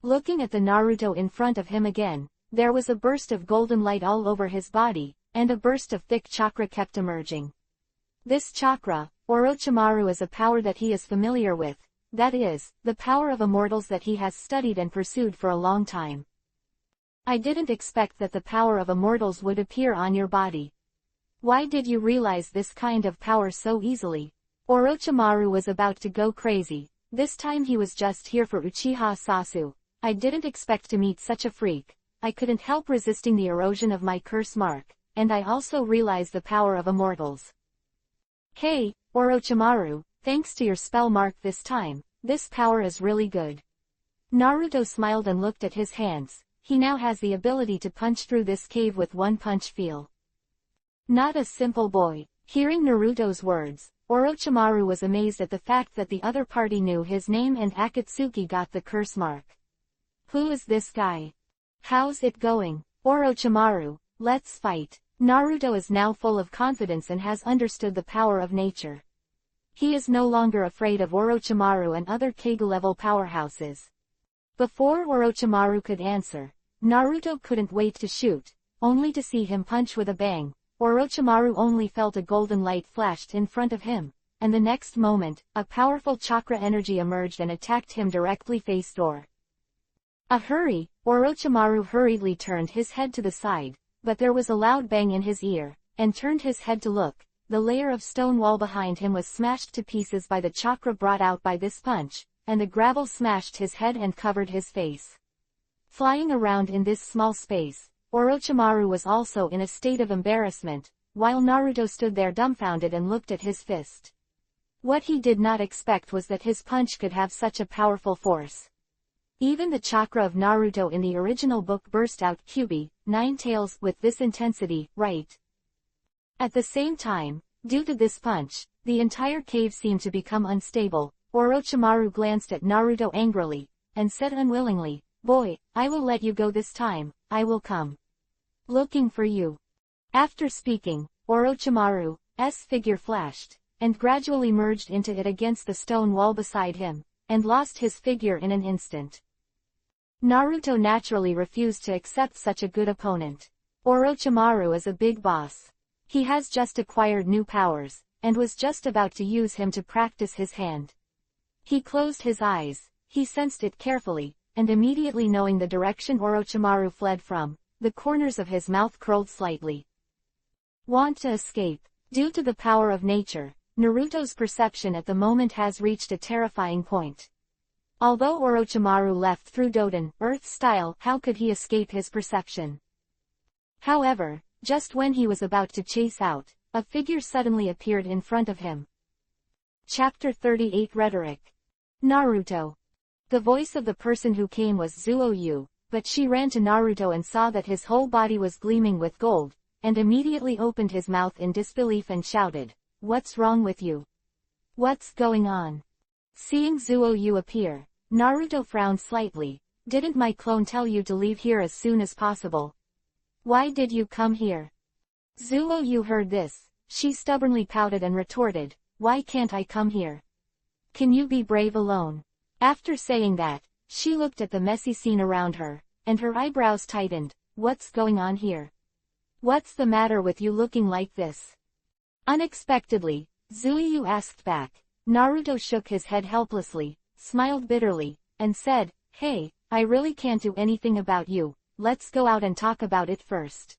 Looking at the Naruto in front of him again, there was a burst of golden light all over his body, and a burst of thick chakra kept emerging. This chakra, Orochimaru, is a power that he is familiar with, that is, the power of immortals that he has studied and pursued for a long time. I didn't expect that the power of immortals would appear on your body. Why did you realize this kind of power so easily? Orochimaru was about to go crazy. This time he was just here for Uchiha Sasu. I didn't expect to meet such a freak. I couldn't help resisting the erosion of my curse mark, and I also realized the power of immortals. Hey, Orochimaru, thanks to your spell mark this time, this power is really good. Naruto smiled and looked at his hands. He now has the ability to punch through this cave with one punch feel. Not a simple boy. Hearing Naruto's words, Orochimaru was amazed at the fact that the other party knew his name and Akatsuki got the curse mark. Who is this guy? How's it going? Orochimaru, let's fight. Naruto is now full of confidence and has understood the power of nature. He is no longer afraid of Orochimaru and other Kage-level powerhouses. Before Orochimaru could answer, Naruto couldn't wait to shoot, only to see him punch with a bang. Orochimaru only felt a golden light flashed in front of him, and the next moment, a powerful chakra energy emerged and attacked him directly face-door. A hurry, Orochimaru hurriedly turned his head to the side, but there was a loud bang in his ear, and turned his head to look. The layer of stone wall behind him was smashed to pieces by the chakra brought out by this punch, and the gravel smashed his head and covered his face. Flying around in this small space, Orochimaru was also in a state of embarrassment, while Naruto stood there dumbfounded and looked at his fist. What he did not expect was that his punch could have such a powerful force. Even the chakra of Naruto in the original book burst out Kyuubi, Ninetales, with this intensity, right? At the same time, due to this punch, the entire cave seemed to become unstable. Orochimaru glanced at Naruto angrily, and said unwillingly, "Boy, I will let you go this time, I will come. Looking for you." After speaking, Orochimaru's figure flashed, and gradually merged into it against the stone wall beside him, and lost his figure in an instant. Naruto naturally refused to accept such a good opponent. Orochimaru is a big boss. He has just acquired new powers, and was just about to use him to practice his hand. He closed his eyes, he sensed it carefully, and immediately knowing the direction Orochimaru fled from, the corners of his mouth curled slightly. Want to escape? Due to the power of nature, Naruto's perception at the moment has reached a terrifying point. Although Orochimaru left through Doden, Earth style, how could he escape his perception? However, just when he was about to chase out, a figure suddenly appeared in front of him. Chapter 38 Rhetoric. Naruto. The voice of the person who came was Zuo-Yu, but she ran to Naruto and saw that his whole body was gleaming with gold, and immediately opened his mouth in disbelief and shouted, "What's wrong with you? What's going on? Seeing Zuoyu appear, Naruto frowned slightly. Didn't my clone tell you to leave here as soon as possible? Why did you come here? Zuoyu heard this. She stubbornly pouted and retorted, why can't I come here? Can you be brave alone? After saying that, she looked at the messy scene around her, and her eyebrows tightened. What's going on here? What's the matter with you looking like this? Unexpectedly, Zuoyu asked back. Naruto shook his head helplessly, smiled bitterly, and said, hey, I really can't do anything about you, let's go out and talk about it first.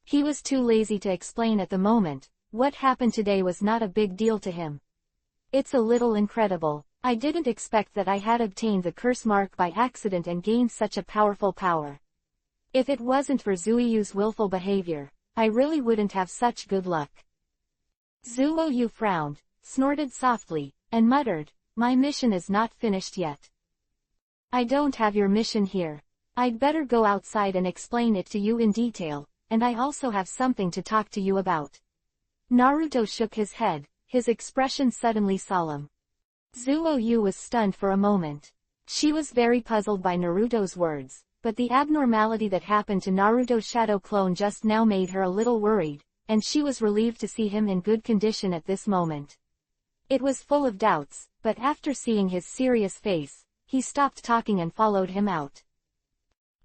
He was too lazy to explain at the moment. What happened today was not a big deal to him. It's a little incredible. I didn't expect that I had obtained the curse mark by accident and gained such a powerful power. If it wasn't for Zuoyu's willful behavior, I really wouldn't have such good luck. Zuoyu frowned, snorted softly, and muttered, my mission is not finished yet. I don't have your mission here. I'd better go outside and explain it to you in detail, and I also have something to talk to you about. Naruto shook his head, his expression suddenly solemn. Zuoyu was stunned for a moment. She was very puzzled by Naruto's words, but the abnormality that happened to Naruto's shadow clone just now made her a little worried, and she was relieved to see him in good condition at this moment. It was full of doubts, but after seeing his serious face, he stopped talking and followed him out.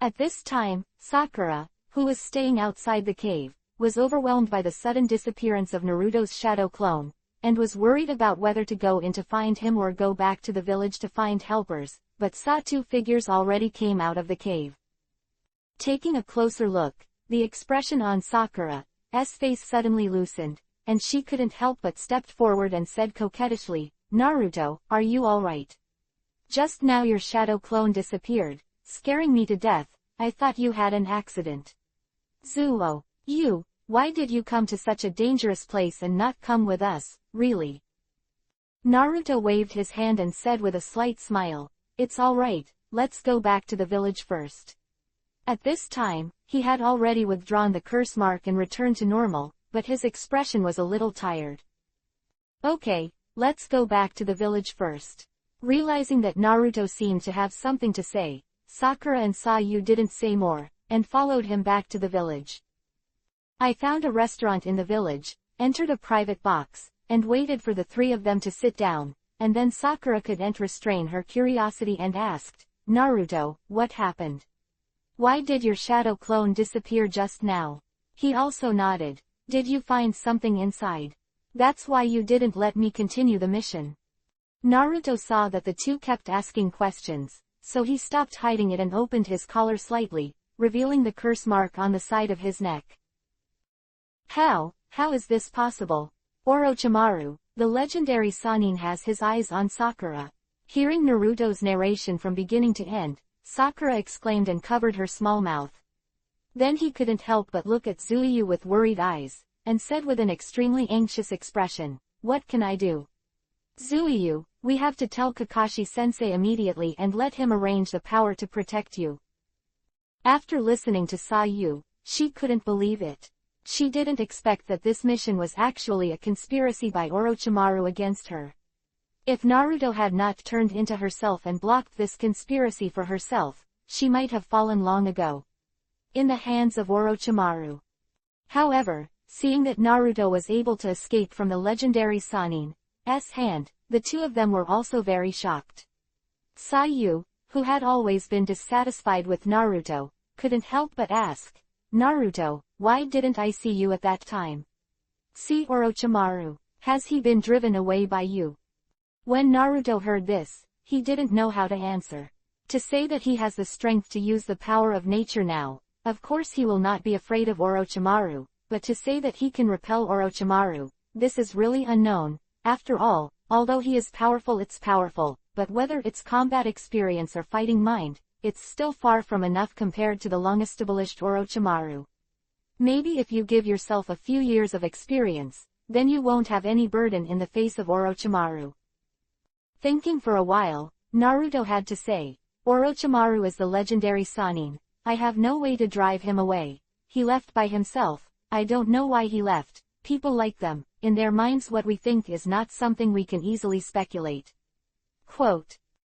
At this time, Sakura, who was staying outside the cave, was overwhelmed by the sudden disappearance of Naruto's shadow clone, and was worried about whether to go in to find him or go back to the village to find helpers, but saw two figures already came out of the cave. Taking a closer look, the expression on Sakura's face suddenly loosened, and she couldn't help but stepped forward and said coquettishly, Naruto, are you alright? Just now your shadow clone disappeared, scaring me to death. I thought you had an accident. Zuo, why did you come to such a dangerous place and not come with us, really? Naruto waved his hand and said with a slight smile, it's alright, let's go back to the village first. At this time, he had already withdrawn the curse mark and returned to normal, but his expression was a little tired. Okay, let's go back to the village first. Realizing that Naruto seemed to have something to say, Sakura and Sayu didn't say more, and followed him back to the village. I found a restaurant in the village, entered a private box, and waited for the three of them to sit down, and then Sakura couldn't restrain her curiosity and asked, Naruto, what happened? Why did your shadow clone disappear just now? He also nodded. Did you find something inside? That's why you didn't let me continue the mission. Naruto saw that the two kept asking questions, so he stopped hiding it and opened his collar slightly, revealing the curse mark on the side of his neck. How is this possible? Orochimaru, the legendary Sannin, has his eyes on Sakura. Hearing Naruto's narration from beginning to end, Sakura exclaimed and covered her small mouth. Then he couldn't help but look at Zuoyu with worried eyes, and said with an extremely anxious expression, what can I do? Zuoyu, we have to tell Kakashi-sensei immediately and let him arrange the power to protect you. After listening to Sayu, she couldn't believe it. She didn't expect that this mission was actually a conspiracy by Orochimaru against her. If Naruto had not turned into herself and blocked this conspiracy for herself, she might have fallen long ago in the hands of Orochimaru. However, seeing that Naruto was able to escape from the legendary Sannin's hand, the two of them were also very shocked. Sayu, who had always been dissatisfied with Naruto, couldn't help but ask, Naruto, why didn't I see you at that time? See Orochimaru, has he been driven away by you? When Naruto heard this, he didn't know how to answer. To say that he has the strength to use the power of nature now, of course he will not be afraid of Orochimaru, but to say that he can repel Orochimaru, this is really unknown. After all, although he is powerful, it's powerful, but whether it's combat experience or fighting mind, it's still far from enough compared to the long-established Orochimaru. Maybe if you give yourself a few years of experience, then you won't have any burden in the face of Orochimaru. Thinking for a while, Naruto had to say, Orochimaru is the legendary Sannin. I have no way to drive him away. He left by himself. I don't know why he left. People like them, in their minds what we think is not something we can easily speculate. Quote.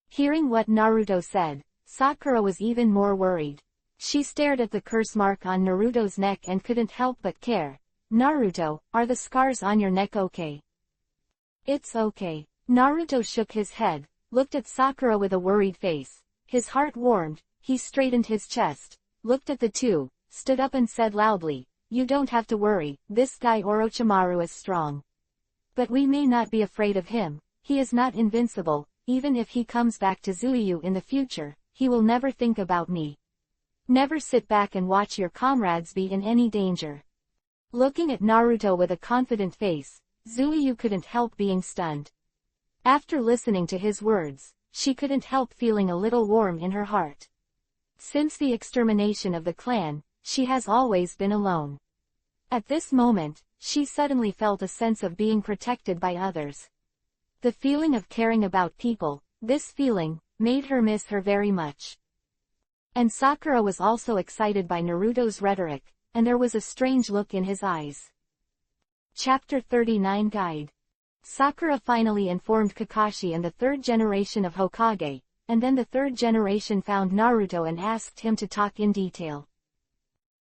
Hearing what Naruto said, Sakura was even more worried. She stared at the curse mark on Naruto's neck and couldn't help but care. Naruto, are the scars on your neck okay? It's okay. Naruto shook his head, looked at Sakura with a worried face. His heart warmed, he straightened his chest, looked at the two, stood up and said loudly, you don't have to worry, this guy Orochimaru is strong. But we may not be afraid of him, he is not invincible, even if he comes back to Zuiyu in the future, he will never think about me. Never sit back and watch your comrades be in any danger. Looking at Naruto with a confident face, Zuiyu couldn't help being stunned. After listening to his words, she couldn't help feeling a little warm in her heart. Since the extermination of the clan, she has always been alone. At this moment, she suddenly felt a sense of being protected by others. The feeling of caring about people, this feeling, made her miss her very much. And Sakura was also excited by Naruto's rhetoric, and there was a strange look in his eyes. Chapter 39 Guide. Sakura finally informed Kakashi and the third generation of Hokage, and then the third generation found Naruto and asked him to talk in detail.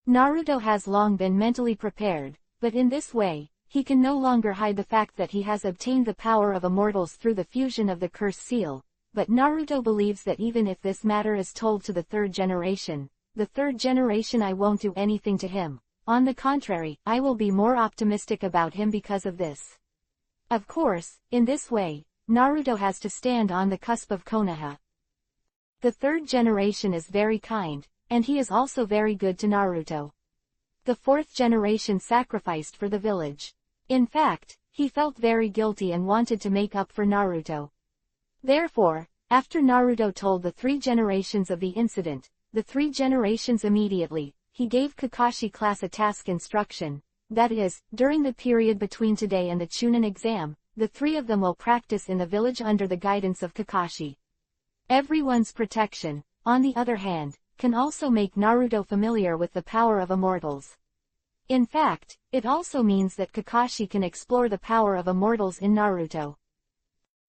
Naruto has long been mentally prepared, but in this way, he can no longer hide the fact that he has obtained the power of immortals through the fusion of the curse seal, but Naruto believes that even if this matter is told to the third generation I won't do anything to him. On the contrary, I will be more optimistic about him because of this. Of course, in this way, Naruto has to stand on the cusp of Konoha. The third generation is very kind, and he is also very good to Naruto. The fourth generation sacrificed for the village. In fact, he felt very guilty and wanted to make up for Naruto. Therefore, after Naruto told the three generations of the incident, the three generations immediately, he gave Kakashi class a task instruction. That is, during the period between today and the Chunin exam, the three of them will practice in the village under the guidance of Kakashi. Everyone's protection, on the other hand, can also make Naruto familiar with the power of immortals. In fact, it also means that Kakashi can explore the power of immortals in Naruto.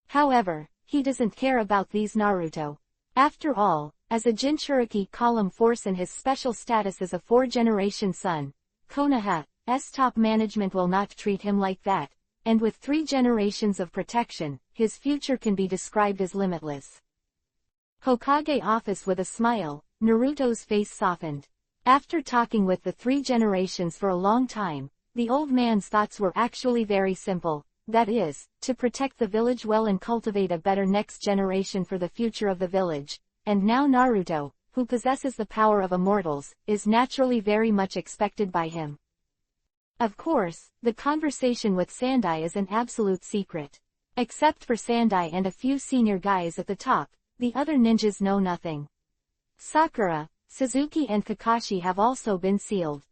However, he doesn't care about these Naruto. After all, as a Jinchuriki column force and his special status as a four-generation son, Konoha's top management will not treat him like that, and with 3 generations of protection, his future can be described as limitless. Hokage office. With a smile, Naruto's face softened. After talking with the 3 generations for a long time, the old man's thoughts were actually very simple, that is, to protect the village well and cultivate a better next generation for the future of the village, and now Naruto, who possesses the power of immortals, is naturally very much expected by him. Of course, the conversation with Sandai is an absolute secret. Except for Sandai and a few senior guys at the top, the other ninjas know nothing. Sakura, Suzuki and Kakashi have also been sealed.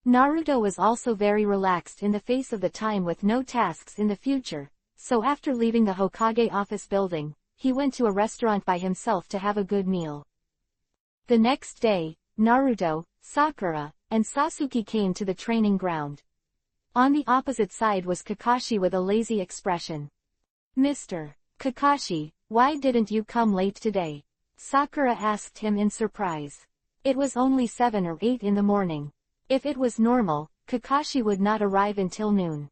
Naruto was also very relaxed in the face of the time with no tasks in the future, so after leaving the Hokage office building, he went to a restaurant by himself to have a good meal. The next day, Naruto, Sakura, and Sasuke came to the training ground. On the opposite side was Kakashi with a lazy expression. "Mr. Kakashi, why didn't you come late today?" Sakura asked him in surprise. It was only 7 or 8 in the morning. If it was normal, Kakashi would not arrive until noon.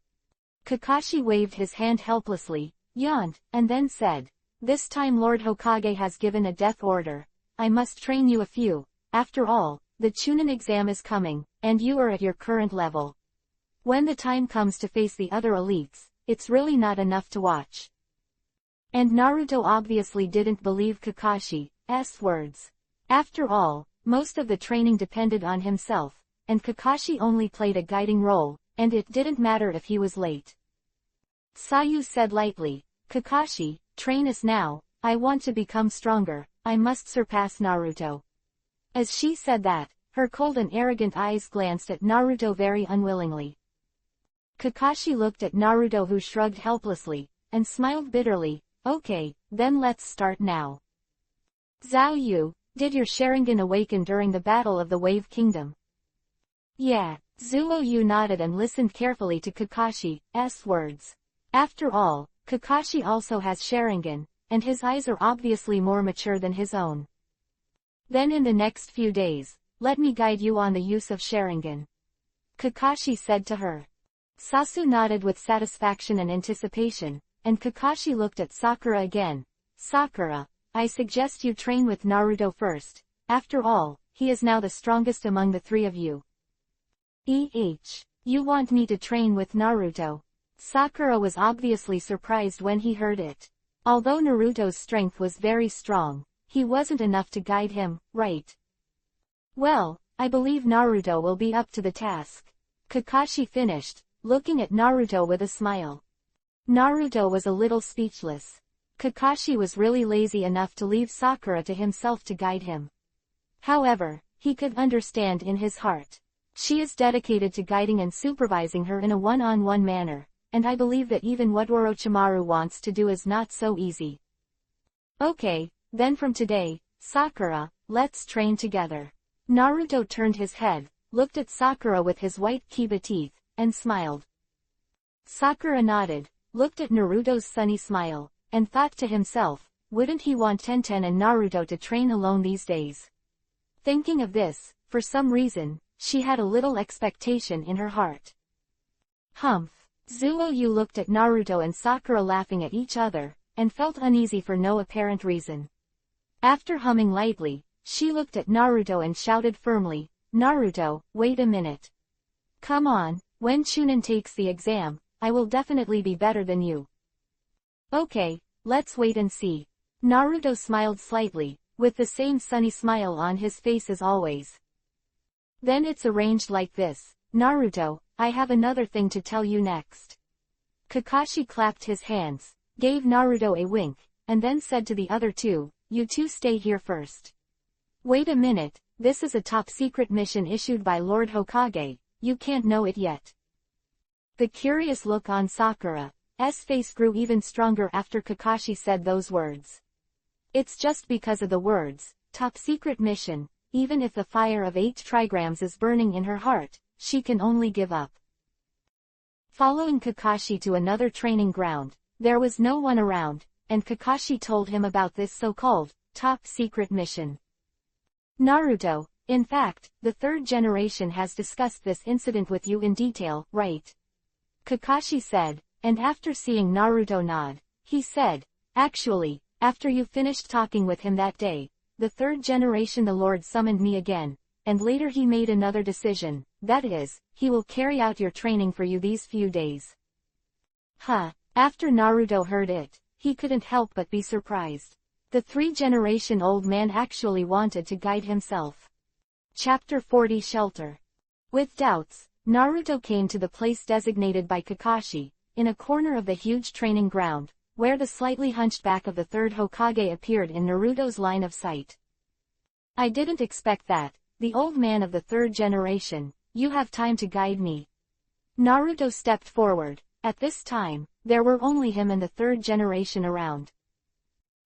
Kakashi waved his hand helplessly, yawned, and then said, "This time Lord Hokage has given a death order. I must train you a few. After all, the Chunin exam is coming, and you are at your current level. When the time comes to face the other elites, it's really not enough to watch." And Naruto obviously didn't believe Kakashi's words. After all, most of the training depended on himself, and Kakashi only played a guiding role, and it didn't matter if he was late. Sayu said lightly, "Kakashi, train us now, I want to become stronger, I must surpass Naruto." As she said that, her cold and arrogant eyes glanced at Naruto very unwillingly. Kakashi looked at Naruto, who shrugged helplessly, and smiled bitterly. "Okay, then let's start now. Zhao Yu, did your Sharingan awaken during the Battle of the Wave Kingdom?" Yeah. Zuo-yu nodded and listened carefully to Kakashi's words. After all, Kakashi also has Sharingan, and his eyes are obviously more mature than his own. Then in the next few days, let me guide you on the use of Sharingan, Kakashi said to her. Sasu nodded with satisfaction and anticipation, and Kakashi looked at Sakura again. Sakura, I suggest you train with Naruto first. After all, he is now the strongest among the three of you. You want me to train with Naruto? Sakura was obviously surprised when he heard it. Although Naruto's strength was very strong, he wasn't enough to guide him, right? Well, I believe Naruto will be up to the task, Kakashi finished, looking at Naruto with a smile. Naruto was a little speechless. Kakashi was really lazy enough to leave Sakura to himself to guide him. However, he could understand in his heart. She is dedicated to guiding and supervising her in a one-on-one manner, and I believe that even what Orochimaru wants to do is not so easy. Okay, then from today, Sakura, let's train together. Naruto turned his head, looked at Sakura with his white Kiba teeth, and smiled. Sakura nodded, looked at Naruto's sunny smile, and thought to himself, wouldn't he want Tenten and Naruto to train alone these days? Thinking of this, for some reason, she had a little expectation in her heart. Humph. Zuo-yu looked at Naruto and Sakura laughing at each other, and felt uneasy for no apparent reason. After humming lightly, she looked at Naruto and shouted firmly, Naruto, wait a minute. Come on, when Chunin takes the exam, I will definitely be better than you. Okay, let's wait and see. Naruto smiled slightly, with the same sunny smile on his face as always. Then it's arranged like this, Naruto, I have another thing to tell you next. Kakashi clapped his hands, gave Naruto a wink, and then said to the other two, you two stay here first. Wait a minute, this is a top-secret mission issued by Lord Hokage, you can't know it yet. The curious look on Sakura's face grew even stronger after Kakashi said those words. It's just because of the words, top-secret mission, even if the fire of 8 trigrams is burning in her heart, she can only give up. Following Kakashi to another training ground, there was no one around, and Kakashi told him about this so-called, top-secret mission. Naruto, in fact, the third generation has discussed this incident with you in detail, right? Kakashi said, and after seeing Naruto nod, he said, actually, after you finished talking with him that day, the third generation the Lord summoned me again, and later he made another decision, that is, he will carry out your training for you these few days. After Naruto heard it, he couldn't help but be surprised. The 3-generation-old man actually wanted to guide himself. Chapter 40 Shelter. With doubts, Naruto came to the place designated by Kakashi, in a corner of the huge training ground, where the slightly hunched back of the third Hokage appeared in Naruto's line of sight. I didn't expect that, the old man of the third generation, you have time to guide me. Naruto stepped forward. At this time, there were only him and the third generation around.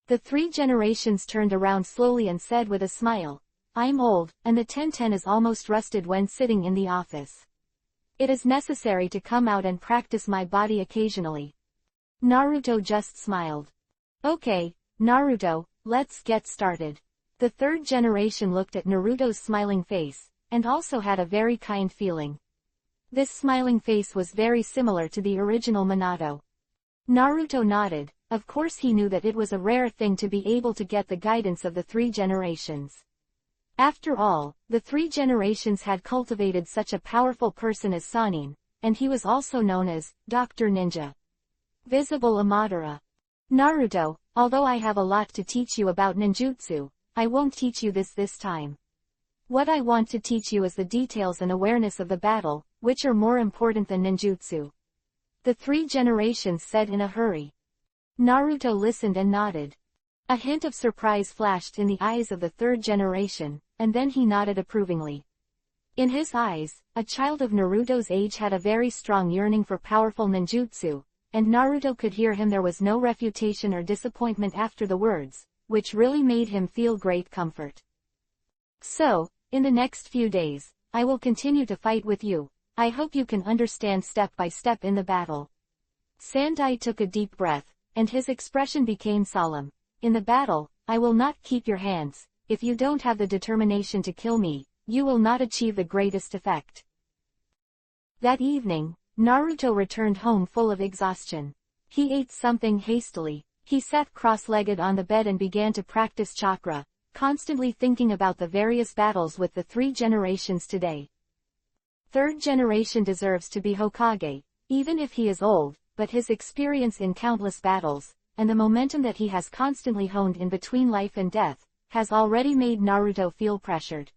The 3 generations turned around slowly and said with a smile, I'm old, and the Tenten is almost rusted when sitting in the office. It is necessary to come out and practice my body occasionally. Naruto just smiled. Okay, Naruto, let's get started. The third generation looked at Naruto's smiling face, and also had a very kind feeling. This smiling face was very similar to the original Minato. Naruto nodded, of course he knew that it was a rare thing to be able to get the guidance of the 3 generations. After all, the 3 generations had cultivated such a powerful person as Sannin, and he was also known as Dr. Ninja. Visible Amadara. Naruto, although I have a lot to teach you about ninjutsu, I won't teach you this time. What I want to teach you is the details and awareness of the battle, which are more important than ninjutsu. The 3 generations said in a hurry. Naruto listened and nodded. A hint of surprise flashed in the eyes of the third generation, and then he nodded approvingly. In his eyes, a child of Naruto's age had a very strong yearning for powerful ninjutsu, and Naruto could hear him. There was no refutation or disappointment after the words, which really made him feel great comfort. So, in the next few days, I will continue to fight with you. I hope you can understand step by step in the battle. Sandai took a deep breath, and his expression became solemn. In the battle, I will not keep your hands. If you don't have the determination to kill me, you will not achieve the greatest effect. That evening, Naruto returned home full of exhaustion. He ate something hastily. He sat cross-legged on the bed and began to practice chakra, constantly thinking about the various battles with the 3 generations today. 3rd generation deserves to be Hokage, even if he is old, but his experience in countless battles, and the momentum that he has constantly honed in between life and death, has already made Naruto feel pressured.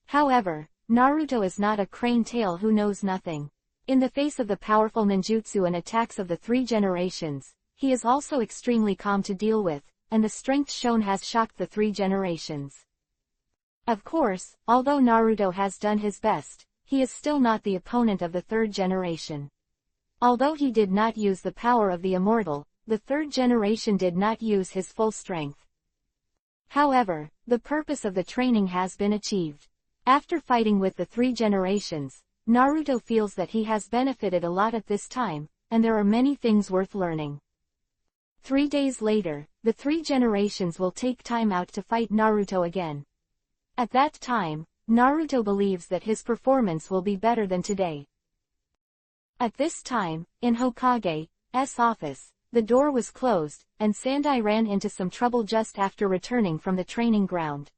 However, Naruto is not a crane tail who knows nothing. In the face of the powerful ninjutsu and attacks of the 3 generations, he is also extremely calm to deal with, and the strength shown has shocked the 3 generations. Of course, although Naruto has done his best, he is still not the opponent of the 3rd generation. Although he did not use the power of the immortal, the 3rd generation did not use his full strength. However, the purpose of the training has been achieved. After fighting with the 3 generations, Naruto feels that he has benefited a lot at this time, and there are many things worth learning. 3 days later, the 3 generations will take time out to fight Naruto again. At that time, Naruto believes that his performance will be better than today. At this time, in Hokage's office, the door was closed, and Sandai ran into some trouble just after returning from the training ground.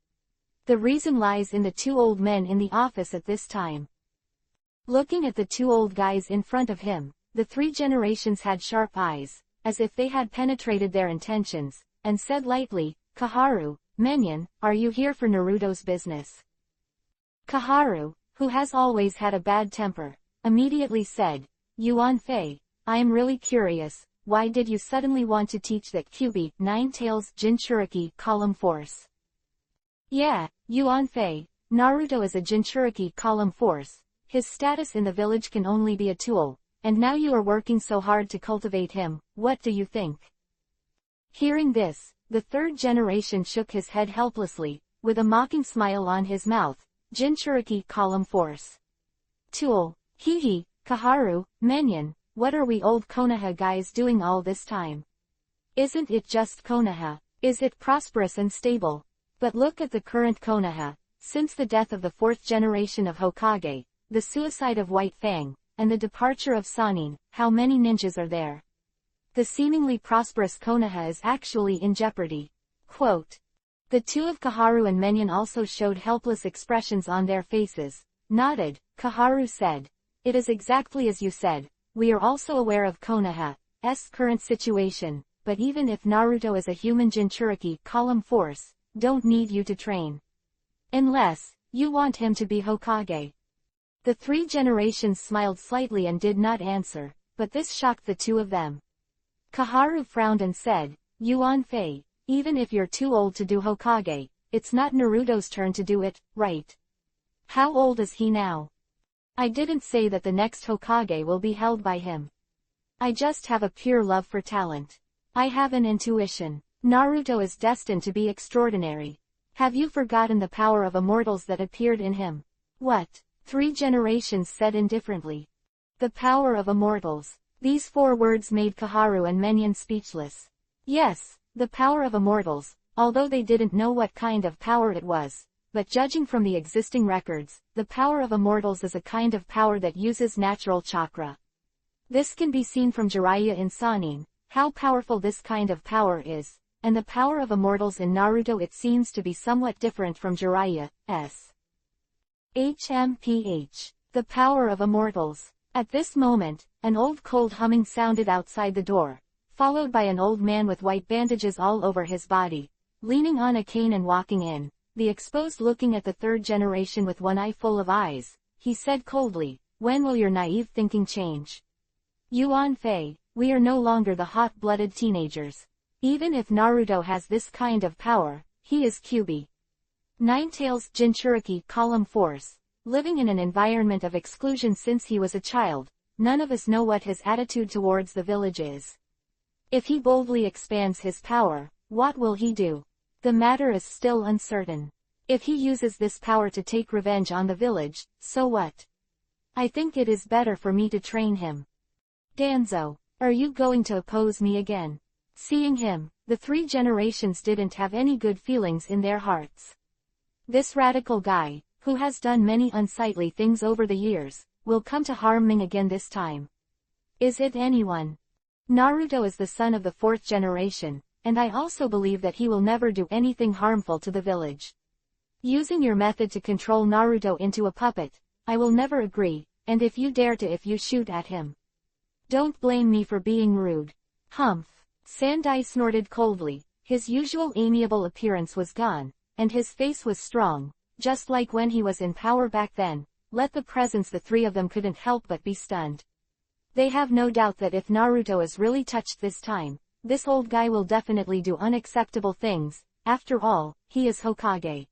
The reason lies in the 2 old men in the office at this time. Looking at the 2 old guys in front of him, the 3 generations had sharp eyes, as if they had penetrated their intentions, and said lightly, "Kaharu, Menyon, are you here for Naruto's business?" Kaharu, who has always had a bad temper, immediately said, "Yuan Fei, I am really curious, why did you suddenly want to teach that Kyuubi, 9 Tails Jinchuriki column force?" "Yeah, Yuan Fei, Naruto is a Jinchuriki column force. His status in the village can only be a tool, and now you are working so hard to cultivate him, what do you think?" Hearing this, the 3rd generation shook his head helplessly, with a mocking smile on his mouth. Jinchuriki column force. Tool, hee, Kaharu, Menyon, what are we old Konoha guys doing all this time? Isn't it just Konoha? Is it prosperous and stable? But look at the current Konoha. Since the death of the 4th generation of Hokage, the suicide of White Fang, and the departure of Sannin, how many ninjas are there? The seemingly prosperous Konoha is actually in jeopardy. Quote. The 2 of Kaharu and Menyon also showed helpless expressions on their faces. Nodded, Kaharu said, "It is exactly as you said, we are also aware of Konoha's current situation, but even if Naruto is a human Jinchuriki column force, don't need you to train. Unless, you want him to be Hokage." The 3 generations smiled slightly and did not answer, but this shocked the 2 of them. Kaharu frowned and said, "Yuan Fei, even if you're too old to do Hokage, it's not Naruto's turn to do it, right? How old is he now?" "I didn't say that the next Hokage will be held by him. I just have a pure love for talent. I have an intuition. Naruto is destined to be extraordinary. Have you forgotten the power of immortals that appeared in him?" "What?" 3 generations said indifferently. The power of immortals. These 4 words made Kaharu and Menyon speechless. Yes, the power of immortals, although they didn't know what kind of power it was. But judging from the existing records, the power of immortals is a kind of power that uses natural chakra. This can be seen from Jiraiya in Sannin, how powerful this kind of power is, and the power of immortals in Naruto it seems to be somewhat different from Jiraiya's. HMPH. The power of immortals. At this moment, an old cold humming sounded outside the door, followed by an old man with white bandages all over his body, leaning on a cane and walking in. The exposed looking at the 3rd generation with one eye full of eyes, he said coldly, "When will your naive thinking change? Yuan Fei, we are no longer the hot-blooded teenagers. Even if Naruto has this kind of power, he is Kyuubi, 9 Tails Jinchuriki column force, living in an environment of exclusion since he was a child. None of us know what his attitude towards the village is. If he boldly expands his power, what will he do? The matter is still uncertain. If he uses this power to take revenge on the village, so what? I think it is better for me to train him. Danzo, are you going to oppose me again? Seeing him, the 3 generations didn't have any good feelings in their hearts. This radical guy, who has done many unsightly things over the years, will come to harm Ming again this time. Is it anyone? Naruto is the son of the 4th generation, and I also believe that he will never do anything harmful to the village. Using your method to control Naruto into a puppet, I will never agree, and if you dare to shoot at him. Don't blame me for being rude. Humph. Sandai snorted coldly, his usual amiable appearance was gone, and his face was strong, just like when he was in power back then. Let the presence the 3 of them couldn't help but be stunned. They have no doubt that if Naruto is really touched this time, this old guy will definitely do unacceptable things. After all, he is Hokage.